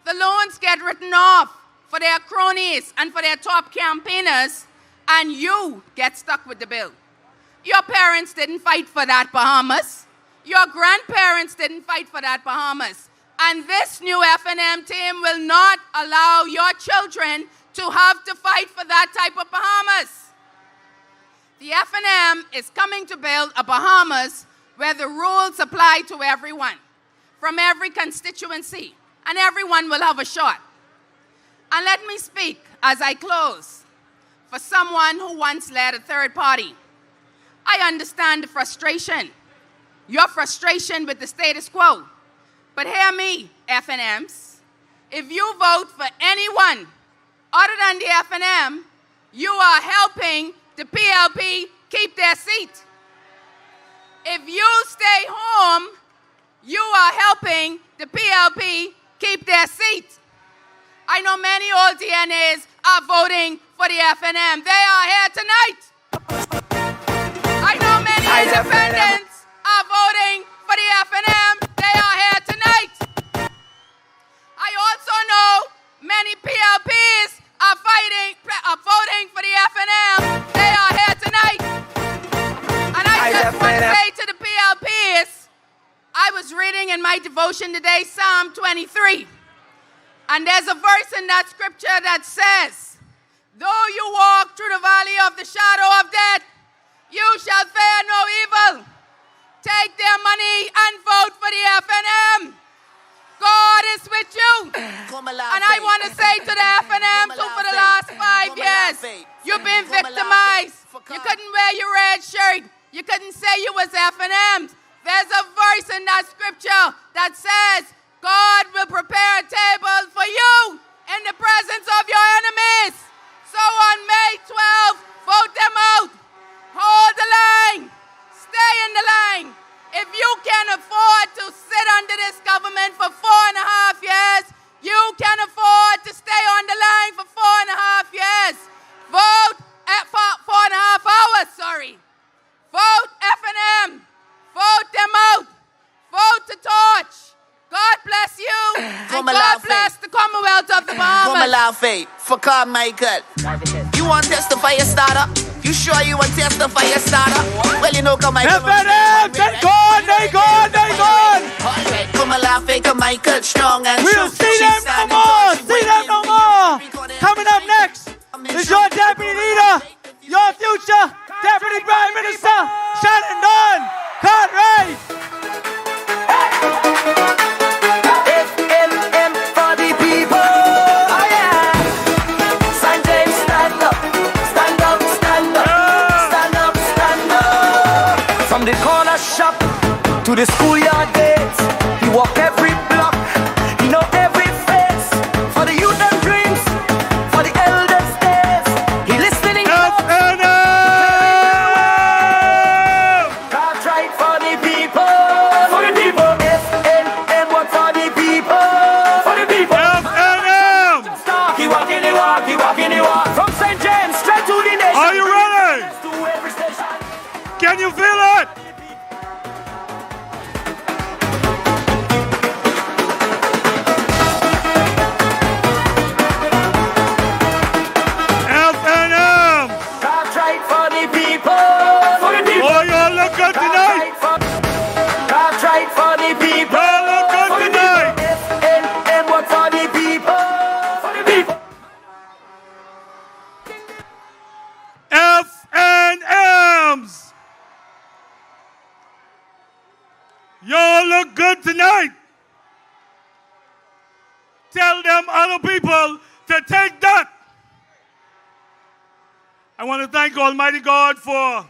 The loans get written off for their cronies and for their top campaigners, and you get stuck with the bill. Your parents didn't fight for that Bahamas. Your grandparents didn't fight for that Bahamas. And this new FNM team will not allow your children to have to fight for that type of Bahamas. The FNM is coming to build a Bahamas where the rules apply to everyone, from every constituency, and everyone will have a shot. And let me speak, as I close, for someone who once led a third party. I understand the frustration, your frustration with the status quo. But hear me, FNMs. If you vote for anyone other than the FNM, you are helping the PLP keep their seat. If you stay home, you are helping the PLP keep their seat. I know many old DNAs are voting for the FNM. They are here tonight. I know many Independents are voting for the FNM. They are here tonight. I also know many PLPs are voting for the FNM. They are here tonight. And I just want to say to the PLPs, I was reading in my devotion today Psalm 23. And there's a verse in that scripture that says, though you walk through the valley of the shadow of death, you shall fear no evil. Take their money and vote for the FNM. God is with you. And I want to say to the FNM, too, for the last 5 years, you've been victimized. You couldn't wear your red shirt. You couldn't say you was FNM. There's a verse in that scripture that says, God will prepare a table for you in the presence of your enemies. So on May 12th, vote them out. Hold the line. Stay in the line. If you can afford to sit under this government for 4.5 years, you can afford to stay on the line for 4.5 years. Vote at 4.5 hours, sorry. Vote FNM. Vote them out. Vote to torch. God bless you. And God bless the Commonwealth of the Bahamas. Come allow faith for Carmichael. You want to testify your starter? You sure you want to testify your starter? Well, you know, Carmichael. FNM, they gone. Alright, come allow faith, Carmichael, strong and we'll see them no more. Coming up next is your deputy leader, your future deputy prime minister, Shannon Dunn. Cartwright. FNM for the people. Oh yeah. St. James, stand up. Stand up, stand up. Stand up, stand up. From the corner shop to the schoolyard gates, he walk every block. He know every face. For the youth and dreams, for the elders days. He listening. Cartwright for the people. For the people. FNM work for the people. For the people. FNM. He walk. From St. James straight to the nation. Are you ready? To every station. Can you feel it? FNM. Cartwright for the people. For the people. Oh, y'all look good tonight. Cartwright for the people. Y'all look good tonight. FNM work for the people. For the people. FNMs. Y'all look good tonight. Tell them other people to take that. I want to thank Almighty God for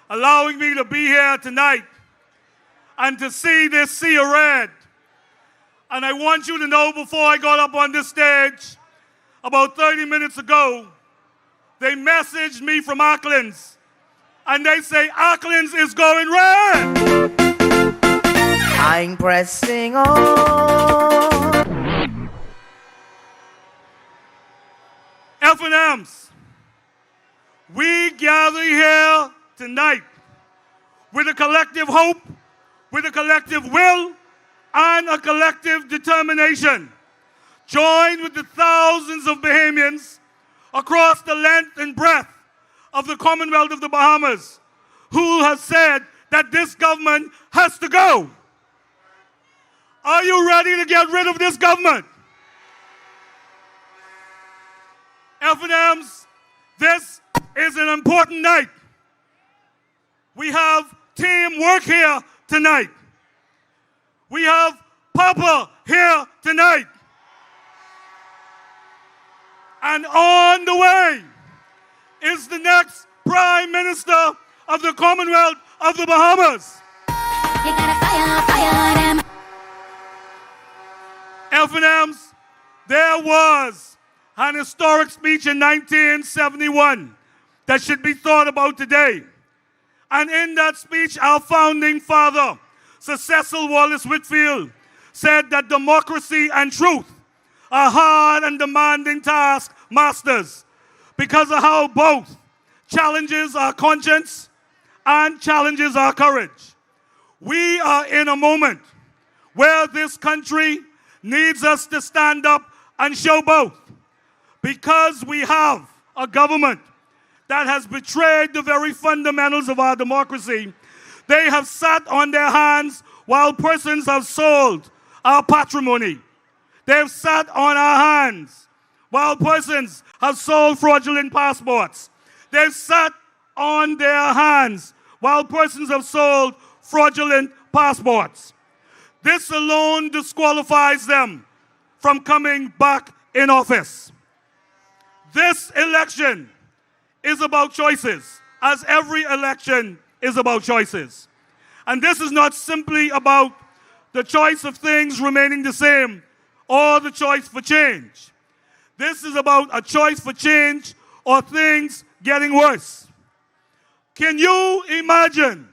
allowing me to be here tonight and to see this sea of red. And I want you to know, before I got up on this stage about 30 minutes ago, they messaged me from Auckland's, and they say Auckland's is going red. I'm pressing on. FNMs, we gather here tonight with a collective hope, with a collective will, and a collective determination. Join with the thousands of Bahamians across the length and breadth of the Commonwealth of the Bahamas who has said that this government has to go. Are you ready to get rid of this government? FNMs, this is an important night. We have teamwork here tonight. We have Papa here tonight. And on the way is the next Prime Minister of the Commonwealth of the Bahamas. FNMs, there was an historic speech in 1971 that should be thought about today. And in that speech, our founding father, Sir Cecil Wallace Whitfield, said that democracy and truth are hard and demanding taskmasters because of how both challenges our conscience and challenges our courage. We are in a moment where this country needs us to stand up and show both, because we have a government that has betrayed the very fundamentals of our democracy. They have sat on their hands while persons have sold our patrimony. They have sat on our hands while persons have sold fraudulent passports. They've sat on their hands while persons have sold fraudulent passports. This alone disqualifies them from coming back in office. This election is about choices, as every election is about choices. And this is not simply about the choice of things remaining the same or the choice for change. This is about a choice for change or things getting worse. Can you imagine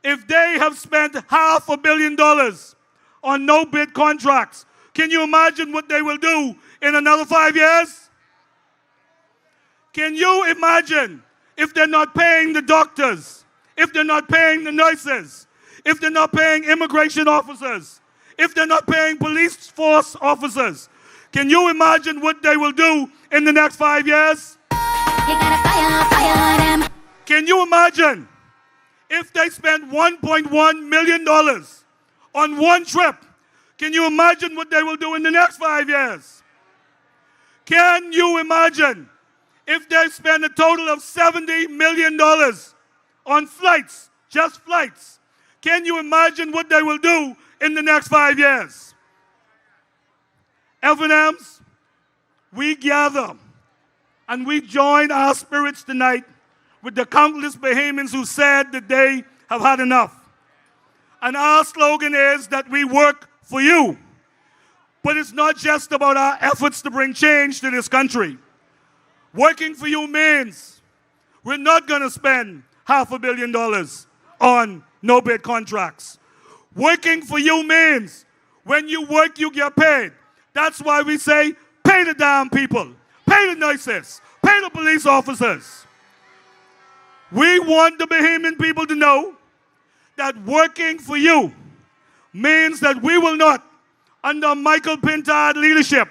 if they have spent $500 million on no-bid contracts? Can you imagine what they will do in another 5 years? Can you imagine if they're not paying the doctors, if they're not paying the nurses, if they're not paying immigration officers, if they're not paying police force officers? Can you imagine what they will do in the next 5 years? You gotta fire them. Can you imagine if they spent $1.1 million on one trip? Can you imagine what they will do in the next 5 years? Can you imagine if they spend a total of $70 million on flights, just flights? Can you imagine what they will do in the next 5 years? F&Ms, we gather and we join our spirits tonight with the countless Bahamians who said that they have had enough. And our slogan is that we work for you. But it's not just about our efforts to bring change to this country. Working for you means we're not going to spend $500 million on no-bid contracts. Working for you means when you work, you get paid. That's why we say, pay the damn people, pay the nurses, pay the police officers. We want the Bahamian people to know that working for you means that we will not, under Michael Pintard leadership,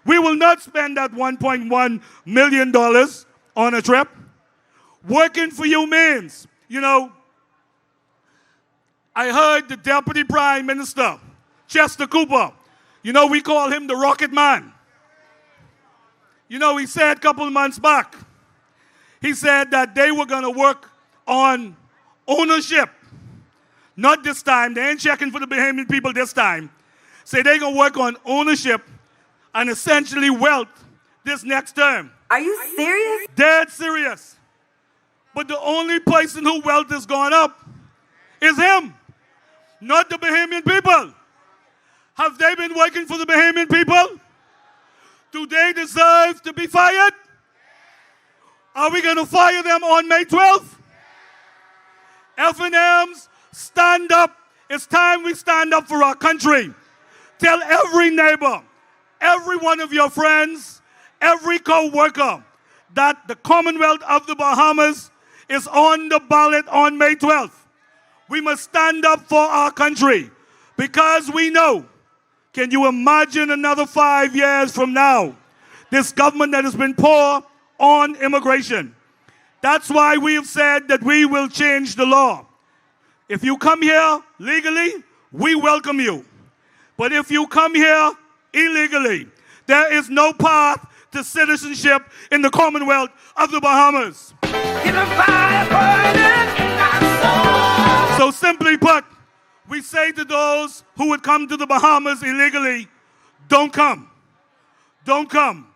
we will not spend that $1.1 million on a trip. Working for you means, I heard the Deputy Prime Minister, Chester Cooper, we call him the Rocket Man. He said a couple of months back, he said that they were going to work on ownership. Not this time. They ain't checking for the Bahamian people this time. Say they're going to work on ownership and essentially wealth this next term. Are you serious? Dead serious. But the only person whose wealth has gone up is him, not the Bahamian people. Have they been working for the Bahamian people? Do they deserve to be fired? Are we going to fire them on May 12th? F&Ms, stand up. It's time we stand up for our country. Tell every neighbor, every one of your friends, every co-worker that the Commonwealth of the Bahamas is on the ballot on May 12th. We must stand up for our country because we know, can you imagine another 5 years from now, this government that has been poor on immigration? That's why we have said that we will change the law. If you come here legally, we welcome you. But if you come here illegally, there is no path to citizenship in the Commonwealth of the Bahamas. So simply put, we say to those who would come to the Bahamas illegally, don't come. Don't come.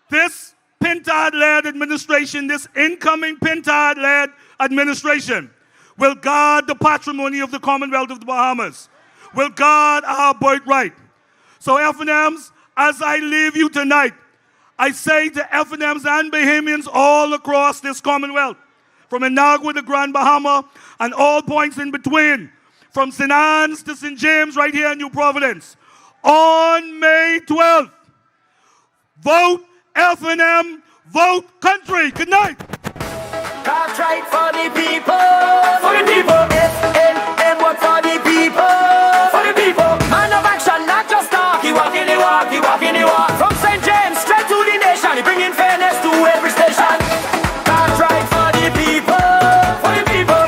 This Pintard-led administration, this incoming Pintard-led administration, will guard the patrimony of the Commonwealth of the Bahamas, will guard our birthright. So F&Ms, as I leave you tonight, I say to F&Ms and Bahamians all across this Commonwealth, from Inagua to Grand Bahama and all points in between, from St. Anne's to St. James right here in New Providence, on May 12th, vote F&M, vote country. Good night. Birthright for the people. For the people. FNM work for the people. For the people. Man of action, not just talk. He walk in the walk, he walk in the walk. From St. James straight to the nation. He bringing fairness to every station. Birthright for the people. For the people.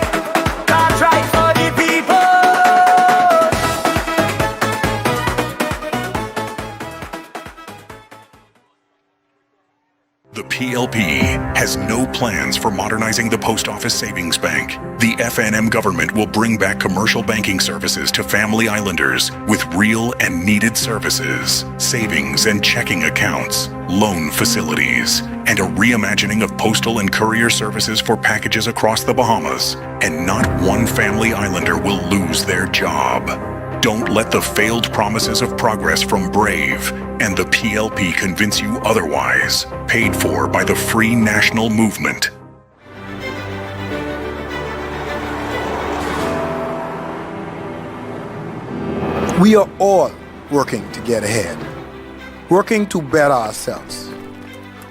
Birthright for the people. The PLP has no plans for modernizing the Post Office Savings Bank. The FNM government will bring back commercial banking services to family islanders with real and needed services, savings and checking accounts, loan facilities, and a reimagining of postal and courier services for packages across the Bahamas. And not one family islander will lose their job. Don't let the failed promises of progress from Brave and the PLP convince you otherwise. Paid for by the Free National Movement. We are all working to get ahead, working to better ourselves,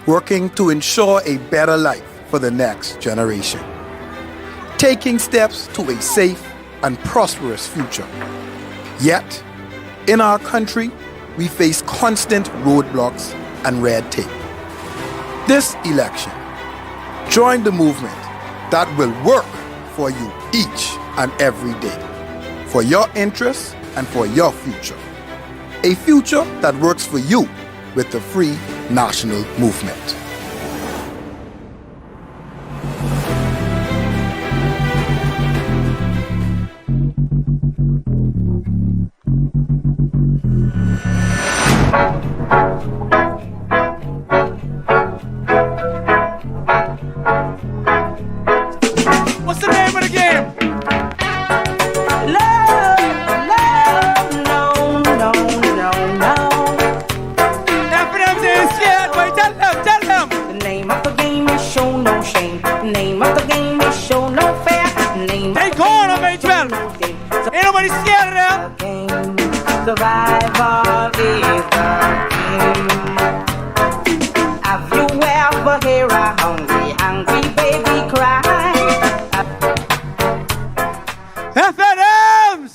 working to ensure a better life for the next generation, taking steps to a safe and prosperous future. Yet, in our country, we face constant roadblocks and red tape. This election, join the movement that will work for you each and every day, for your interests and for your future. A future that works for you with the Free National Movement. What's the name of the game? FNM's ain't scared, boy. Tell them. The name of the game is show no shame. The name of the game is show no fear. The name Take on them, H12. Ain't nobody scared of them. Survival is the game. Have you ever heard a hungry baby cry? FNMs!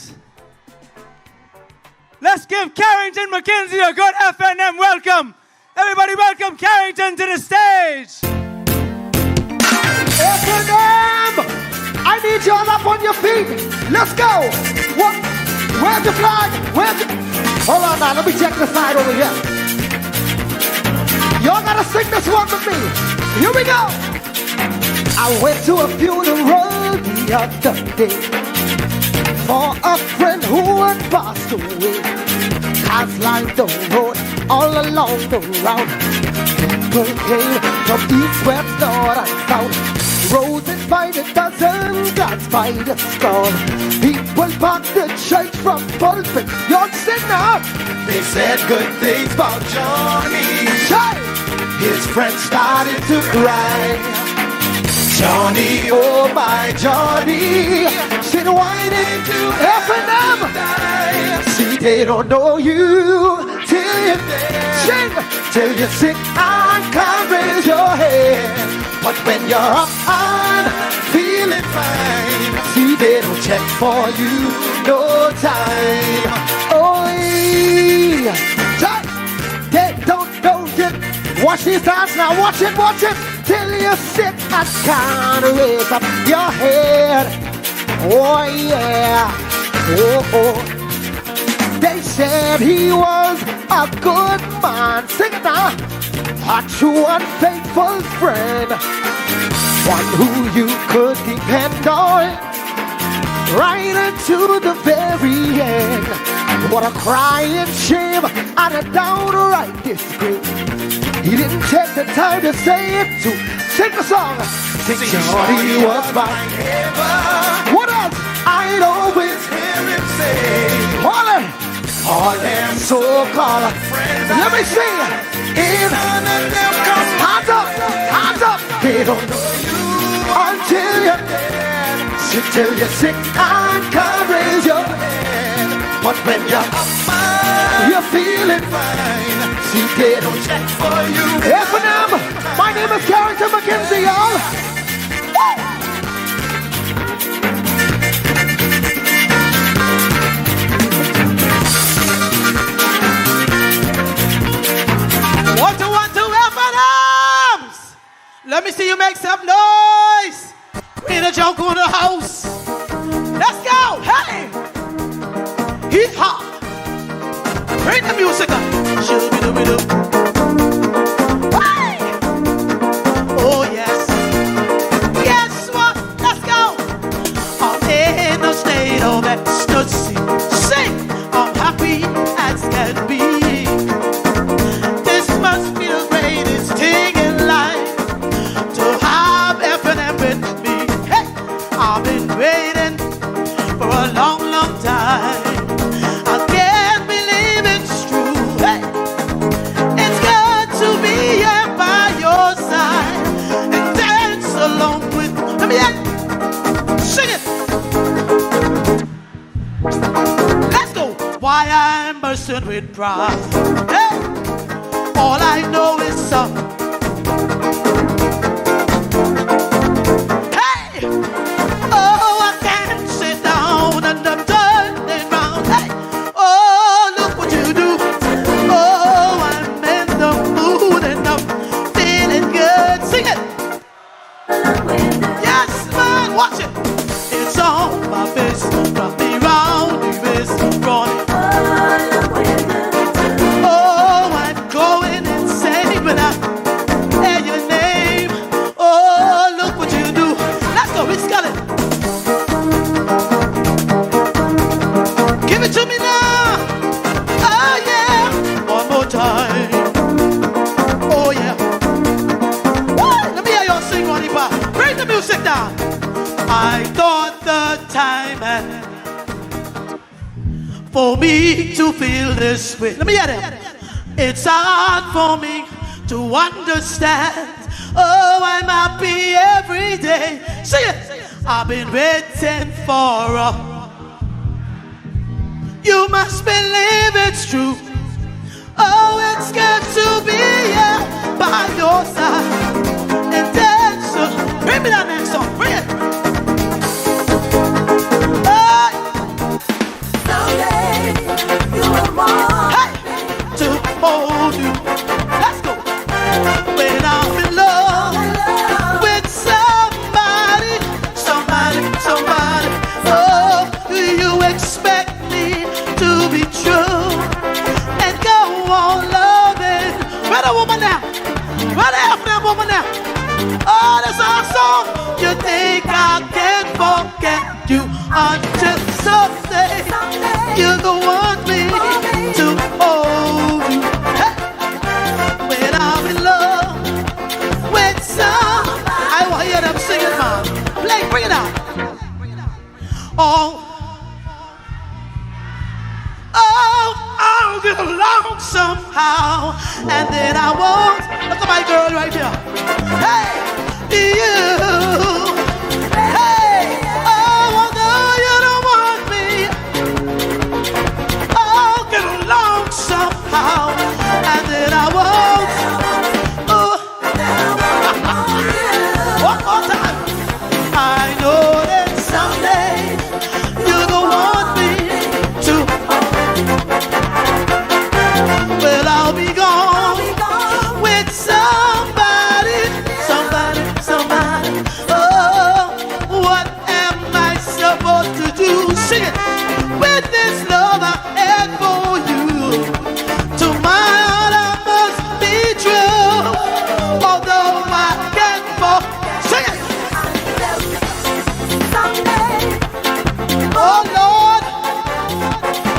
Let's give Carrington McKenzie a good FNM welcome. Everybody welcome Carrington to the stage. FNM! I need you all up on your feet. Let's go. What? Where's the flag? Hold on now, let me check the side over here. Y'all gotta sing this one with me. Here we go. I went to a funeral the other day for a friend who had passed away. Cars lined the road all along the route. People came from east, west, north, and south. Roses by the dozen, glass by the score. People packed the church from pulpit. Y'all sing now. They said good things about Johnny. His friends started to cry. Johnny, oh my Johnny, said why did you FNM? See, they don't know you till you sing, till you sick and can't raise your head. But when you're up and feeling fine, see, they don't check for you no time. Oh, yeah. They don't know you. Watch these dance now, watch it. Till you sit and can't raise up your head. Oh yeah, oh. They said he was a good man. Sing it now. A true and faithful friend. One who you could depend on. Right into the very end. What a crying shame and a downright disgrace. He didn't take the time to say it, to sing the song. Johnny was my neighbor. What else? I'd always hear him say, all them so-called friends. Let me see. Hands up. They don't know you until you're dead. Till you're sick and can't raise your head. But when you're up, you're feeling fine. See, they don't check for you. FNM, my name is Carrington McKenzie, y'all. Woo! the music up. Shoo-be-doo-be-doo. Hey! Oh yes. Guess what? Let's go. I'm in a state of ecstasy. Sing. I'm happy as can be. This must be the greatest thing in life to have F&M with me. Hey, I've been waiting for a long, long time. I can't believe it's true. Hey, it's good to be here by your side and dance along with me. Let me hear it. Sing it. Let's go. Why I'm bursting with pride. Hey, all I know is some. Hey, oh, I can't sit down and I'm turning round. Hey, oh, look what you do. Oh, I'm in the mood and I'm feeling good. Sing it. Yes, man, watch it. It's on my face, got me round the waist, running. Oh, I'm going insane when I hear your name. Oh, look what you do. Let's go, it's got it. Give it to me now. Oh, yeah. One more time. Oh, yeah. Woo! Let me hear y'all sing, Ronnie Pop. Bring the music down. I thought the time had for me to feel this way. Let me hear it. It's hard for me to understand. Oh, I'm happy every day. Sing it. I've been waiting for a. You must believe it's true. Oh, it's good to be here by your side and dance. Bring me that next song. Bring it. Hey, to hold you. Let's go. When I'm in love with somebody. Oh, do you expect me to be true and go on loving? Where the woman now? Where the F&M woman now? Oh, that's our song. You think I can forget you until someday you're the one me to hold you. Hey. When I'm in love with some, I want to hear them sing it, man. Play, bring it out. Oh, I'll get along somehow, and then I won't. Look at my girl right here. Hey, you. Hey, oh, although you don't want me, I'll get along somehow, and then I won't. Oh. One more time. I know that someday you're gonna want me to. Well, I'll be gone with somebody. Oh, what am I supposed to do? Sing it. With this love I had for you, to my heart I must be true. Although I can't fall. Sing it. Oh Lord,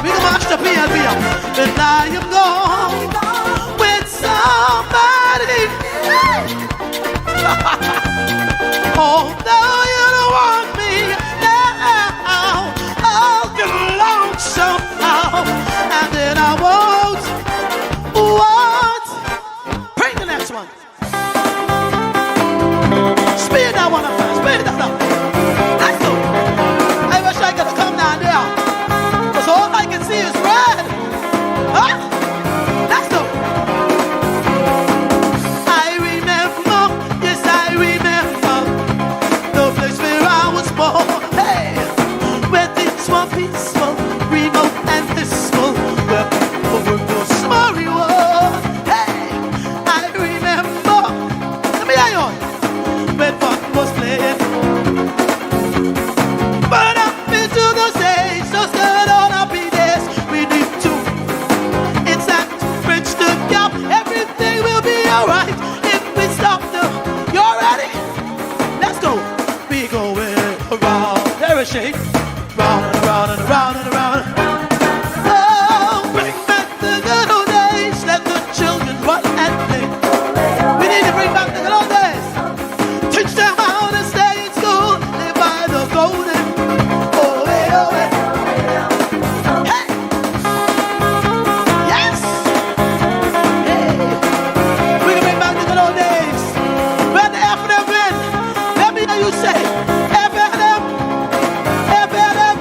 we can mash the PLB up. And I am gone with somebody. Although you don't want me now, I'll get along somehow, and then I won't. Bring the next one. Speed that one up first. Speed that up. Let's go. I wish I could come down there, because all I can see is red. Huh? Let's go. I remember, yes I remember, the day. Round and around and around and around. Oh, bring back the good old days. Let the children run and play. We need to bring back the good old days. Teach them how to stay in school. Live by the golden. Oh, hey, oh, hey. Hey. Yes. Hey. We can bring back the good old days. Where the F and M been? Let me hear you say F and M. F and M.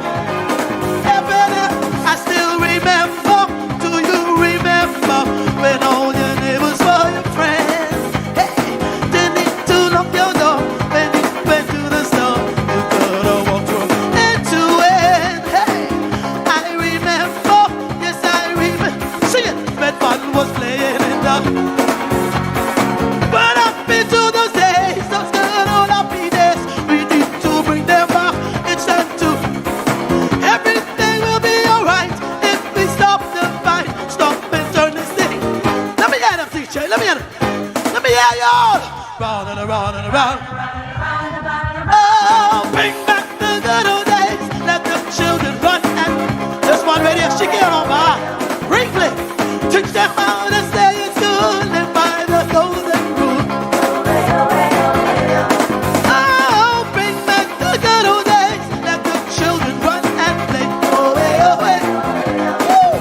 F and M. I still remember. Do you remember when all your neighbors were your friends? Hey, didn't need to knock your door when you went to the store. You could have walked through into it. Hey, I remember. Yes, I remember. Sing it. When fun was playing in the. But up into those days, those good old happy days, we need to bring them back. It's time to. Everything will be alright if we stop the fight. Stop and turn this thing. Let me hear them, DJ. Let me hear them. Let me hear y'all. Round and around and around. Oh, bring back the good old days. Let the children run and. This one radio, she get on by. Briefly, teach them how to stay in school. Live by the golden rule. Oh, bring back the good old days. Let the children run and play. Oh, hey, oh, hey. Woo.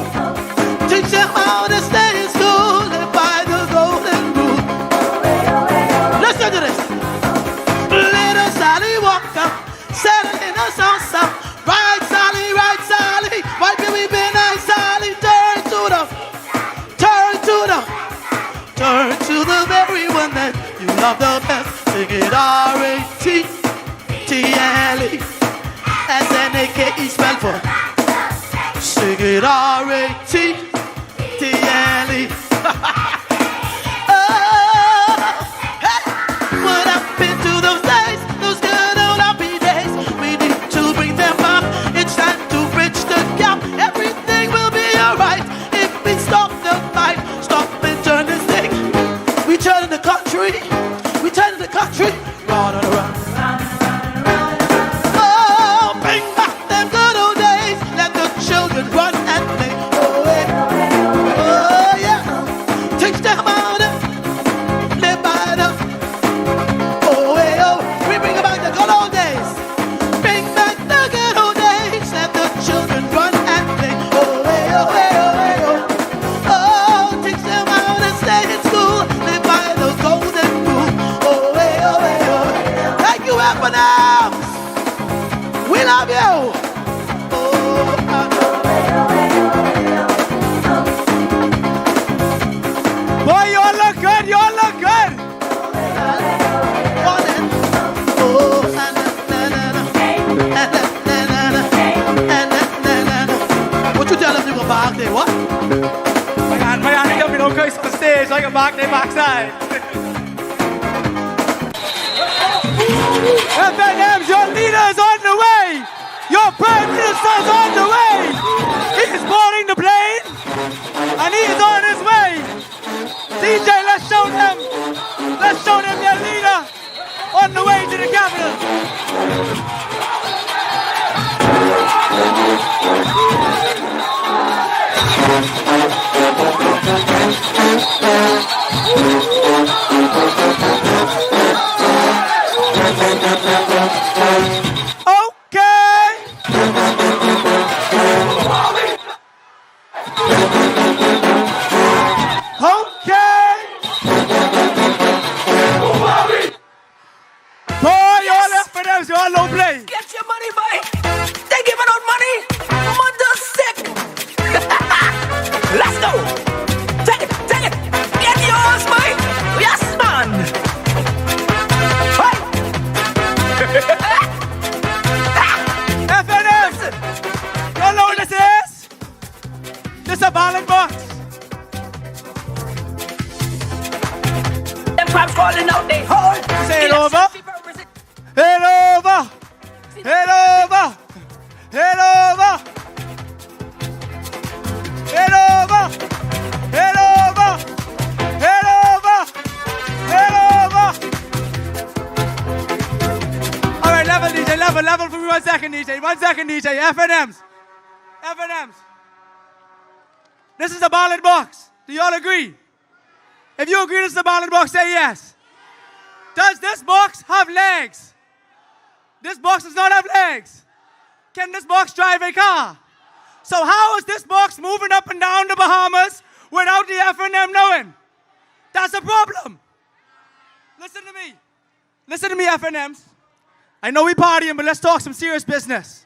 Teach them how to stay in school. Live by the golden rule. Listen to this. Little Sally walked up, settled in a salsa. Right, Sally, right, Sally. Why can we be nice, Sally? Turn to the very one that you love the best. Sing it R-A-T-T-L-E. S-N-A-K-E spell for. Sing it R-A-T-T-L-E. What happened to those days, those good old happy days? We need to bring them back. It's time to bridge the gap. Everything will be alright if we stop the fight. Stop and turn this thing. We turn in the country. We turn in the country. Round and around. Oh, bring back them good old days. Let the children run and play. Oh, hey. Oh, yeah. Teach them how to live by the. Oh, hey, oh. We bring back the good old days. Bring back the good old days. Let the children run and play. Oh, hey, oh, hey, oh, hey, oh. Oh, teach them how to stay in school. Live by the golden rule. Oh, hey, oh, hey, oh. Thank you, Equinox. We love you. Boy, you all look good. You all look good. What you tell them you go back there? What? My aunt got me no case on the stage. I go back there backside. FNM's your leader's on the way. Your prime minister's on the way. He's boarding the plane and he's on his way. DJ, let's show them their leader on the way to the capital. Boy, you're 1 second, DJ. FNMs. FNMs. This is the ballot box. Do you all agree? If you agree this is the ballot box, say yes. Does this box have legs? This box does not have legs. Can this box drive a car? So how is this box moving up and down the Bahamas without the FNM knowing? That's a problem. Listen to me. Listen to me, FNMs. I know we partying, but let's talk some serious business.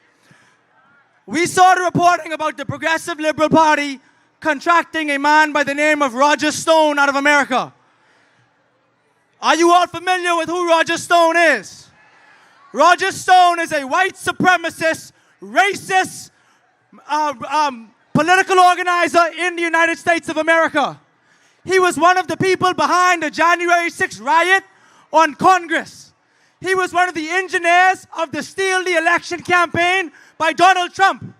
We saw the reporting about the Progressive Liberal Party contracting a man by the name of Roger Stone out of America. Are you all familiar with who Roger Stone is? Roger Stone is a white supremacist, racist, political organizer in the United States of America. He was one of the people behind the January 6th riot on Congress. He was one of the engineers of the Steal the Election campaign by Donald Trump.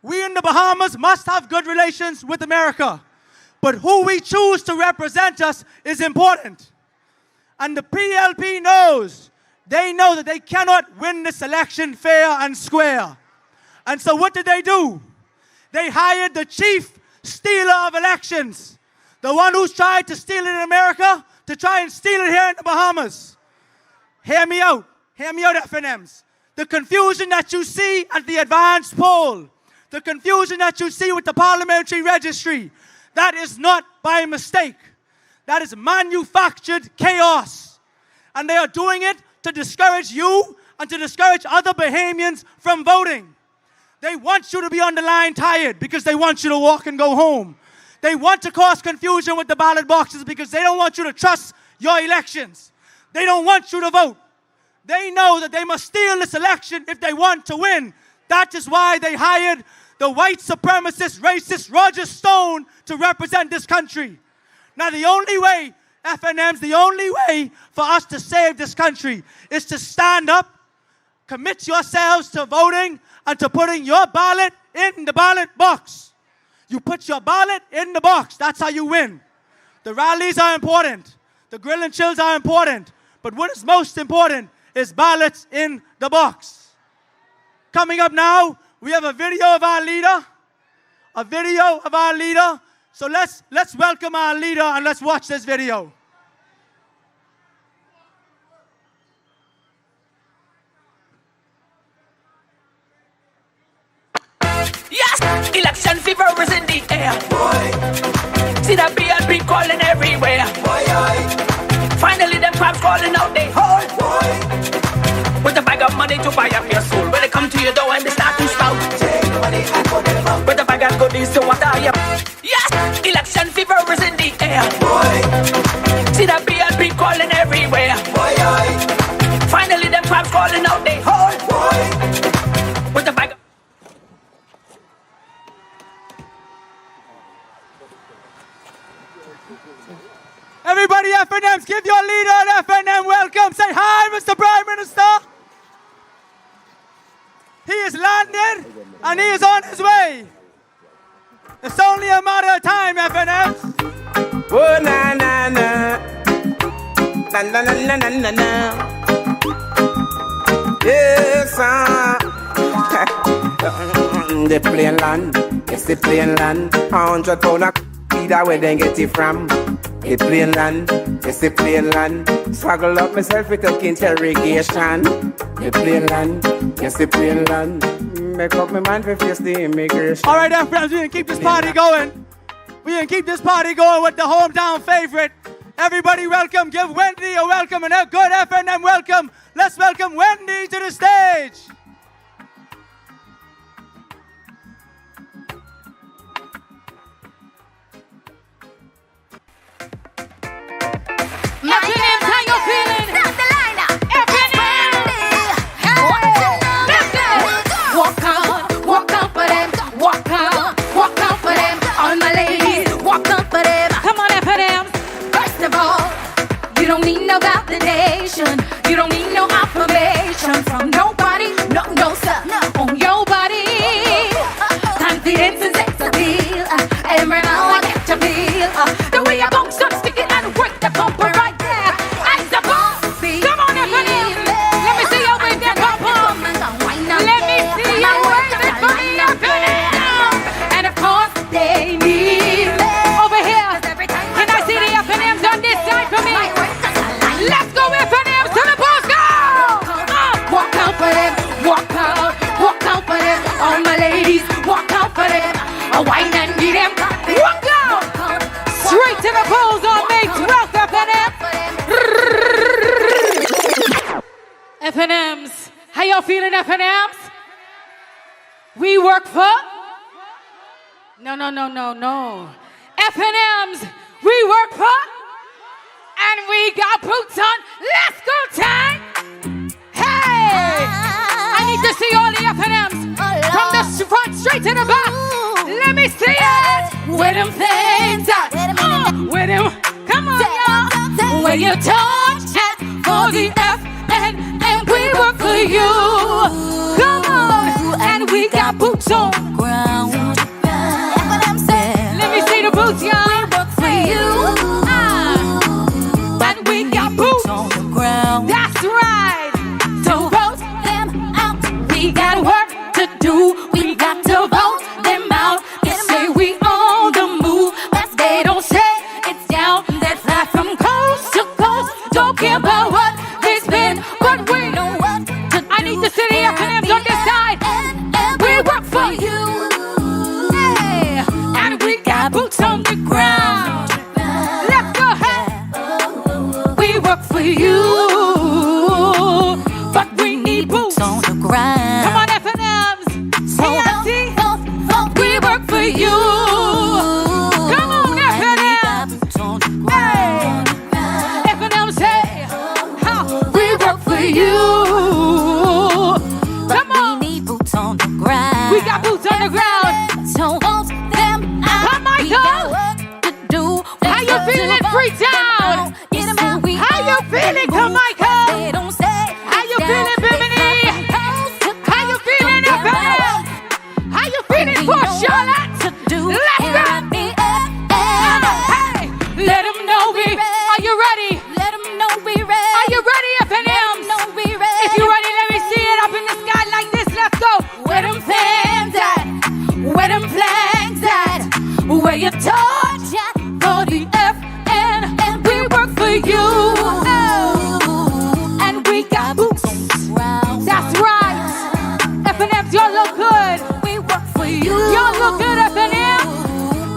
We in the Bahamas must have good relations with America, but who we choose to represent us is important. And the PLP knows, they know that they cannot win this election fair and square. And so what did they do? They hired the chief stealer of elections, the one who's tried to steal it in America, to try and steal it here in the Bahamas. Hear me out, FNMs. The confusion that you see at the advanced poll, the confusion that you see with the parliamentary registry, that is not by mistake. That is manufactured chaos. And they are doing it to discourage you and to discourage other Bahamians from voting. They want you to be on the line tired because they want you to walk and go home. They want to cause confusion with the ballot boxes because they don't want you to trust your elections. They don't want you to vote. They know that they must steal this election if they want to win. That is why they hired the white supremacist, racist Roger Stone to represent this country. Now, the only way, FNMs, the only way for us to save this country is to stand up, commit yourselves to voting, and to putting your ballot in the ballot box. You put your ballot in the box. That's how you win. The rallies are important. The grill and chills are important. But what is most important is ballots in the box. Coming up now, we have a video of our leader. A video of our leader. So let's welcome our leader and let's watch this video. Yes, election fever is in the air. Boy. See the BLP calling everywhere. Boy. Finally, them crabs calling out they hold. Boy. With a bag of money to buy up your soul. When they come to your door and they start to spout. Take the money and put them out. With a bag of goodies to what I am. Yes, election fever is in the air. Boy. See the BLP calling everywhere. Boy. Finally, them crabs calling out they hold. Boy. With a bag of Everybody, FNMs, give your leader an FNM welcome. Say hi, Mr. Prime Minister. He is landed and he is on his way. It's only a matter of time, FNMs. Oh, na, na, na. Na, na, na, na, na, na. Yes, the plain land, it's the plain land. 100 pound of either where they get it from. The plain land, it's the plain land. Swaggle up myself with a interrogation. The plain land, it's the plain land. Make up my mind for face the immigration. All right, friends, we can keep this party going. We can keep this party going with the hometown favorite. Everybody welcome, give Wendy a welcome and a good FNM welcome. Let's welcome Wendy to the stage. FNM, how you feeling? Stop the lineup. FNM. Walk on for them. Walk on for them. All my ladies, walk on for them. Come on, FNM. First of all, you don't need no validation. You don't need no affirmation from nobody, A wine and give them. Walk out. Straight to the polls on May 12th, FNM. FNMs. How y'all feeling, FNMs? We work for? No. FNMs, we work for? And we got boots on. Let's go, time. Hey! I need to see all the FNMs from the front straight to the back. Let me see it. Where them things at? Where them? Come on, y'all. Where you touch at for the FN and we work for you. Come on, and we got boots on the ground. Let me see the boots, y'all. We work for you. And we got boots on the ground. That's right. So vote them out. We got work to do. We got to vote them out. They say we on the move, but they don't say it's down. They fly from coast to coast. Don't care about what they spend, but we know what to do. I need the city FNMs on this side. We work for you. Hey, and we got boots on the ground. Let's go ahead. We work for you, but we need boots on the ground. Come on, FNMs. CLT, we work for you. Come on, FNMs. Hey, FNMs, hey, we work for you. Come on. We need boots on the ground. We got boots on the ground. So vote them out. Come, Michael. How you feeling, Freetown? How you feeling, come, Michael? How you feeling, Bimini? How you feeling, FNM? How you feeling, for Charlotte? Let's go. Hey, let them know we. Are you ready? Let them know we ready. Are you ready, FNM? If you ready, let me see it up in the sky like this. Let's go. Where them fans at? Where them flags at? Where you touch at? For the FN, and we work for you. Oh, and we got boots. That's right. FNMs, y'all look good. We work for you. Y'all look good, FNM.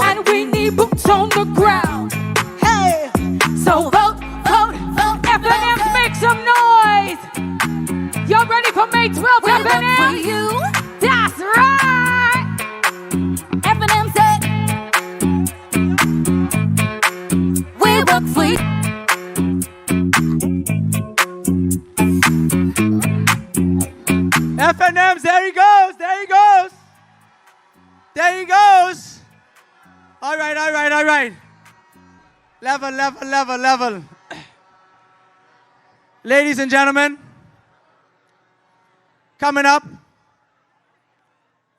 And we need boots on the ground. Hey, so vote. FNMs, make some noise. Y'all ready for May 12th, FNM? For you. That's right. FNM said, we work for you. FNMs, there he goes. There he goes. All right. Level. Ladies and gentlemen, coming up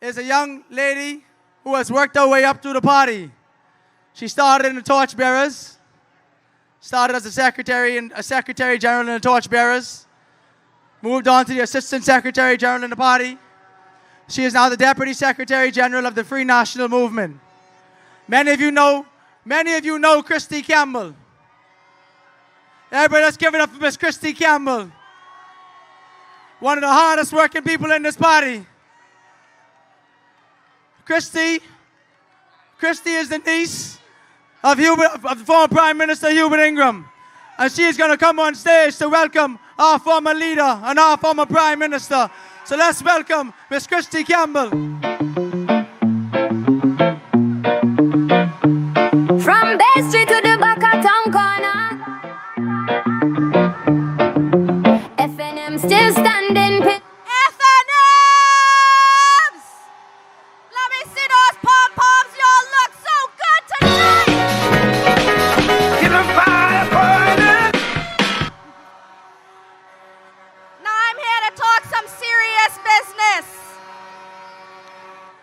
is a young lady who has worked her way up through the party. She started in the Torchbearers, started as a secretary general in the Torchbearers, moved on to the assistant secretary general in the party. She is now the deputy secretary general of the Free National Movement. Many of you know Christy Campbell. Everybody, let's give it up for Miss Christy Campbell. One of the hardest working people in this party. Christy is the niece of the former Prime Minister Hubert Ingram. And she's going to come on stage to welcome our former leader and our former Prime Minister. So let's welcome Miss Christy Campbell. From Bay Street to the back of town corner, FNM still standing. FNMs! Let me see those pom-poms. Y'all look so good tonight. Get a fire burning. Now I'm here to talk some serious business.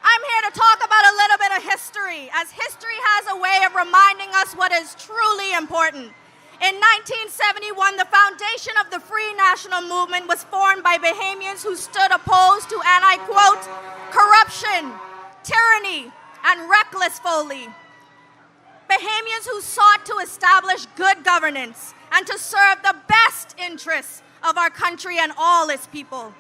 I'm here to talk about a little bit of history, as history has a way of reminding us what is truly important. In 1971, the foundation of the Free National Movement was formed by Bahamians who stood opposed to, and I quote, corruption, tyranny, and reckless folly. Bahamians who sought to establish good governance and to serve the best interests of our country and all its people.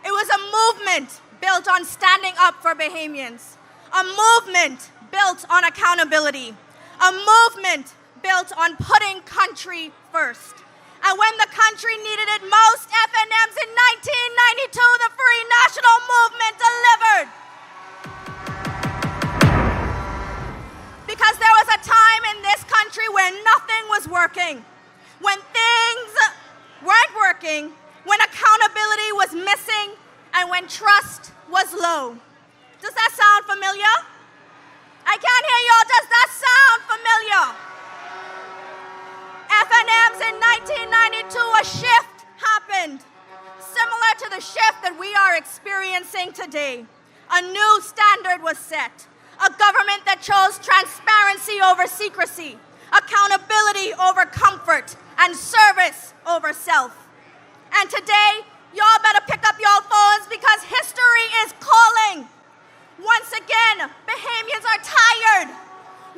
It was a movement built on standing up for Bahamians, A movement built on accountability. A movement built on putting country first. And when the country needed it most, FNMs in 1992, the Free National Movement delivered. Because there was a time in this country where nothing was working, when things weren't working, when accountability was missing, and when trust was low. Does that sound familiar? I can't hear y'all. Does that sound familiar? FNMs in 1992, a shift happened, similar to the shift that we are experiencing today. A new standard was set. A government that chose transparency over secrecy, accountability over comfort, and service over self. And today, y'all better pick up your phones because history is calling. Once again, Bahamians are tired.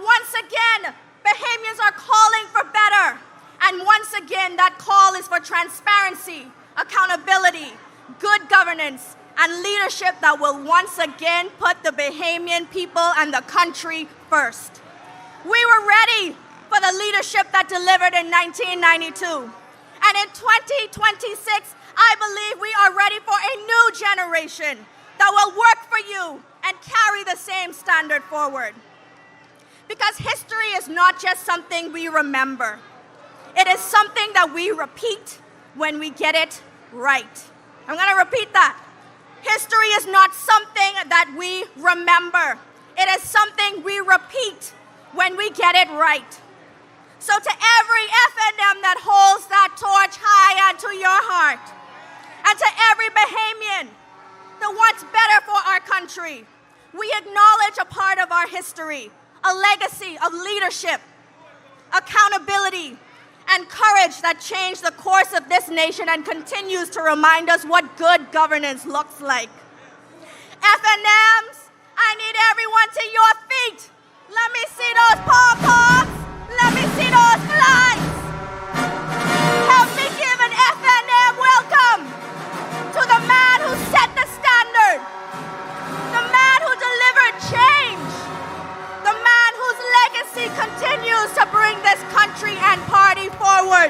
Once again, Bahamians are calling for better. And once again, that call is for transparency, accountability, good governance, and leadership that will once again put the Bahamian people and the country first. We were ready for the leadership that delivered in 1992. And in 2026, I believe we are ready for a new generation that will work for you and carry the same standard forward. Because history is not just something we remember. It is something that we repeat when we get it right. I'm going to repeat that. History is not something that we remember. It is something we repeat when we get it right. So to every FNM that holds that torch high unto your heart, and to every Bahamian that wants better for our country, we acknowledge a part of our history, a legacy of leadership, accountability, and courage that changed the course of this nation and continues to remind us what good governance looks like. FNMs, I need everyone to your feet. Let me see those pom-poms. Let me see those flags. Help me give an FNM welcome to the man who set the standard, the man who delivered change, the man whose legacy continues to bring this country and party forward,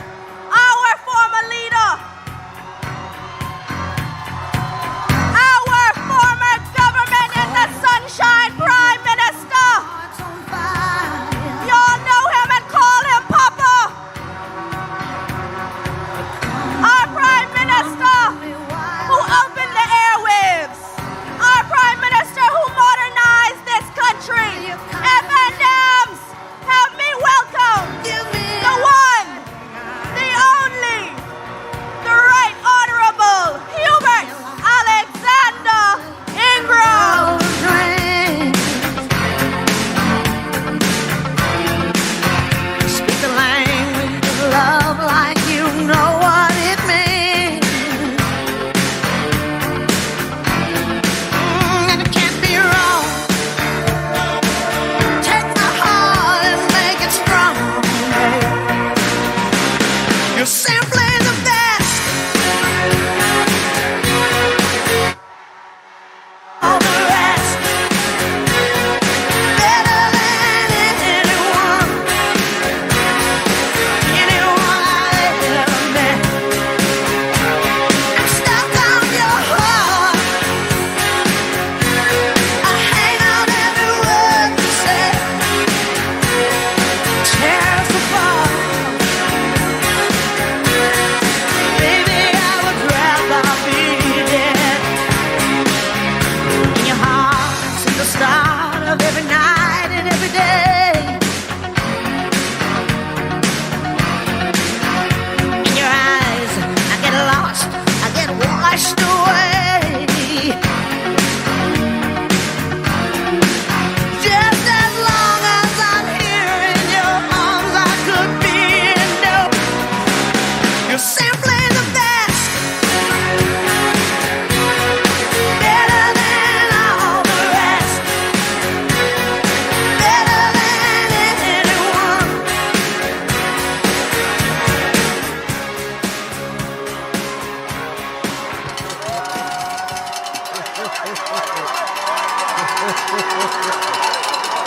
our former leader, our former government in the sunshine prime minister. Y'all know him and call him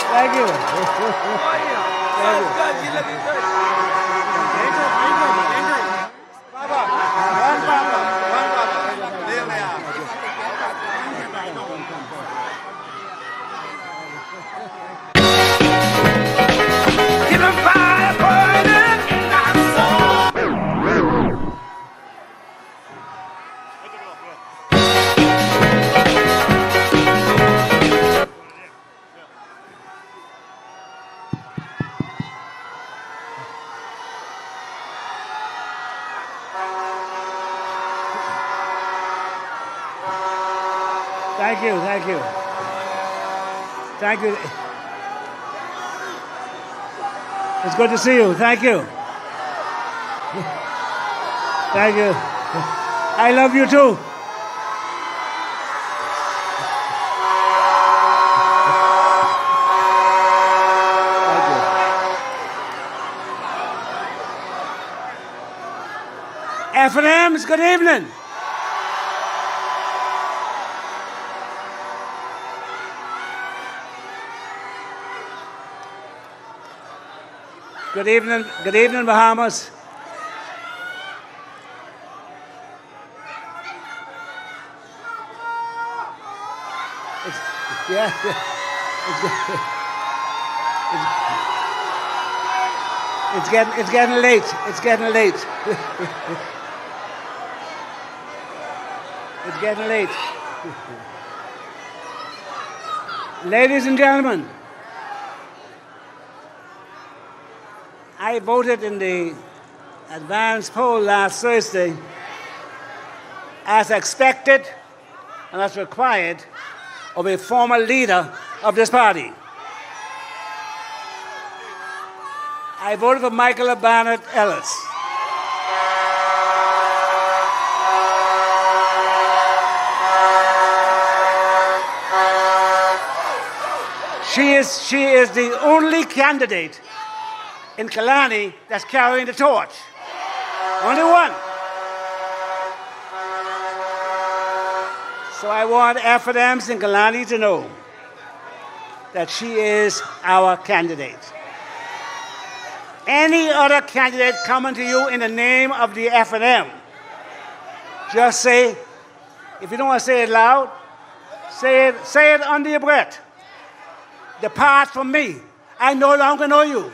Thank you. Keep a fire burning in my soul. Thank you, thank you. Thank you. It's good to see you. Thank you. Thank you. I love you too. F&M's, good evening. Good evening, Bahamas. It's getting late. It's getting late. It's getting late. Ladies and gentlemen, I voted in the advance poll last Thursday as expected and as required of a former leader of this party. I voted for Michael Barnett Ellis. She is the only candidate in Kalani that's carrying the torch. Only one. So I want F&M's in Kalani to know that she is our candidate. Any other candidate coming to you in the name of the F&M, just say, if you don't want to say it loud, say it under your breath. Depart from me. I no longer know you.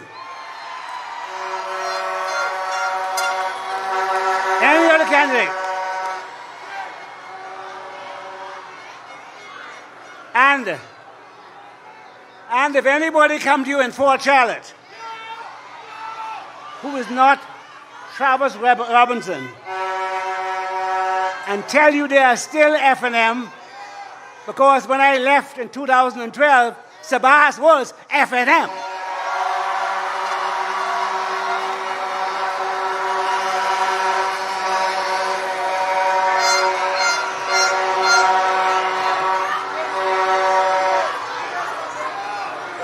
Any other candidate. And if anybody comes to you in Fort Charlotte who is not Travis Robinson and tell you they are still F&M, because when I left in 2012, Sabas was F&M.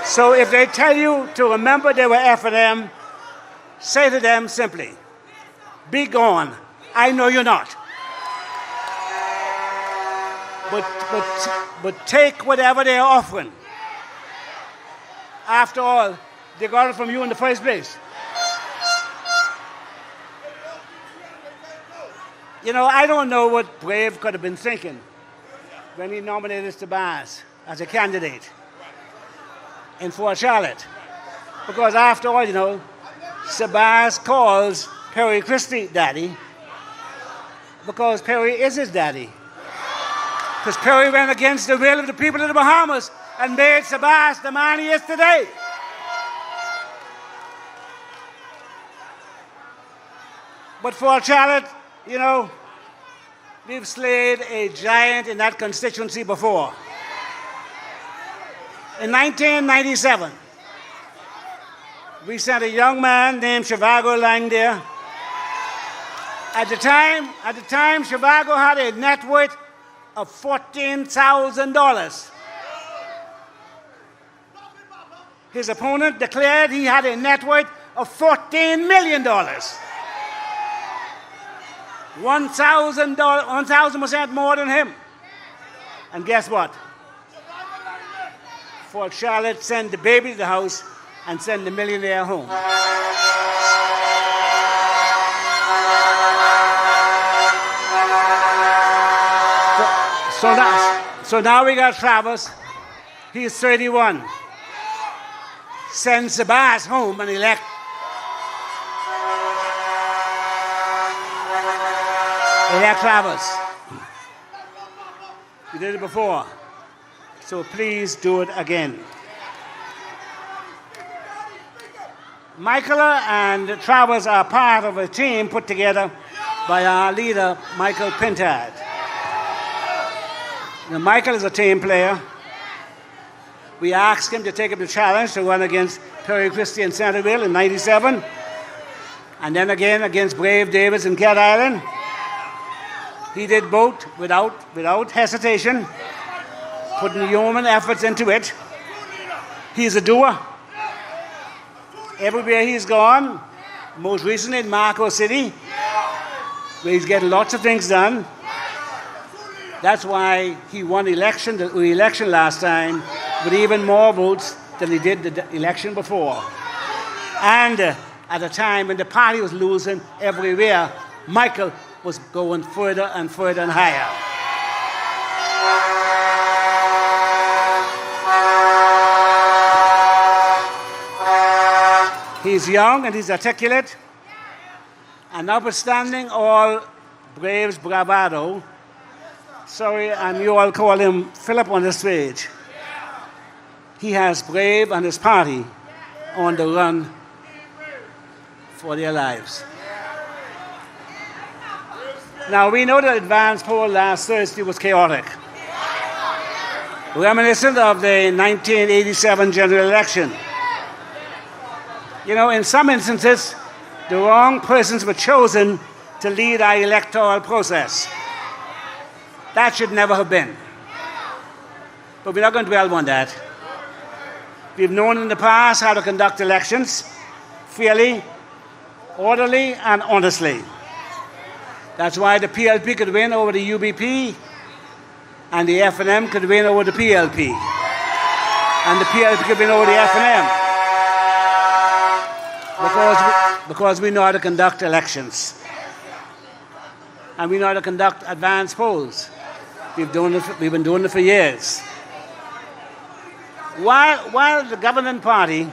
So if they tell you to remember they were F&M, say to them simply, be gone. I know you're not. But take whatever they're offering. After all, they got it from you in the first place. You know, I don't know what Brave could have been thinking when he nominated Sabas as a candidate in Fort Charlotte. Because after all, you know, Sabas calls Perry Christy daddy because Perry is his daddy. Because Perry went against the will of the people of the Bahamas and made Sabas the man he is today. But Fort Charlotte, you know, we've slayed a giant in that constituency before. In 1997, we sent a young man named Shivago Lang there. At the time, Shivago had a net worth of $14,000. His opponent declared he had a net worth of $14 million. 1,000% more than him. And guess what? Fort Charlotte, send the baby to the house, and send the millionaire home. So now we got Travis. He's 31. Send Sabas home and elect Travis. We did it before. So please do it again. Michael and Travis are part of a team put together by our leader, Michael Pintard. Now, Michael is a team player. We asked him to take up the challenge to run against Perry Christy in Centerville in '97, and then again against Brave Davis in Cat Island. He did both without hesitation, putting yeoman efforts into it. He's a doer. Everywhere he's gone, most recently in Marco City, where he's getting lots of things done. That's why he won the election last time with even more votes than he did the election before. And at a time when the party was losing everywhere, Michael was going further and further and higher. He's young and he's articulate, and notwithstanding all Brave's bravado, and you all call him Philip on the stage, he has Brave and his party on the run for their lives. Now, we know the advance poll last Thursday was chaotic, reminiscent of the 1987 general election. You know, in some instances, the wrong persons were chosen to lead our electoral process. That should never have been. But we're not going to dwell on that. We've known in the past how to conduct elections fairly, orderly, and honestly. That's why the PLP could win over the UBP, and the FNM could win over the PLP, and the PLP could win over the FNM. Because we know how to conduct elections. And we know how to conduct advance polls. We've been doing it for years. While the governing party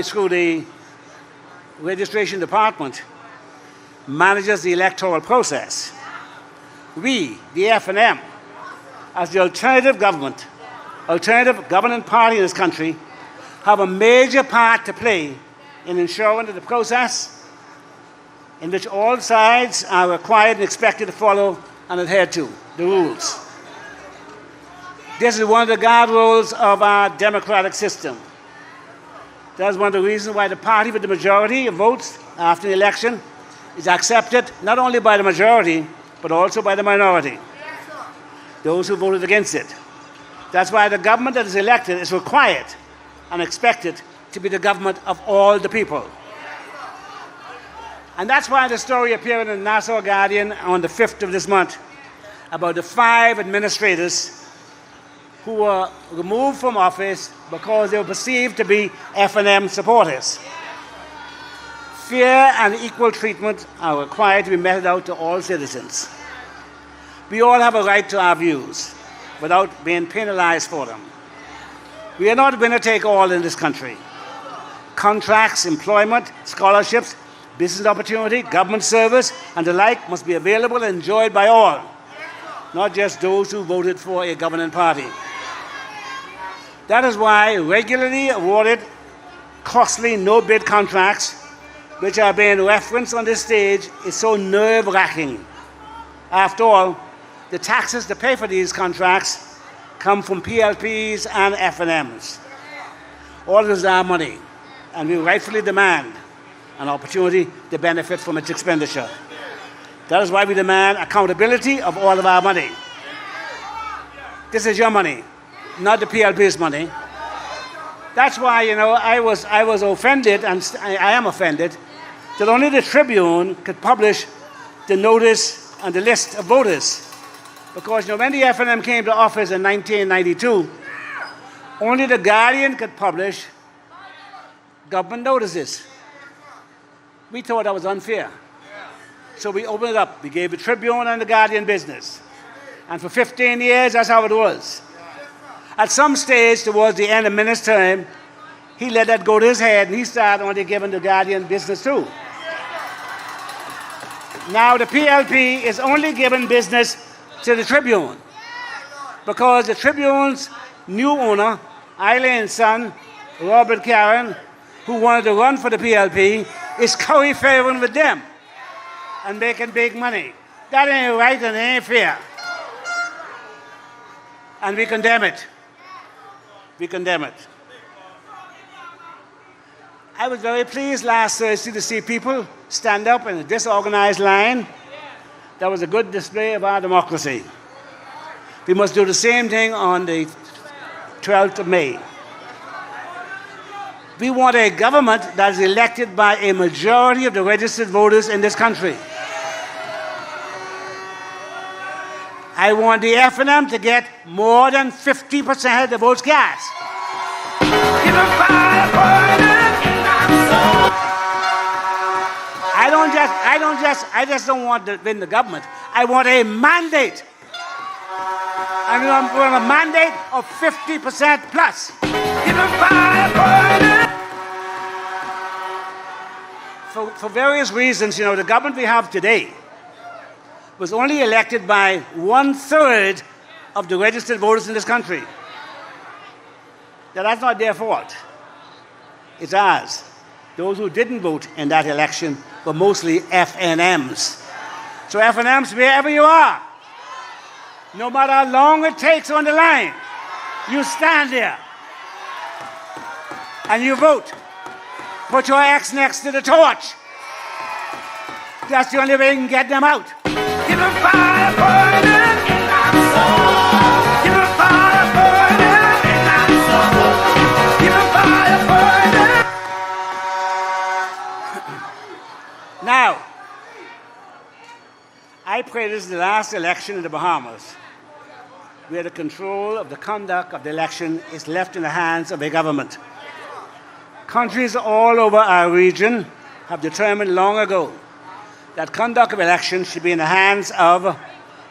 through the registration department manages the electoral process, we, the FNM, as the alternative governing party in this country, have a major part to play in ensuring that the process in which all sides are required and expected to follow and adhere to the rules. This is one of the guardrails of our democratic system. That's one of the reasons why the party with the majority of votes after the election is accepted not only by the majority, but also by the minority, those who voted against it. That's why the government that is elected is required and expected to be the government of all the people. And that's why the story appeared in the Nassau Guardian on the 5th of this month about the 5 administrators who were removed from office because they were perceived to be FNM supporters. Fair and equal treatment are required to be meted out to all citizens. We all have a right to our views without being penalized for them. We are not winner take all in this country. Contracts, employment, scholarships, business opportunity, government service, and the like must be available and enjoyed by all, not just those who voted for a governing party. That is why regularly awarded costly no-bid contracts, which are being referenced on this stage, is so nerve-wracking. After all, the taxes to pay for these contracts come from PLPs and FNMs. All of this is our money, and we rightfully demand an opportunity to benefit from its expenditure. That is why we demand accountability of all of our money. This is your money, not the PLP's money. That's why, you know, I was offended, and I am offended, that only the Tribune could publish the notice and the list of voters Because when the FNM came to office in 1992, only the Guardian could publish government notices. We thought that was unfair. So we opened it up. We gave the Tribune and the Guardian business. And for 15 years, that's how it was. At some stage, towards the end of Minute's term, he let that go to his head, and he started only giving the Guardian business too. Now the PLP is only giving business to the Tribune, because the Tribune's new owner, Eileen's son, Robert Karen, who wanted to run for the PLP, is curry-favoring with them and making big money. That ain't right and it ain't fair. And we condemn it. We condemn it. I was very pleased last Thursday to see people stand up in a disorganized line. That was a good display of our democracy. We must do the same thing on the 12th of May. We want a government that is elected by a majority of the registered voters in this country. I want the FNM to get more than 50% of the votes cast. I just don't want to win the government. I want a mandate. I want a mandate of 50% plus. For various reasons, the government we have today was only elected by 1/3 of the registered voters in this country. Now, that's not their fault. It's ours. Those who didn't vote in that election were mostly FNMs. So FNMs, wherever you are, no matter how long it takes on the line, you stand there and you vote. Put your X next to the torch. That's the only way you can get them out. Keep a fire burning in our soul. Keep a fire burning in our soul. Keep a fire burning. Now, I pray this is the last election in the Bahamas where the control of the conduct of the election is left in the hands of a government. Countries all over our region have determined long ago that conduct of elections should be in the hands of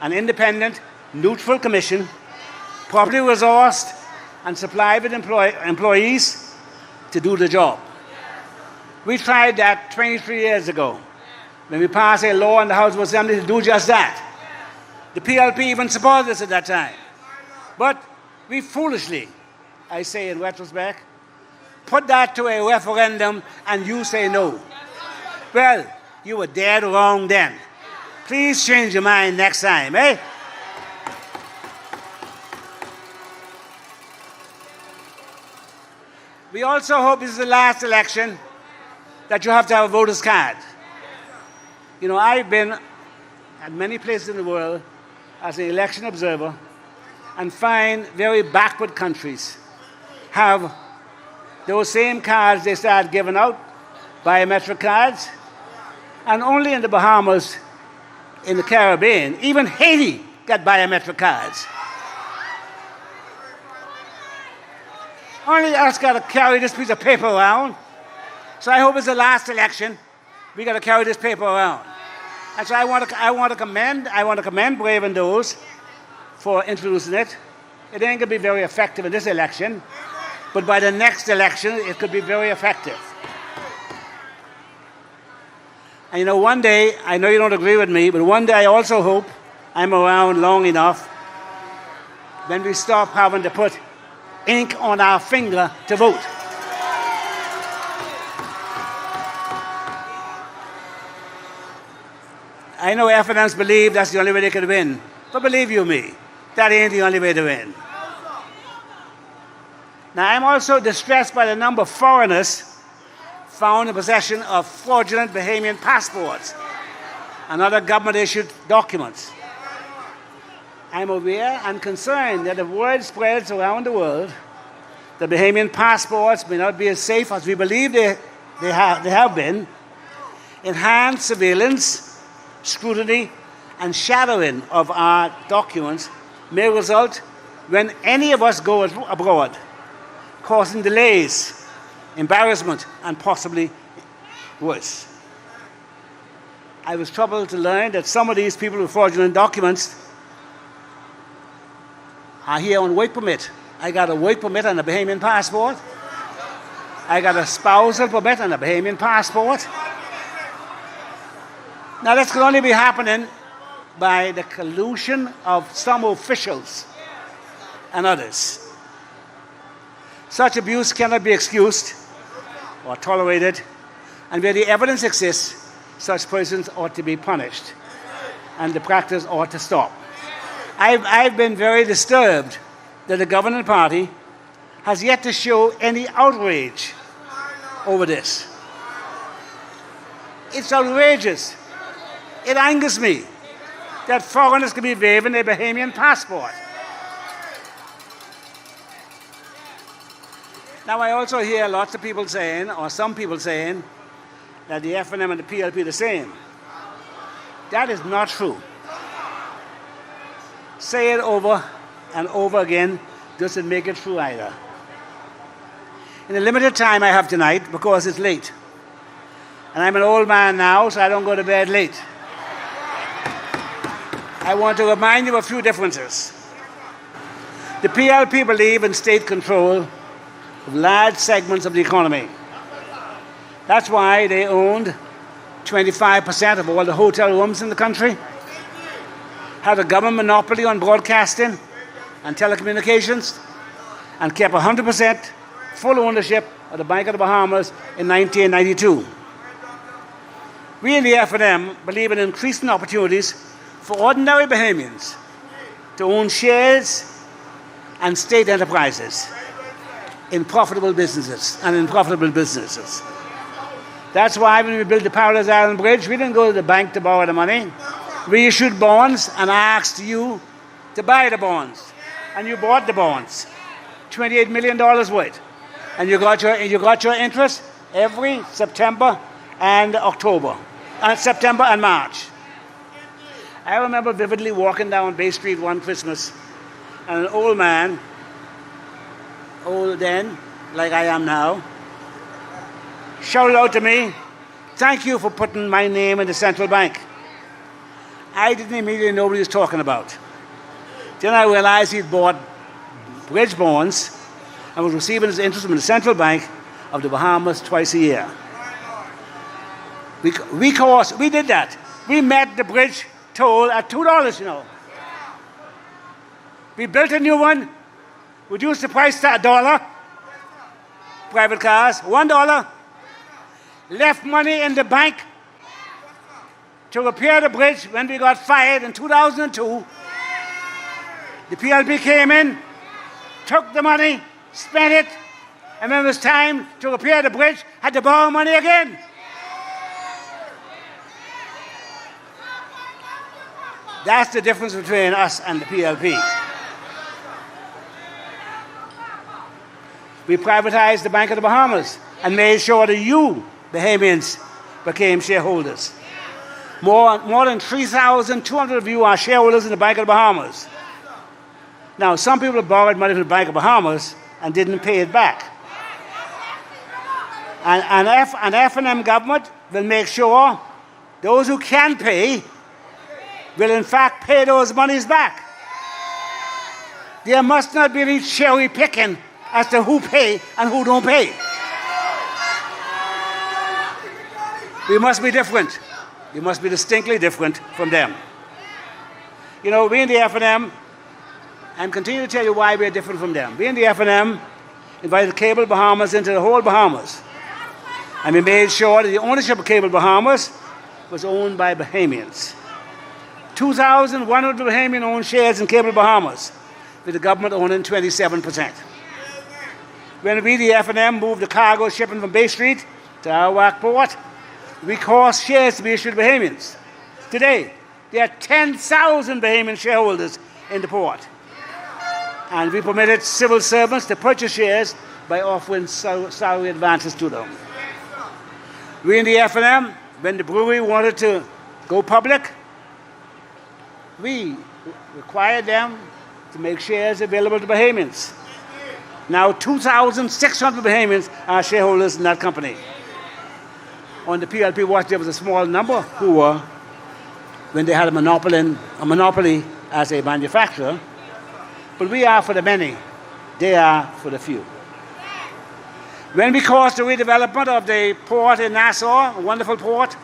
an independent, neutral commission, properly resourced and supplied with employees to do the job. We tried that 23 years ago when we passed a law in the House of Assembly to do just that. The PLP even supported us at that time. But we foolishly, I say in retrospect, put that to a referendum and you say no. Well, you were dead wrong then. Please change your mind next time, eh? We also hope this is the last election that you have to have a voter's card. I've been at many places in the world as an election observer and find very backward countries have those same cards they start giving out, biometric cards, and only in the Bahamas, in the Caribbean, even Haiti got biometric cards. Only us got to carry this piece of paper around. So I hope it's the last election. We got to carry this paper around. And so I want to commend Brave and those for introducing it. It ain't gonna be very effective in this election, but by the next election it could be very effective. And one day, I know you don't agree with me, but one day I also hope I'm around long enough when we stop having to put ink on our finger to vote. I know FNMs believe that's the only way they could win, but believe you me, that ain't the only way to win. Now, I'm also distressed by the number of foreigners found in possession of fraudulent Bahamian passports and other government-issued documents. I'm aware and concerned that if word spreads around the world that Bahamian passports may not be as safe as we believe they have been, enhanced surveillance, scrutiny, and shadowing of our documents may result when any of us go abroad, causing delays, embarrassment, and possibly worse. I was troubled to learn that some of these people with fraudulent documents are here on work permit. I got a work permit and a Bahamian passport. I got a spousal permit and a Bahamian passport. Now, this can only be happening by the collusion of some officials and others. Such abuse cannot be excused or tolerated, and where the evidence exists, such persons ought to be punished, and the practice ought to stop. I've been very disturbed that the governing party has yet to show any outrage over this. It's outrageous. It angers me that foreigners can be waving a Bahamian passport. Now, I also hear lots of people saying, or some people saying, that the FNM and the PLP are the same. That is not true. Say it over and over again doesn't make it true either. In the limited time I have tonight, because it's late, and I'm an old man now, so I don't go to bed late, I want to remind you of a few differences. The PLP believe in state control of large segments of the economy. That's why they owned 25% of all the hotel rooms in the country, had a government monopoly on broadcasting and telecommunications, and kept 100% full ownership of the Bank of the Bahamas in 1992. We in the FNM believe in increasing opportunities for ordinary Bahamians to own shares and state enterprises in profitable businesses. That's why when we built the Paradise Island Bridge, we didn't go to the bank to borrow the money. We issued bonds and asked you to buy the bonds. And you bought the bonds, $28 million worth. And you got your interest every September and October, September and March. I remember vividly walking down Bay Street one Christmas, and an old man, old then, like I am now, shouted out to me, "Thank you for putting my name in the central bank." I didn't immediately know what he was talking about. Then I realized he'd bought bridge bonds and was receiving his interest from the central bank of the Bahamas twice a year. We did that. We met the bridge toll at $2, you know. We built a new one, reduced the price to $1, private cars, $1, left money in the bank to repair the bridge when we got fired in 2002. The PLP came in, took the money, spent it, and when it was time to repair the bridge, had to borrow money again. That's the difference between us and the PLP. We privatized the Bank of the Bahamas and made sure that you, Bahamians, became shareholders. More than 3,200 of you are shareholders in the Bank of the Bahamas. Now, some people have borrowed money from the Bank of the Bahamas and didn't pay it back. And FNM government will make sure those who can pay will in fact pay those monies back. There must not be any cherry picking as to who pay and who don't pay. We must be different. We must be distinctly different from them. You know, we in the FNM, I'm continuing to tell you why we're different from them. We in the FNM invited Cable Bahamas into the whole Bahamas. And we made sure that the ownership of Cable Bahamas was owned by Bahamians. 2,100 Bahamian owned shares in Cable Bahamas, with the government owning 27%. When we, the FNM, moved the cargo shipping from Bay Street to Arawak Port, we caused shares to be issued to Bahamians. Today, there are 10,000 Bahamian shareholders in the port. And we permitted civil servants to purchase shares by offering salary advances to them. We in the FNM, when the brewery wanted to go public, we required them to make shares available to Bahamians. Now 2,600 Bahamians are shareholders in that company. On the PLP watch, there was a small number who were, when they had a monopoly as a manufacturer. But we are for the many. They are for the few. When we caused the redevelopment of the port in Nassau, a wonderful port,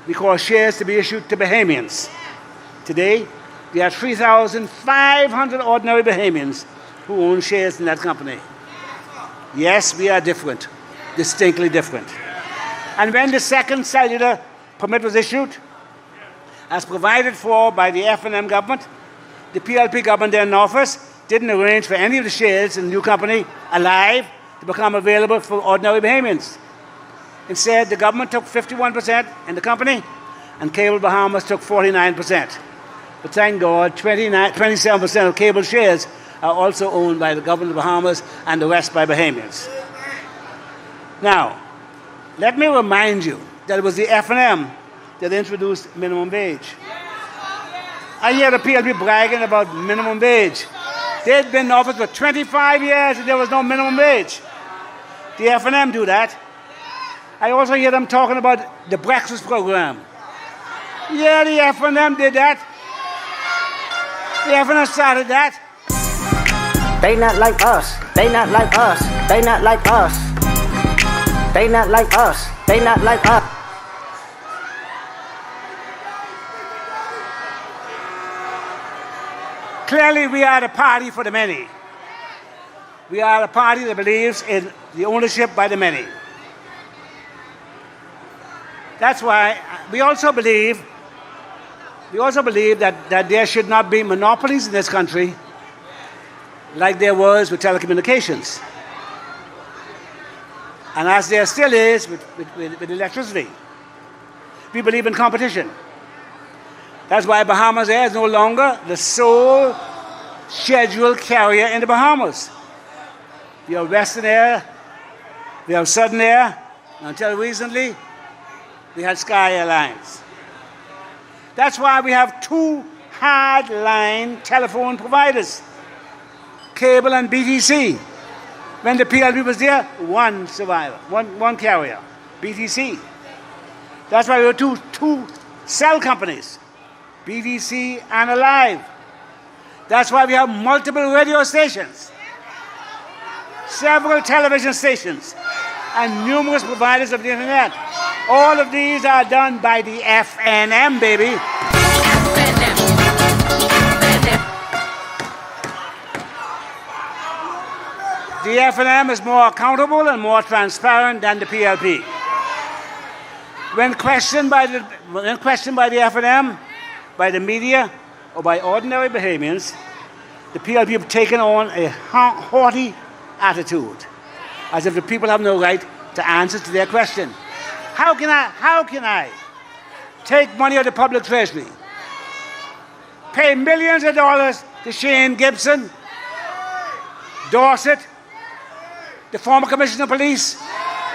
we caused shares to be issued to Bahamians. Today, there are 3,500 ordinary Bahamians who own shares in that company. Yes, we are different, distinctly different. And when the second cellular permit was issued, as provided for by the F&M government, the PLP government then in office didn't arrange for any of the shares in the new company alive to become available for ordinary Bahamians. Instead, the government took 51% in the company, and Cable Bahamas took 49%. But thank God, 27% of Cable shares are also owned by the government of Bahamas and the rest by Bahamians. Now, let me remind you that it was the F&M that introduced minimum wage. I hear the PLP bragging about minimum wage. They'd been in office for 25 years and there was no minimum wage. The F&M do that. I also hear them talking about the breakfast program. Yeah, the F&M did that. The F&M started that. They not like us. They not like us. They not like us. They not like us. They not like us. Clearly, we are the party for the many. We are a party that believes in the ownership by the many. That's why we also believe that there should not be monopolies in this country like there was with telecommunications. And as there still is with electricity. We believe in competition. That's why Bahamas Air is no longer the sole scheduled carrier in the Bahamas. We have Western Air, we have Southern Air, and until recently, we had Sky Airlines. That's why we have two hardline telephone providers, Cable and BTC. When the PLP was there, one survivor, one carrier, BTC. That's why we have two cell companies, BTC and Alive. That's why we have multiple radio stations, several television stations, and numerous providers of the internet. All of these are done by the F&M, baby. The F&M is more accountable and more transparent than the PLP. When questioned by the F&M, by the media, or by ordinary Bahamians, the PLP have taken on a haughty attitude, as if the people have no right to answer to their question. How can I take money out of the public treasury, pay millions of dollars to Shane Gibson, Dorset, the former Commissioner of Police,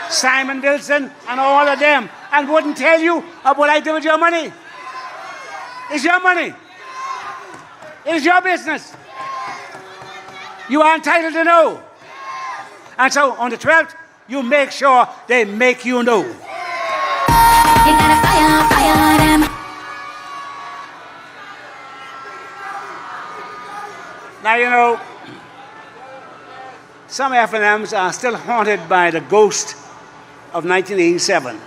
Simon Wilson, and all of them, and wouldn't tell you what I do with your money? It's your money. It's your business. You are entitled to know. And so on the 12th, you make sure they make you know. You gotta fire them. Now, you know, some F&Ms are still haunted by the ghost of 1987,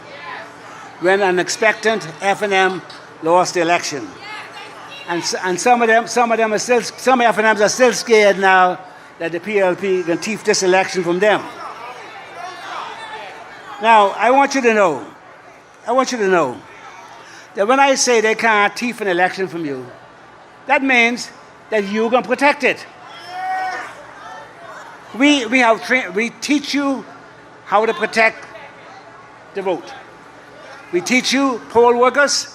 when an expectant F&M lost the election. And some F&Ms are still scared now that the PLP can thief this election from them. Now, I want you to know that when I say they can't thief an election from you, that means that you're going to protect it. We teach you how to protect the vote. We teach you, poll workers.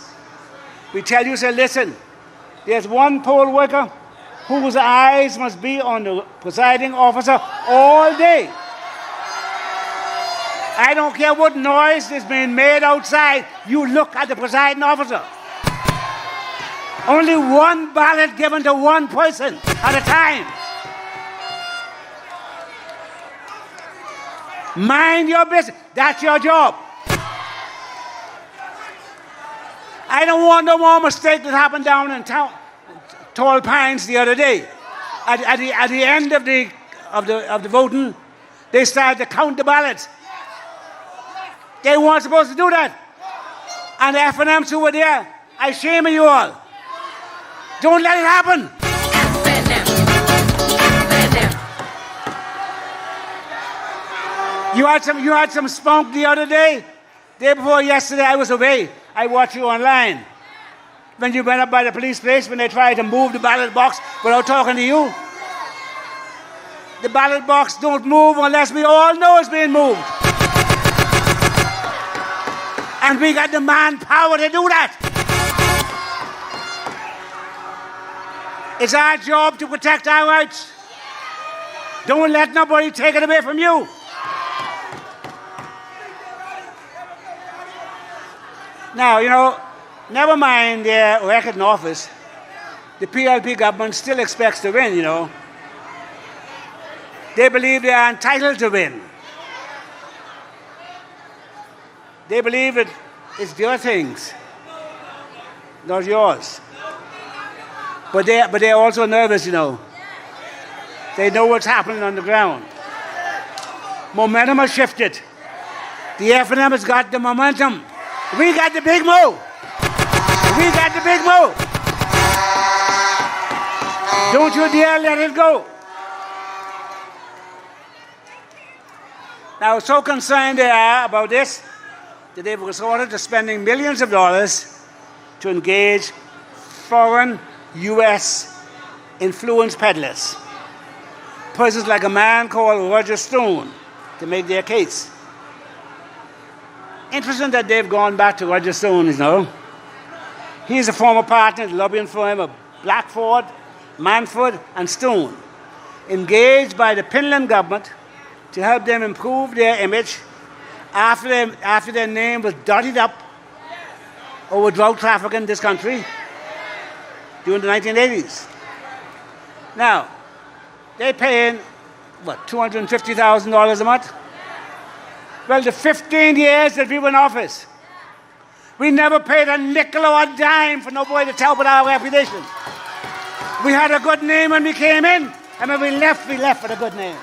We tell you, say, listen, there's one poll worker whose eyes must be on the presiding officer all day. I don't care what noise is being made outside, you look at the presiding officer. Only one ballot given to one person at a time. Mind your business. That's your job. I don't want no more mistake that happened down in town, Tall Pines the other day. At the end of the voting, they started to count the ballots. They weren't supposed to do that. And the F&Ms who were there, I shame you all. Don't let it happen. You had some spunk the other day. Day before yesterday, I was away. I watched you online. When you went up by the police place, when they tried to move the ballot box without talking to you. The ballot box don't move unless we all know it's being moved. And we got the manpower to do that. It's our job to protect our rights. Don't let nobody take it away from you. Now, you know, never mind their record in office, the PLP government still expects to win, you know. They believe they are entitled to win. They believe it's their things, not yours. But they're also nervous, you know. They know what's happening on the ground. Momentum has shifted. The F&M has got the momentum. We got the big move. We got the big move. Don't you dare let it go. Now, so concerned they are about this that they've resorted to spending millions of dollars to engage foreign U.S. influence peddlers. Persons like a man called Roger Stone to make their case. Interesting that they've gone back to Roger Stone, you know. He's a former partner at the lobbying firm of Blackford, Manford, and Stone, engaged by the Finland government to help them improve their image after their name was dotted up over drug trafficking in this country during the 1980s. Now, they're paying, what, $250,000 a month? Well, the 15 years that we were in office, we never paid a nickel or a dime for nobody to help with our reputation. We had a good name when we came in, and when we left with a good name.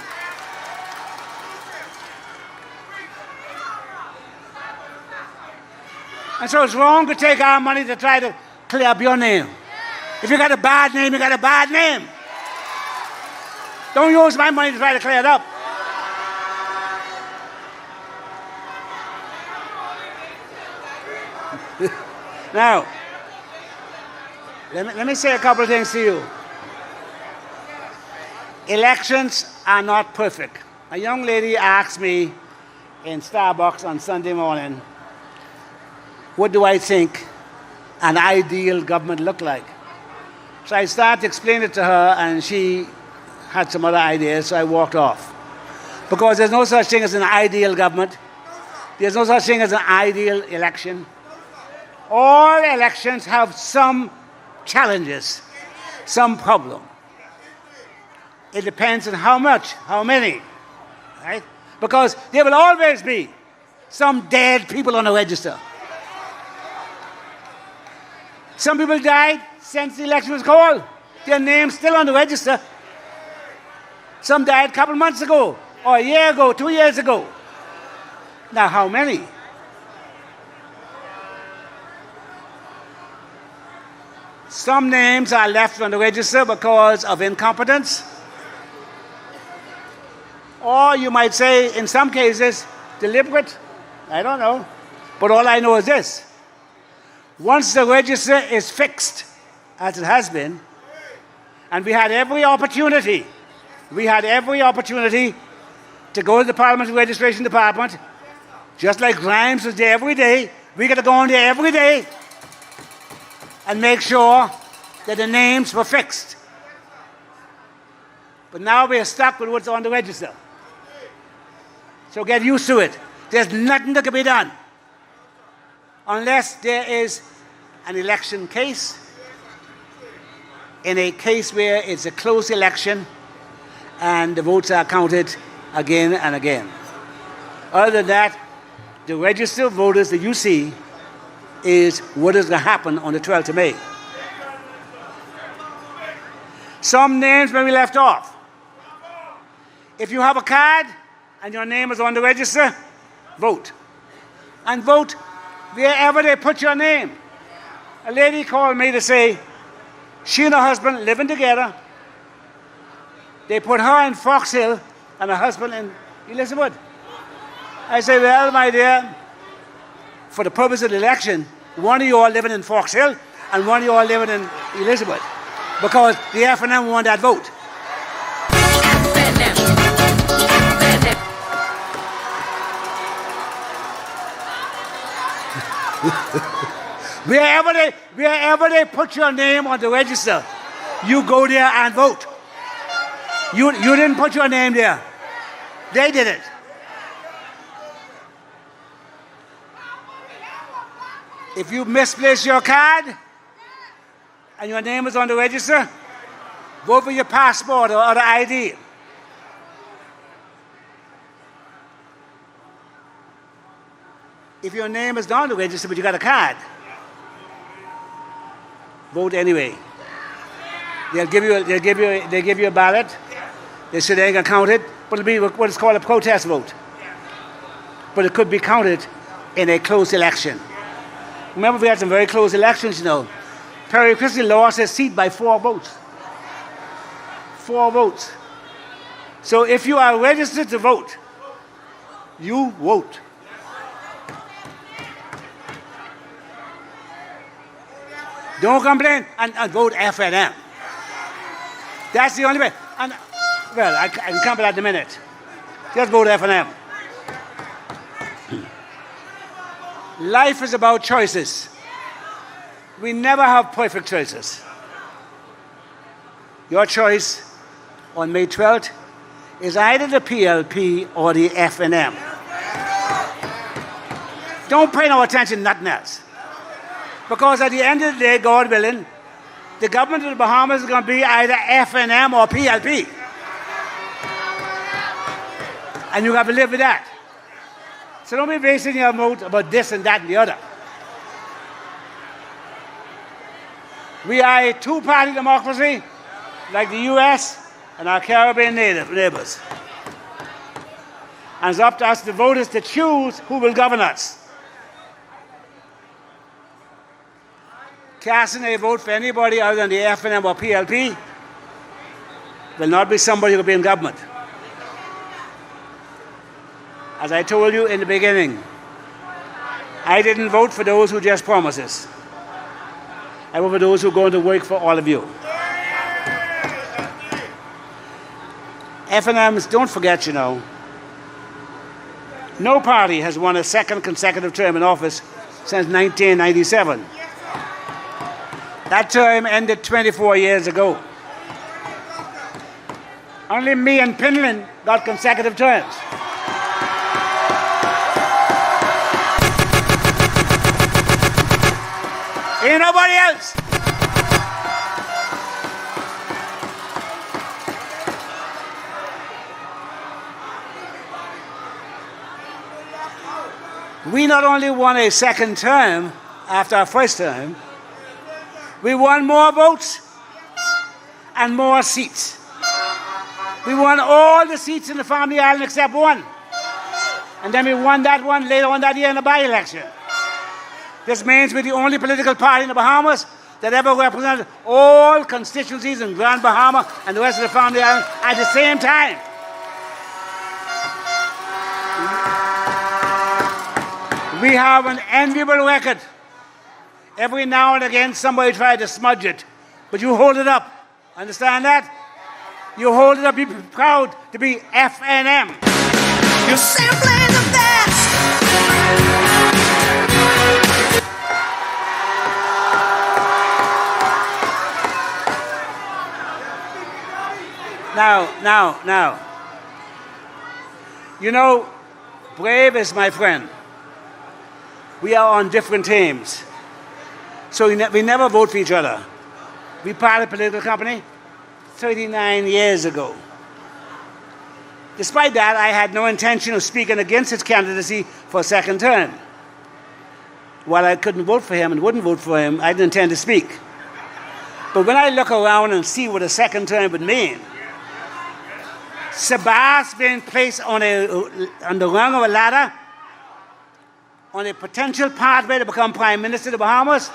And so it's wrong to take our money to try to clear up your name. If you got a bad name, you got a bad name. Don't use my money to try to clear it up. Now, let me say a couple of things to you. Elections are not perfect. A young lady asked me in Starbucks on Sunday morning, what do I think an ideal government look like? So I started to explain it to her, and she had some other ideas, so I walked off. Because there's no such thing as an ideal government. There's no such thing as an ideal election. All elections have some challenges, some problem. It depends on how much, how many, right? Because there will always be some dead people on the register. Some people died since the election was called. Their name's still on the register. Some died a couple months ago, or a year ago, 2 years ago. Now, how many? Some names are left on the register because of incompetence. Or you might say, in some cases, deliberate. I don't know. But all I know is this. Once the register is fixed, as it has been, and we had every opportunity to go to the Parliamentary Registration Department, just like Grimes was there every day, we got to go in there every day and make sure that the names were fixed. But now we're stuck with what's on the register. So get used to it. There's nothing that can be done unless there is an election case in a case where it's a close election and the votes are counted again and again. Other than that, the registered voters that you see is what is going to happen on the 12th of May. Some names may be left off. If you have a card and your name is on the register, vote. And vote wherever they put your name. A lady called me to say she and her husband living together. They put her in Fox Hill and her husband in Elizabeth. I said, well, my dear, for the purpose of the election, one of you all living in Fox Hill and one of you all living in Elizabeth. Because the F&M won that vote. Wherever they put your name on the register, you go there and vote. You didn't put your name there. They did it. If you misplace your card and your name is on the register, vote for your passport or other ID. If your name is not on the register but you got a card, vote anyway. They'll give you a ballot. They say they ain't gonna count it, but it'll be what is called a protest vote. But it could be counted in a close election. Remember, we had some very close elections, you know. Perry Christy lost his seat by 4 votes. 4 votes. So if you are registered to vote, you vote. Don't complain and vote F&M. That's the only way. And, well, I can come to that in a minute. Just vote F&M. Life is about choices. We never have perfect choices. Your choice on May 12th is either the PLP or the F&M. Don't pay no attention to nothing else. Because at the end of the day, God willing, the government of the Bahamas is going to be either F&M or PLP. And you have to live with that. So don't be wasting your vote about this and that and the other. We are a 2-party democracy, like the U.S. and our Caribbean neighbors. And it's up to us, the voters, to choose who will govern us. Casting a vote for anybody other than the F&M or PLP will not be somebody who will be in government. As I told you in the beginning, I didn't vote for those who just promises. I vote for those who are going to work for all of you. F&Ms, don't forget, you know, no party has won a second consecutive term in office since 1997. That term ended 24 years ago. Only me and Pinland got consecutive terms. Ain't nobody else. We not only won a second term after our first term, we won more votes and more seats. We won all the seats in the Family Island except one. And then we won that one later on that year in the by-election. This means we're the only political party in the Bahamas that ever represented all constituencies in Grand Bahama and the rest of the Family Island at the same time. We have an enviable record. Every now and again, somebody tried to smudge it, but you hold it up. Understand that? You hold it up, be proud to be F&M. You're simply the best. Now. You know, Brave is my friend. We are on different teams. So we never vote for each other. We parted a political company 39 years ago. Despite that, I had no intention of speaking against his candidacy for a second term. While I couldn't vote for him and wouldn't vote for him, I didn't intend to speak. But when I look around and see what a second term would mean, Sabah's being placed on the rung of a ladder, on a potential pathway to become Prime Minister of the Bahamas.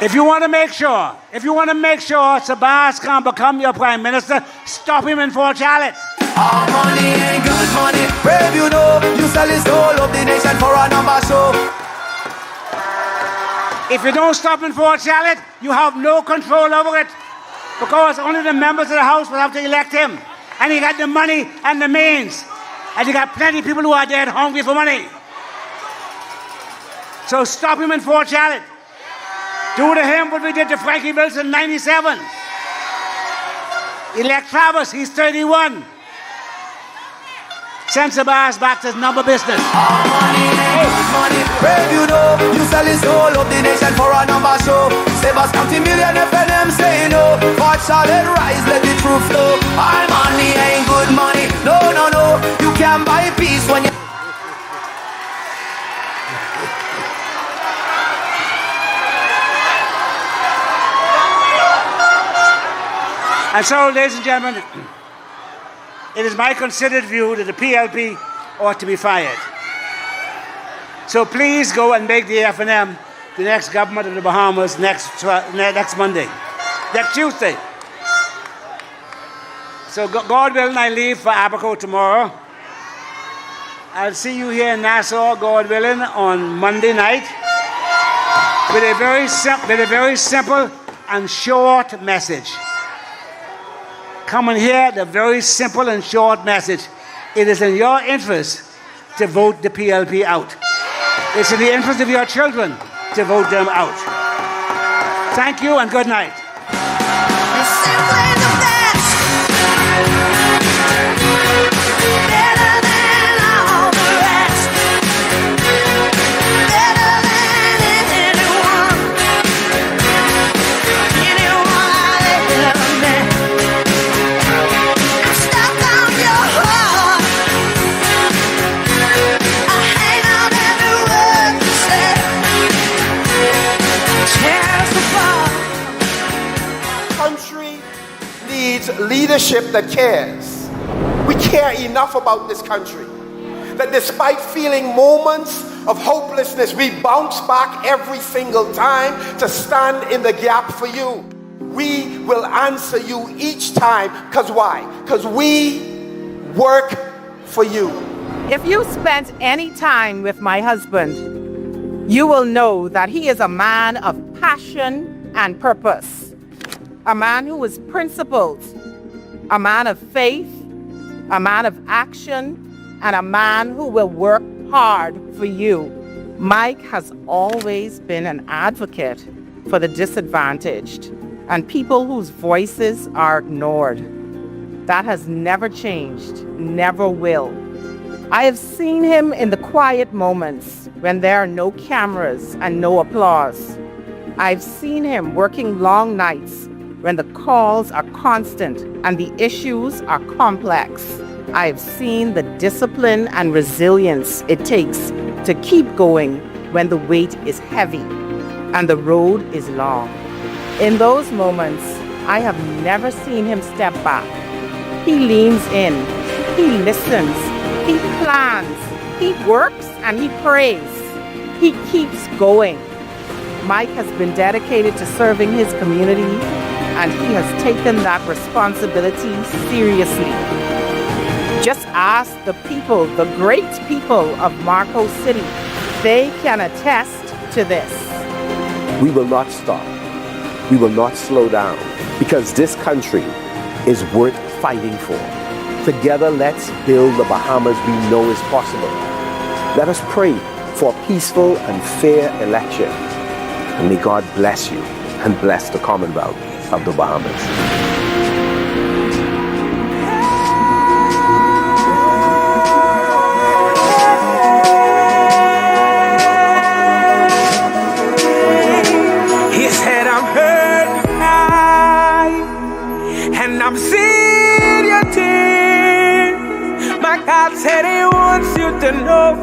If you want to make sure Sabah can become your Prime Minister, stop him in Fort Charlotte. Our money ain't good money. Brave, you know, you sell his soul of the nation for a number show. If you don't stop in Fort Charlotte, you have no control over it, because only the members of the House will have to elect him. And he got the money and the means. And you got plenty of people who are dead hungry for money. So stop him in Fort Charlotte. Do to him what we did to Frankie Wilson in 97. Elect Travis, he's 31. Send Sabah's back to his number business. Our money ain't good money. Brave, you know, you sell his soul of the nation for a number show. Sabah's county million FNM say no. Fort Charlotte rise, let the truth flow. Our money ain't good money. No, no, no. You can't buy peace when you... And so, ladies and gentlemen, it is my considered view that the PLP ought to be fired. So please go and make the FNM the next government of the Bahamas next Monday, next Tuesday. So God willing, I leave for Abaco tomorrow. I'll see you here in Nassau, God willing, on Monday night with a very simple and short message. Come and hear the very simple and short message. It is in your interest to vote the PLP out. It's in the interest of your children to vote them out. Thank you and good night. Leadership that cares. We care enough about this country that despite feeling moments of hopelessness, we bounce back every single time to stand in the gap for you. We will answer you each time. Because why? Because we work for you. If you spent any time with my husband, you will know that he is a man of passion and purpose, a man who is principled, a man of faith, a man of action, and a man who will work hard for you. Mike has always been an advocate for the disadvantaged and people whose voices are ignored. That has never changed, never will. I have seen him in the quiet moments when there are no cameras and no applause. I've seen him working long nights when the calls are constant and the issues are complex. I've seen the discipline and resilience it takes to keep going when the weight is heavy and the road is long. In those moments, I have never seen him step back. He leans in, he listens, he plans, he works and he prays. He keeps going. Mike has been dedicated to serving his community, and he has taken that responsibility seriously. Just ask the people, the great people of Marco City. They can attest to this. We will not stop. We will not slow down, because this country is worth fighting for. Together, let's build the Bahamas we know is possible. Let us pray for a peaceful and fair election. And may God bless you and bless the Commonwealth of the Bahamas. God said He wants you to know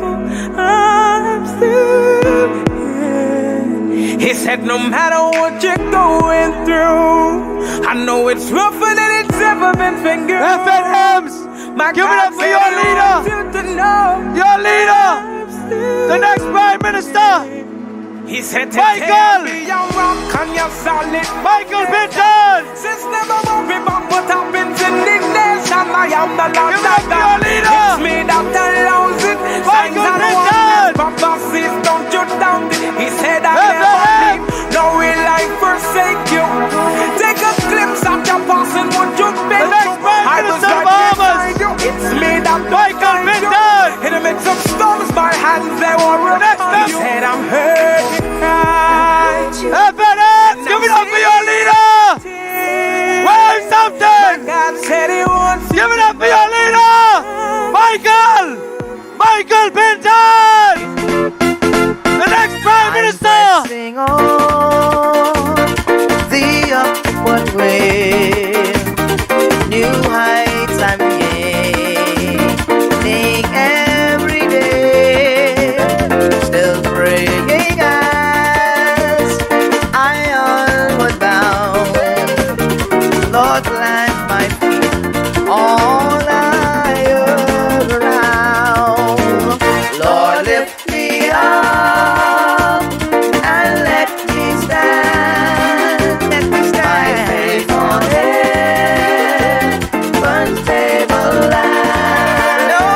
I'm still here. He said no matter what you're going through, I know it's rougher than it's ever been for you. FNMs, give it up for your leader. Your leader, the next Prime Minister. He said to Michael! be your rock and your solid. Michael Pintard! Since never worry about what happens in this nation, I am the Lord thy God. It's me that allows it. Michael Pintard! Prophecies, don't you doubt it. He said I never leave, nor will I forsake you. Take a glimpse of your past and what you've been through. I was right beside you. It's me that Michael Pintard! In the midst of storms, my hands they were upon you. Said I'm hurt. FNM, give it up for your leader! Wave something! God said He wants give it up for your leader! Michael Pintard! The next Prime Minister! Sing on the upward way, new heights I'm gaining every day, still praying as I onward bound. Lord, plant my feet on higher ground. Lord, lift me up and let me stand. Let me stand. My faith on heaven's tableland. No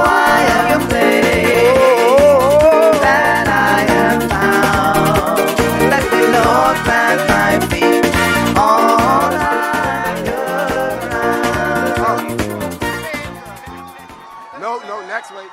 higher place that I have found. Let me, Lord, plant my feet on higher ground. No, next week.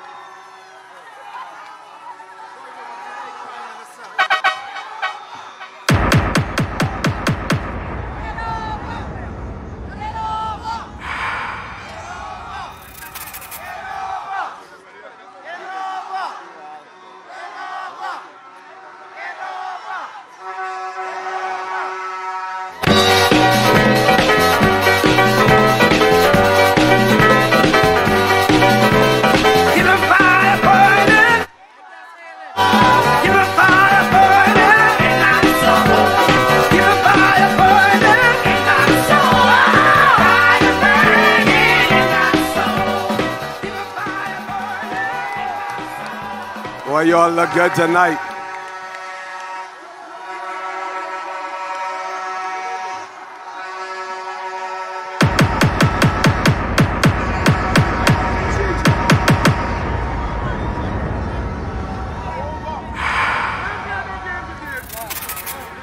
Boy, y'all look good tonight.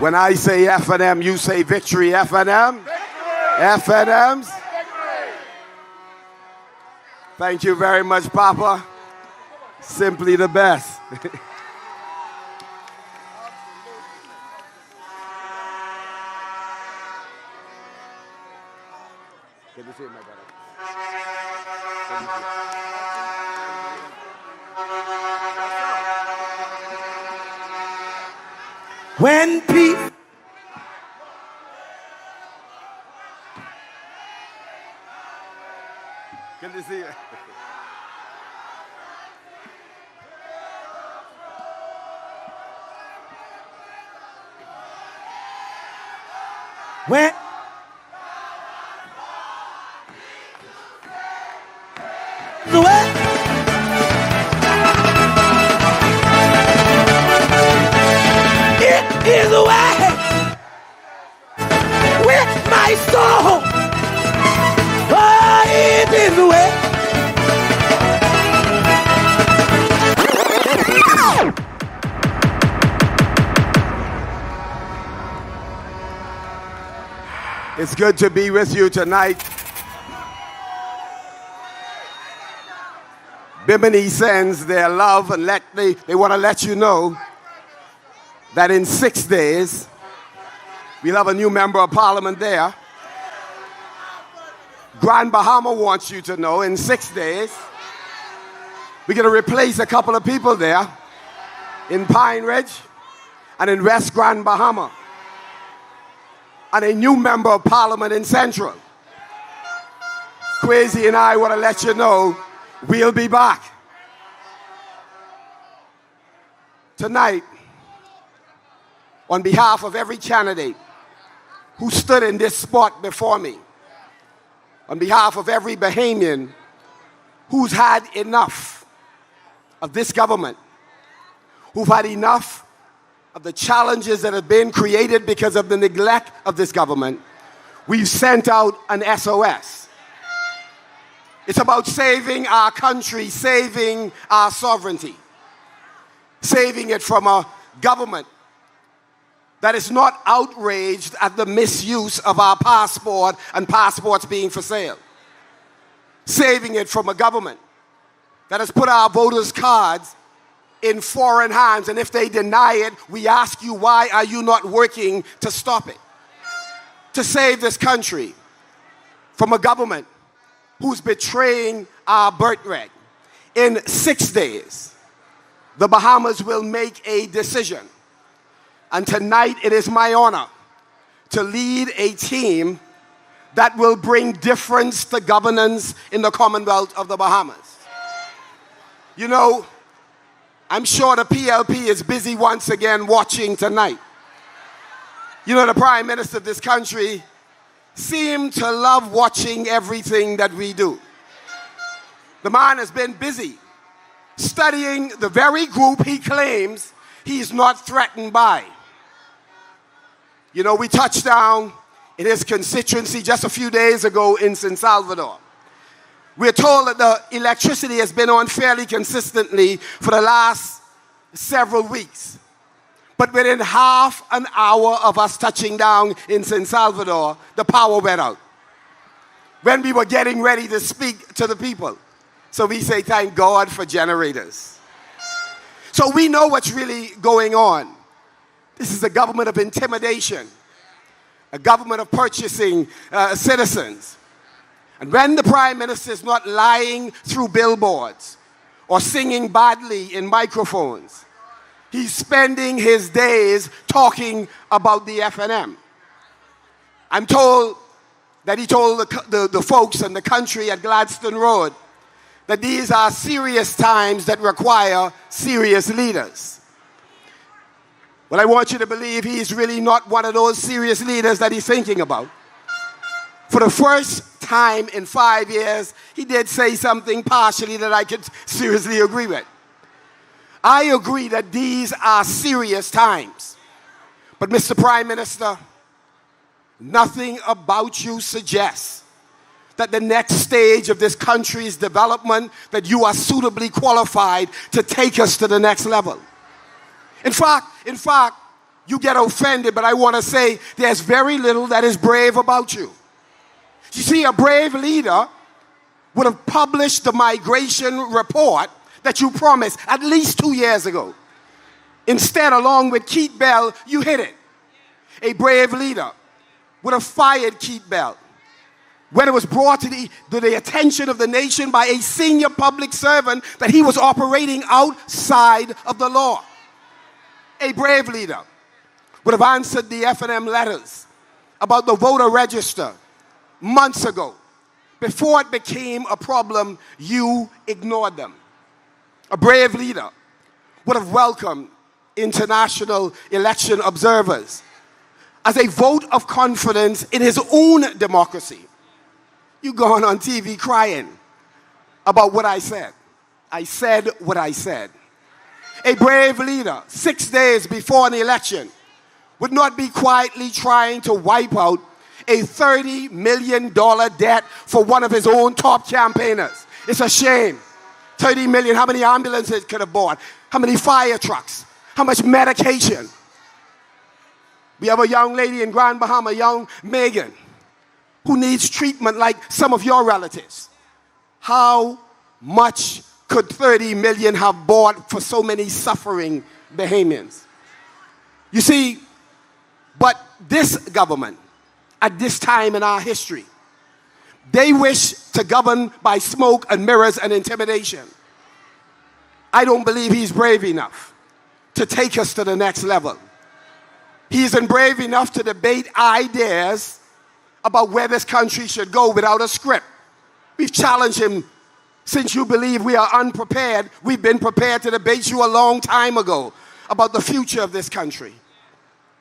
When I say F&M, you say victory. F&M? F&Ms? Thank you very much, Papa. Simply the best. Good to see you, my brother. when peace. Good to see you. When the way it is away with my soul. Oh, it is away. It's good to be with you tonight. Bimini sends their love and they want to let you know that in 6 days, we'll have a new member of parliament there. Grand Bahama wants you to know in 6 days, we're going to replace a couple of people there in Pine Ridge and in West Grand Bahama. And a new member of parliament in Central. Kwesi and I want to let you know we'll be back. Tonight, on behalf of every candidate who stood in this spot before me, on behalf of every Bahamian who's had enough of this government, who've had enough of the challenges that have been created because of the neglect of this government, we've sent out an SOS. It's about saving our country, saving our sovereignty, saving it from a government that is not outraged at the misuse of our passport and passports being for sale. Saving it from a government that has put our voters' cards in foreign hands, and if they deny it, we ask you, why are you not working to stop it? To save this country from a government who's betraying our birthright. In 6 days, the Bahamas will make a decision. And tonight it is my honor to lead a team that will bring difference to governance in the Commonwealth of the Bahamas. You know, I'm sure the PLP is busy once again watching tonight. You know, the Prime Minister of this country seems to love watching everything that we do. The man has been busy studying the very group he claims he's not threatened by. You know, we touched down in his constituency just a few days ago in San Salvador. We're told that the electricity has been on fairly consistently for the last several weeks. But within half an hour of us touching down in San Salvador, the power went out. When we were getting ready to speak to the people. So we say, thank God for generators. So we know what's really going on. This is a government of intimidation, a government of purchasing citizens. And when the Prime Minister is not lying through billboards or singing badly in microphones, he's spending his days talking about the FNM. I'm told that he told the folks in the country at Gladstone Road that these are serious times that require serious leaders. Well, I want you to believe he's really not one of those serious leaders that he's thinking about. For the first time in 5 years, he did say something partially that I could seriously agree with. I agree that these are serious times. But Mr. Prime Minister, nothing about you suggests that the next stage of this country's development, that you are suitably qualified to take us to the next level. In fact, you get offended, but I want to say there's very little that is brave about you. You see, a brave leader would have published the migration report that you promised at least 2 years ago. Instead, along with Keith Bell, you hid it. A brave leader would have fired Keith Bell when it was brought to the attention of the nation by a senior public servant that he was operating outside of the law. A brave leader would have answered the FNM letters about the voter register months ago. Before it became a problem, you ignored them. A brave leader would have welcomed international election observers as a vote of confidence in his own democracy. You going on TV crying about what I said. I said what I said. A brave leader, 6 days before an election, would not be quietly trying to wipe out a $30 million debt for one of his own top campaigners. It's a shame. 30 million, how many ambulances could have bought? How many fire trucks? How much medication? We have a young lady in Grand Bahama, young Megan, who needs treatment like some of your relatives. How much could 30 million have bought for so many suffering Bahamians? You see, but this government, at this time in our history, they wish to govern by smoke and mirrors and intimidation. I don't believe he's brave enough to take us to the next level. He isn't brave enough to debate ideas about where this country should go without a script. We've challenged him. Since you believe we are unprepared, we've been prepared to debate you a long time ago about the future of this country.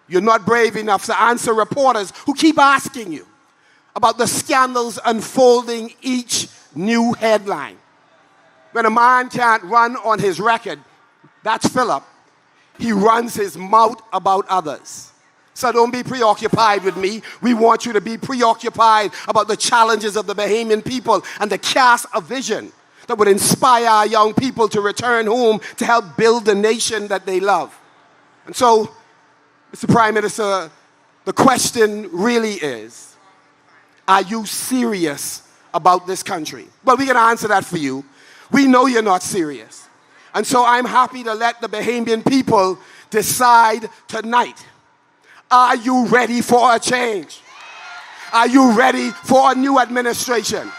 You're not brave enough to answer reporters who keep asking you about the scandals unfolding each new headline. When a man can't run on his record, that's Philip, he runs his mouth about others. So don't be preoccupied with me. We want you to be preoccupied about the challenges of the Bahamian people and to cast a vision that would inspire our young people to return home to help build the nation that they love. And so, Mr. Prime Minister, the question really is, are you serious about this country? Well, we can answer that for you. We know you're not serious. And so I'm happy to let the Bahamian people decide tonight. Are you ready for a change? Are you ready for a new administration?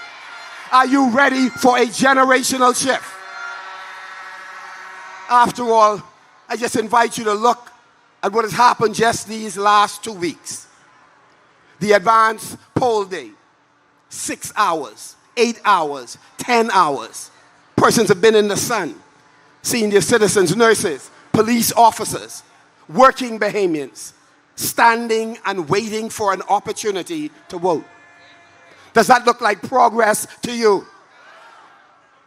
Are you ready for a generational shift? After all, I just invite you to look at what has happened just these last 2 weeks. The advanced poll day, 6 hours, 8 hours, 10 hours. Persons have been in the sun. Senior citizens, nurses, police officers, working Bahamians, standing and waiting for an opportunity to vote. Does that look like progress to you?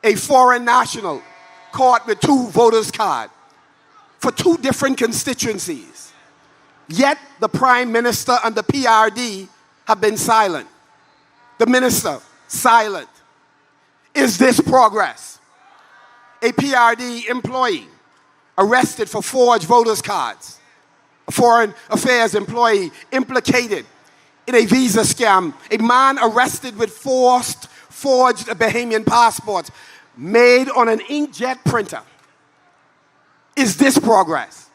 A foreign national caught with 2 voters' cards for 2 different constituencies. Yet the Prime Minister and the PRD have been silent. The Minister, silent. Is this progress? A PRD employee arrested for forged voters' cards. A foreign affairs employee implicated in a visa scam. A man arrested with forged Bahamian passports made on an inkjet printer. Is this progress?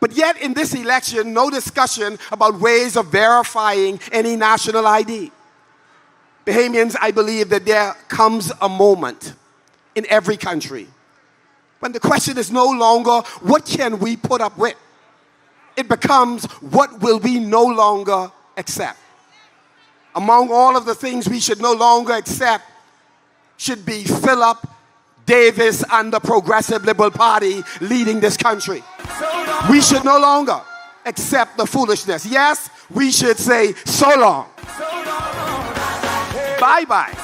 But yet in this election, no discussion about ways of verifying any national ID. Bahamians, I believe that there comes a moment in every country when the question is no longer, what can we put up with? It becomes, what will we no longer accept? Among all of the things we should no longer accept should be Philip Davis and the Progressive Liberal Party leading this country. We should no longer accept the foolishness. Yes, we should say so long. Bye-bye.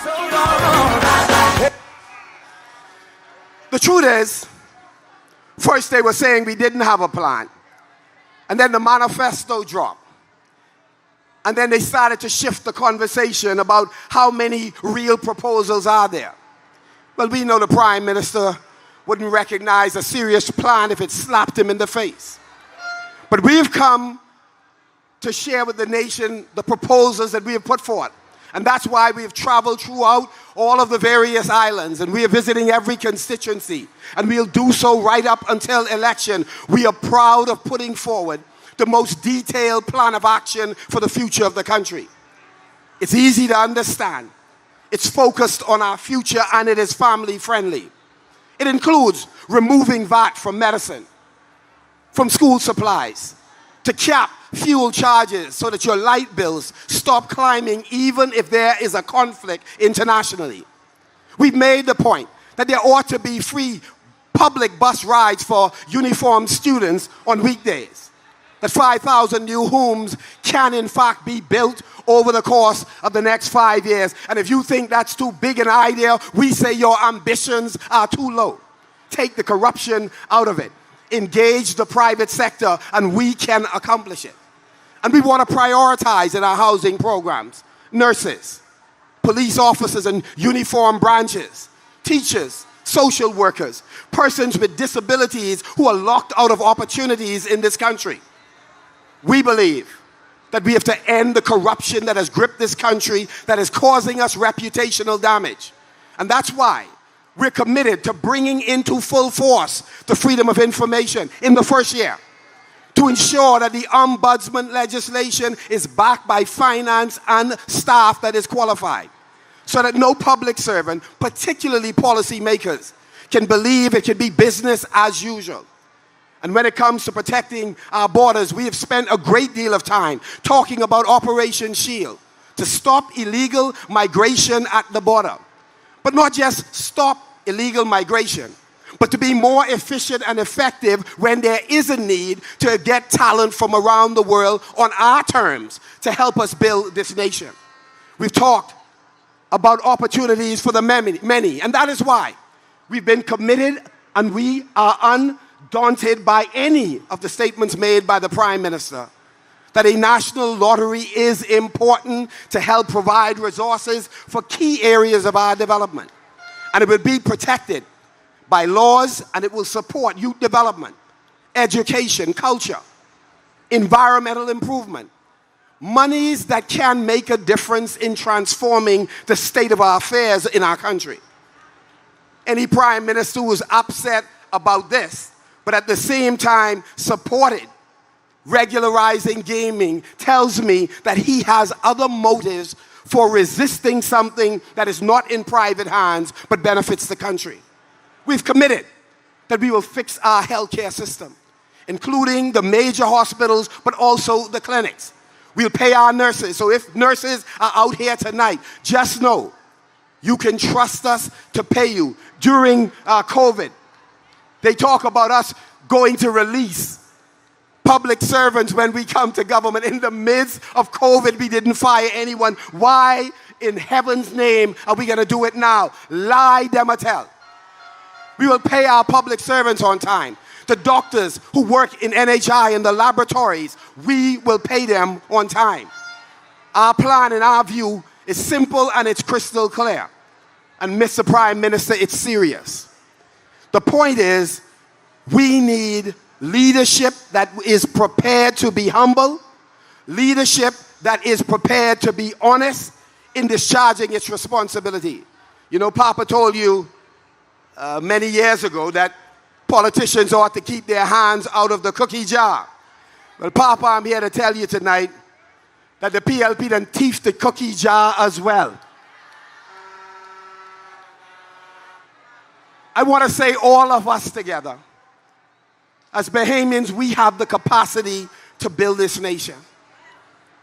The truth is, first they were saying we didn't have a plan. And then the manifesto dropped. And then they started to shift the conversation about how many real proposals are there. Well, we know the Prime Minister wouldn't recognize a serious plan if it slapped him in the face. But we've come to share with the nation the proposals that we have put forward. And that's why we've traveled throughout all of the various islands, and we are visiting every constituency. And we'll do so right up until election. We are proud of putting forward the most detailed plan of action for the future of the country. It's easy to understand. It's focused on our future, and it is family friendly. It includes removing VAT from medicine, from school supplies, to cap fuel charges so that your light bills stop climbing even if there is a conflict internationally. We've made the point that there ought to be free public bus rides for uniformed students on weekdays. That 5,000 new homes can in fact be built over the course of the next 5 years. And if you think that's too big an idea, we say your ambitions are too low. Take the corruption out of it. Engage the private sector, and we can accomplish it. And we want to prioritize in our housing programs nurses, police officers and uniform branches, teachers, social workers, persons with disabilities who are locked out of opportunities in this country. We believe that we have to end the corruption that has gripped this country, that is causing us reputational damage. And that's why we're committed to bringing into full force the freedom of information in the first year, to ensure that the ombudsman legislation is backed by finance and staff that is qualified, so that no public servant, particularly policymakers, can believe it can be business as usual. And when it comes to protecting our borders, we have spent a great deal of time talking about Operation Shield to stop illegal migration at the border. but not just stop illegal migration, but to be more efficient and effective when there is a need to get talent from around the world on our terms to help us build this nation. We've talked about opportunities for the many, and that is why we've been committed and we are undaunted by any of the statements made by the Prime Minister that a national lottery is important to help provide resources for key areas of our development. And it will be protected by laws, and it will support youth development, education, culture, environmental improvement, monies that can make a difference in transforming the state of our affairs in our country. Any prime minister who is upset about this, but at the same time supported regularizing gaming, tells me that he has other motives for resisting something that is not in private hands but benefits the country. We've committed that we will fix our healthcare system, including the major hospitals, but also the clinics. We'll pay our nurses. So if nurses are out here tonight, just know you can trust us to pay you. During COVID, they talk about us going to release public servants when we come to government. In the midst of COVID, we didn't fire anyone. Why in heaven's name are we going to do it now? Lie them a tell. We will pay our public servants on time. The doctors who work in NHI and the laboratories, we will pay them on time. Our plan, in our view, is simple and it's crystal clear. And Mr. Prime Minister, it's serious. The point is, we need leadership that is prepared to be humble, leadership that is prepared to be honest in discharging its responsibility. You know, Papa told you many years ago that politicians ought to keep their hands out of the cookie jar. Well, Papa, I'm here to tell you tonight that the PLP done thief the cookie jar as well. I want to say all of us together, as Bahamians, we have the capacity to build this nation.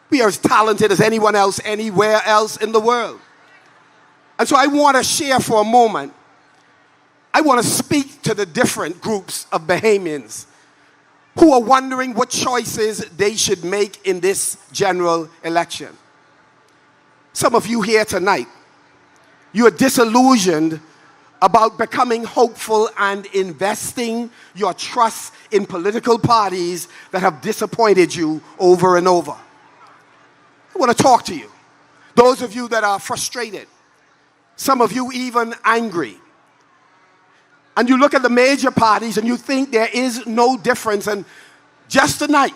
We are as talented as anyone else, anywhere else in the world. And so I want to share for a moment. I want to speak to the different groups of Bahamians who are wondering what choices they should make in this general election. Some of you here tonight, you are disillusioned about becoming hopeful and investing your trust in political parties that have disappointed you over and over. I want to talk to you. Those of you that are frustrated, some of you even angry. And you look at the major parties and you think there is no difference. And just tonight,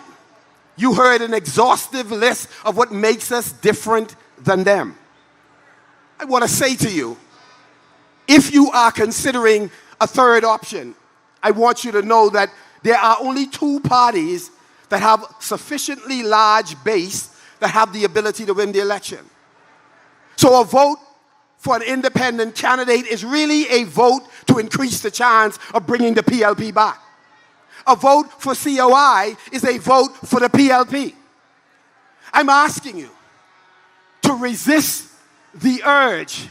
you heard an exhaustive list of what makes us different than them. I want to say to you, if you are considering a third option, I want you to know that there are only two parties that have sufficiently large base that have the ability to win the election. So a vote for an independent candidate is really a vote to increase the chance of bringing the PLP back. A vote for COI is a vote for the PLP. I'm asking you to resist the urge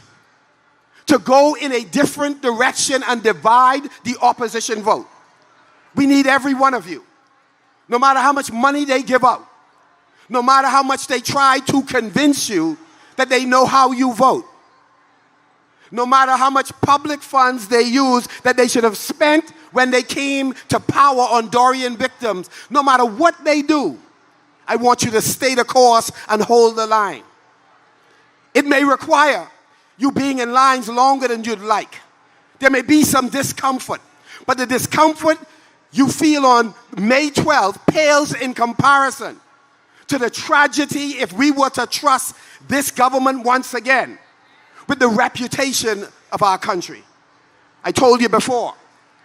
to go in a different direction and divide the opposition vote. We need every one of you. No matter how much money they give out, no matter how much they try to convince you that they know how you vote, no matter how much public funds they use that they should have spent when they came to power on Dorian victims, no matter what they do, I want you to stay the course and hold the line. It may require you being in lines longer than you'd like. There may be some discomfort, but the discomfort you feel on May 12th pales in comparison to the tragedy if we were to trust this government once again with the reputation of our country. I told you before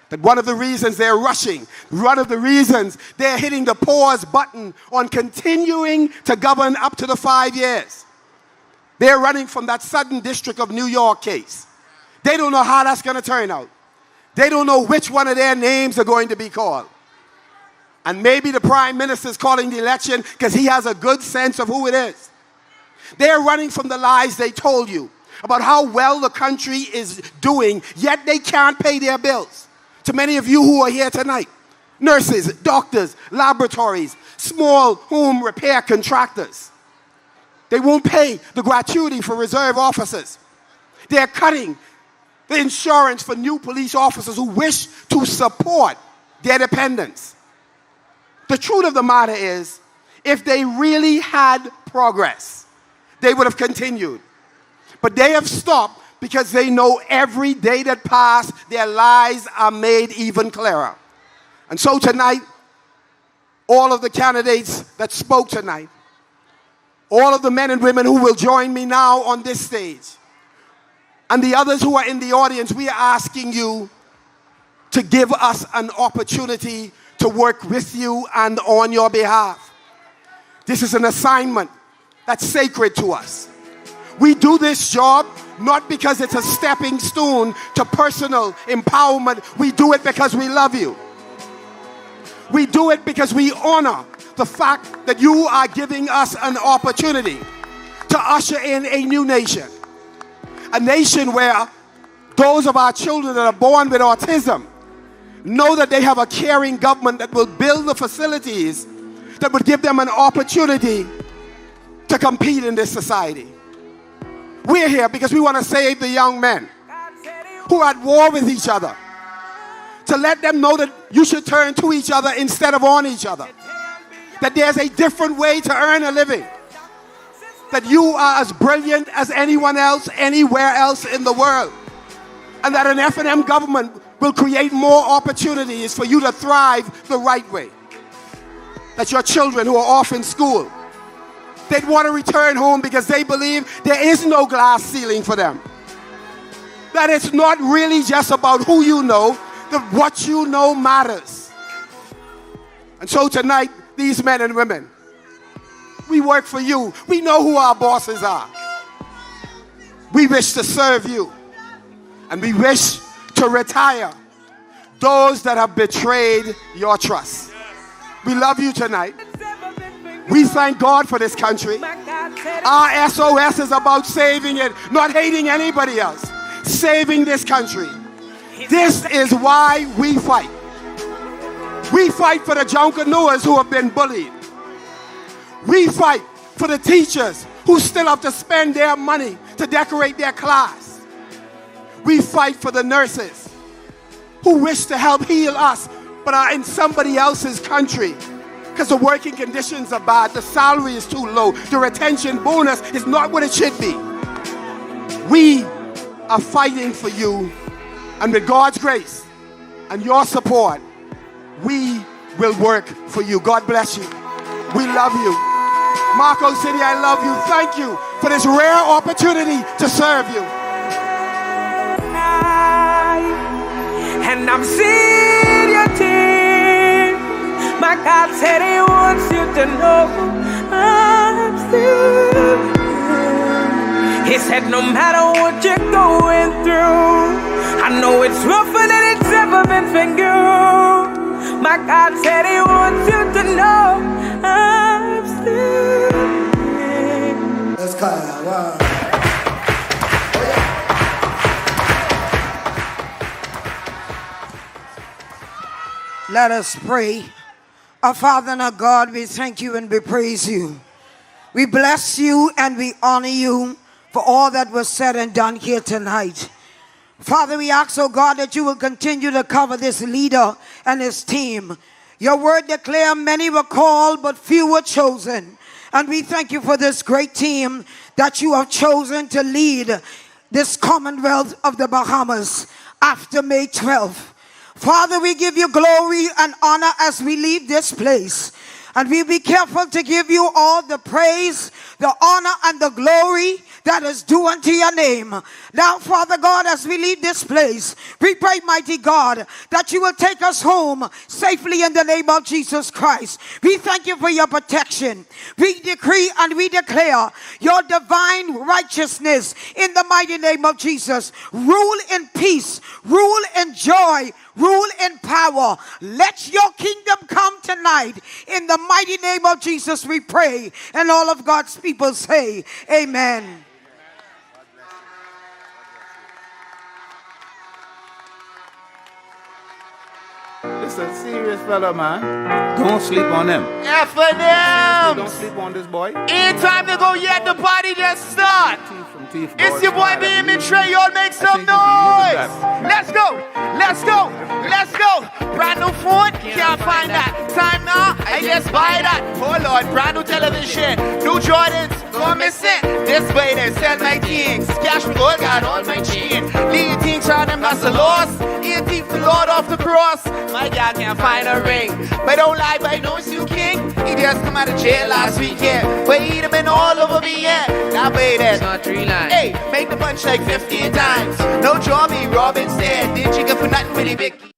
that one of the reasons they're rushing, one of the reasons they're hitting the pause button on continuing to govern up to the 5 years, they're running from that Southern District of New York case. They don't know how that's going to turn out. They don't know which one of their names are going to be called. And maybe the Prime Minister is calling the election because he has a good sense of who it is. They're running from the lies they told you about how well the country is doing, yet they can't pay their bills. To many of you who are here tonight, nurses, doctors, laboratories, small home repair contractors, they won't pay the gratuity for reserve officers. They're cutting the insurance for new police officers who wish to support their dependents. The truth of the matter is, if they really had progress, they would have continued. But they have stopped because they know every day that passes, their lies are made even clearer. And so tonight, all of the candidates that spoke tonight, all of the men and women who will join me now on this stage, and the others who are in the audience, we are asking you to give us an opportunity to work with you and on your behalf. This is an assignment that's sacred to us. We do this job not because it's a stepping stone to personal empowerment. We do it because we love you. We do it because we honor the fact that you are giving us an opportunity to usher in a new nation. A nation where those of our children that are born with autism know that they have a caring government that will build the facilities that would give them an opportunity to compete in this society. We're here because we want to save the young men who are at war with each other, to let them know that you should turn to each other instead of on each other, that there's a different way to earn a living, that you are as brilliant as anyone else anywhere else in the world, and that an F&M government will create more opportunities for you to thrive the right way. That your children who are off in school, they'd want to return home because they believe there is no glass ceiling for them. That it's not really just about who you know, that what you know matters. And so tonight, these men and women, we work for you. We know who our bosses are. We wish to serve you. And we wish to retire those that have betrayed your trust. We love you tonight. We thank God for this country. Our SOS is about saving it, not hating anybody else. Saving this country. This is why we fight. We fight for the junkanoo who have been bullied. We fight for the teachers who still have to spend their money to decorate their class. We fight for the nurses who wish to help heal us but are in somebody else's country because the working conditions are bad, the salary is too low, the retention bonus is not what it should be. We are fighting for you, and with God's grace and your support, we will work for you. God bless you. We love you. Marco City, I love you. Thank you for this rare opportunity to serve you. And I'm seeing your tears. My God said he wants you to know I'm still here. He said no matter what you're going through, I know it's rougher than it's ever been for you. My God said he wants you to know I'm still here. Let's call it. Wow. Let us pray. Our Father and our God, we thank you and we praise you. We bless you and we honor you for all that was said and done here tonight. Father, we ask, oh God, that you will continue to cover this leader and his team. Your word declare many were called, but few were chosen. And we thank you for this great team that you have chosen to lead this Commonwealth of the Bahamas after May 12th. Father, we give you glory and honor as we leave this place. And we be careful to give you all the praise, the honor, and the glory that is due unto your name. Now, Father God, as we leave this place, we pray, mighty God, that you will take us home safely in the name of Jesus Christ. We thank you for your protection. We decree and we declare your divine righteousness in the mighty name of Jesus. Rule in peace, rule in joy, rule in power. Let your kingdom come tonight. In the mighty name of Jesus we pray. And all of God's people say, amen. This is a serious fella, man. Don't sleep on them. F&M! Don't sleep on this boy. Ain't time to go yet, the party just start. It's your boy Bimini, Trey, y'all make some noise. Let's go, let's go, let's go. Brand new phone, can't find that. Time now, I just buy that. Oh Lord, brand new television, new Jordans, go missing. This way they sell my things. Cash me gold, got all my chain. Lead things on them, that's a loss. 18th the Lord off the cross. My God can't find a ring. But don't lie, but I know it's you king. He just come out of jail last weekend. But he'd have been all over me, yeah. Now wait it. Not 3 lines. Hey, make the punch like 15 times. No draw me, Rob instead. Did you get for nothing with the Vicky?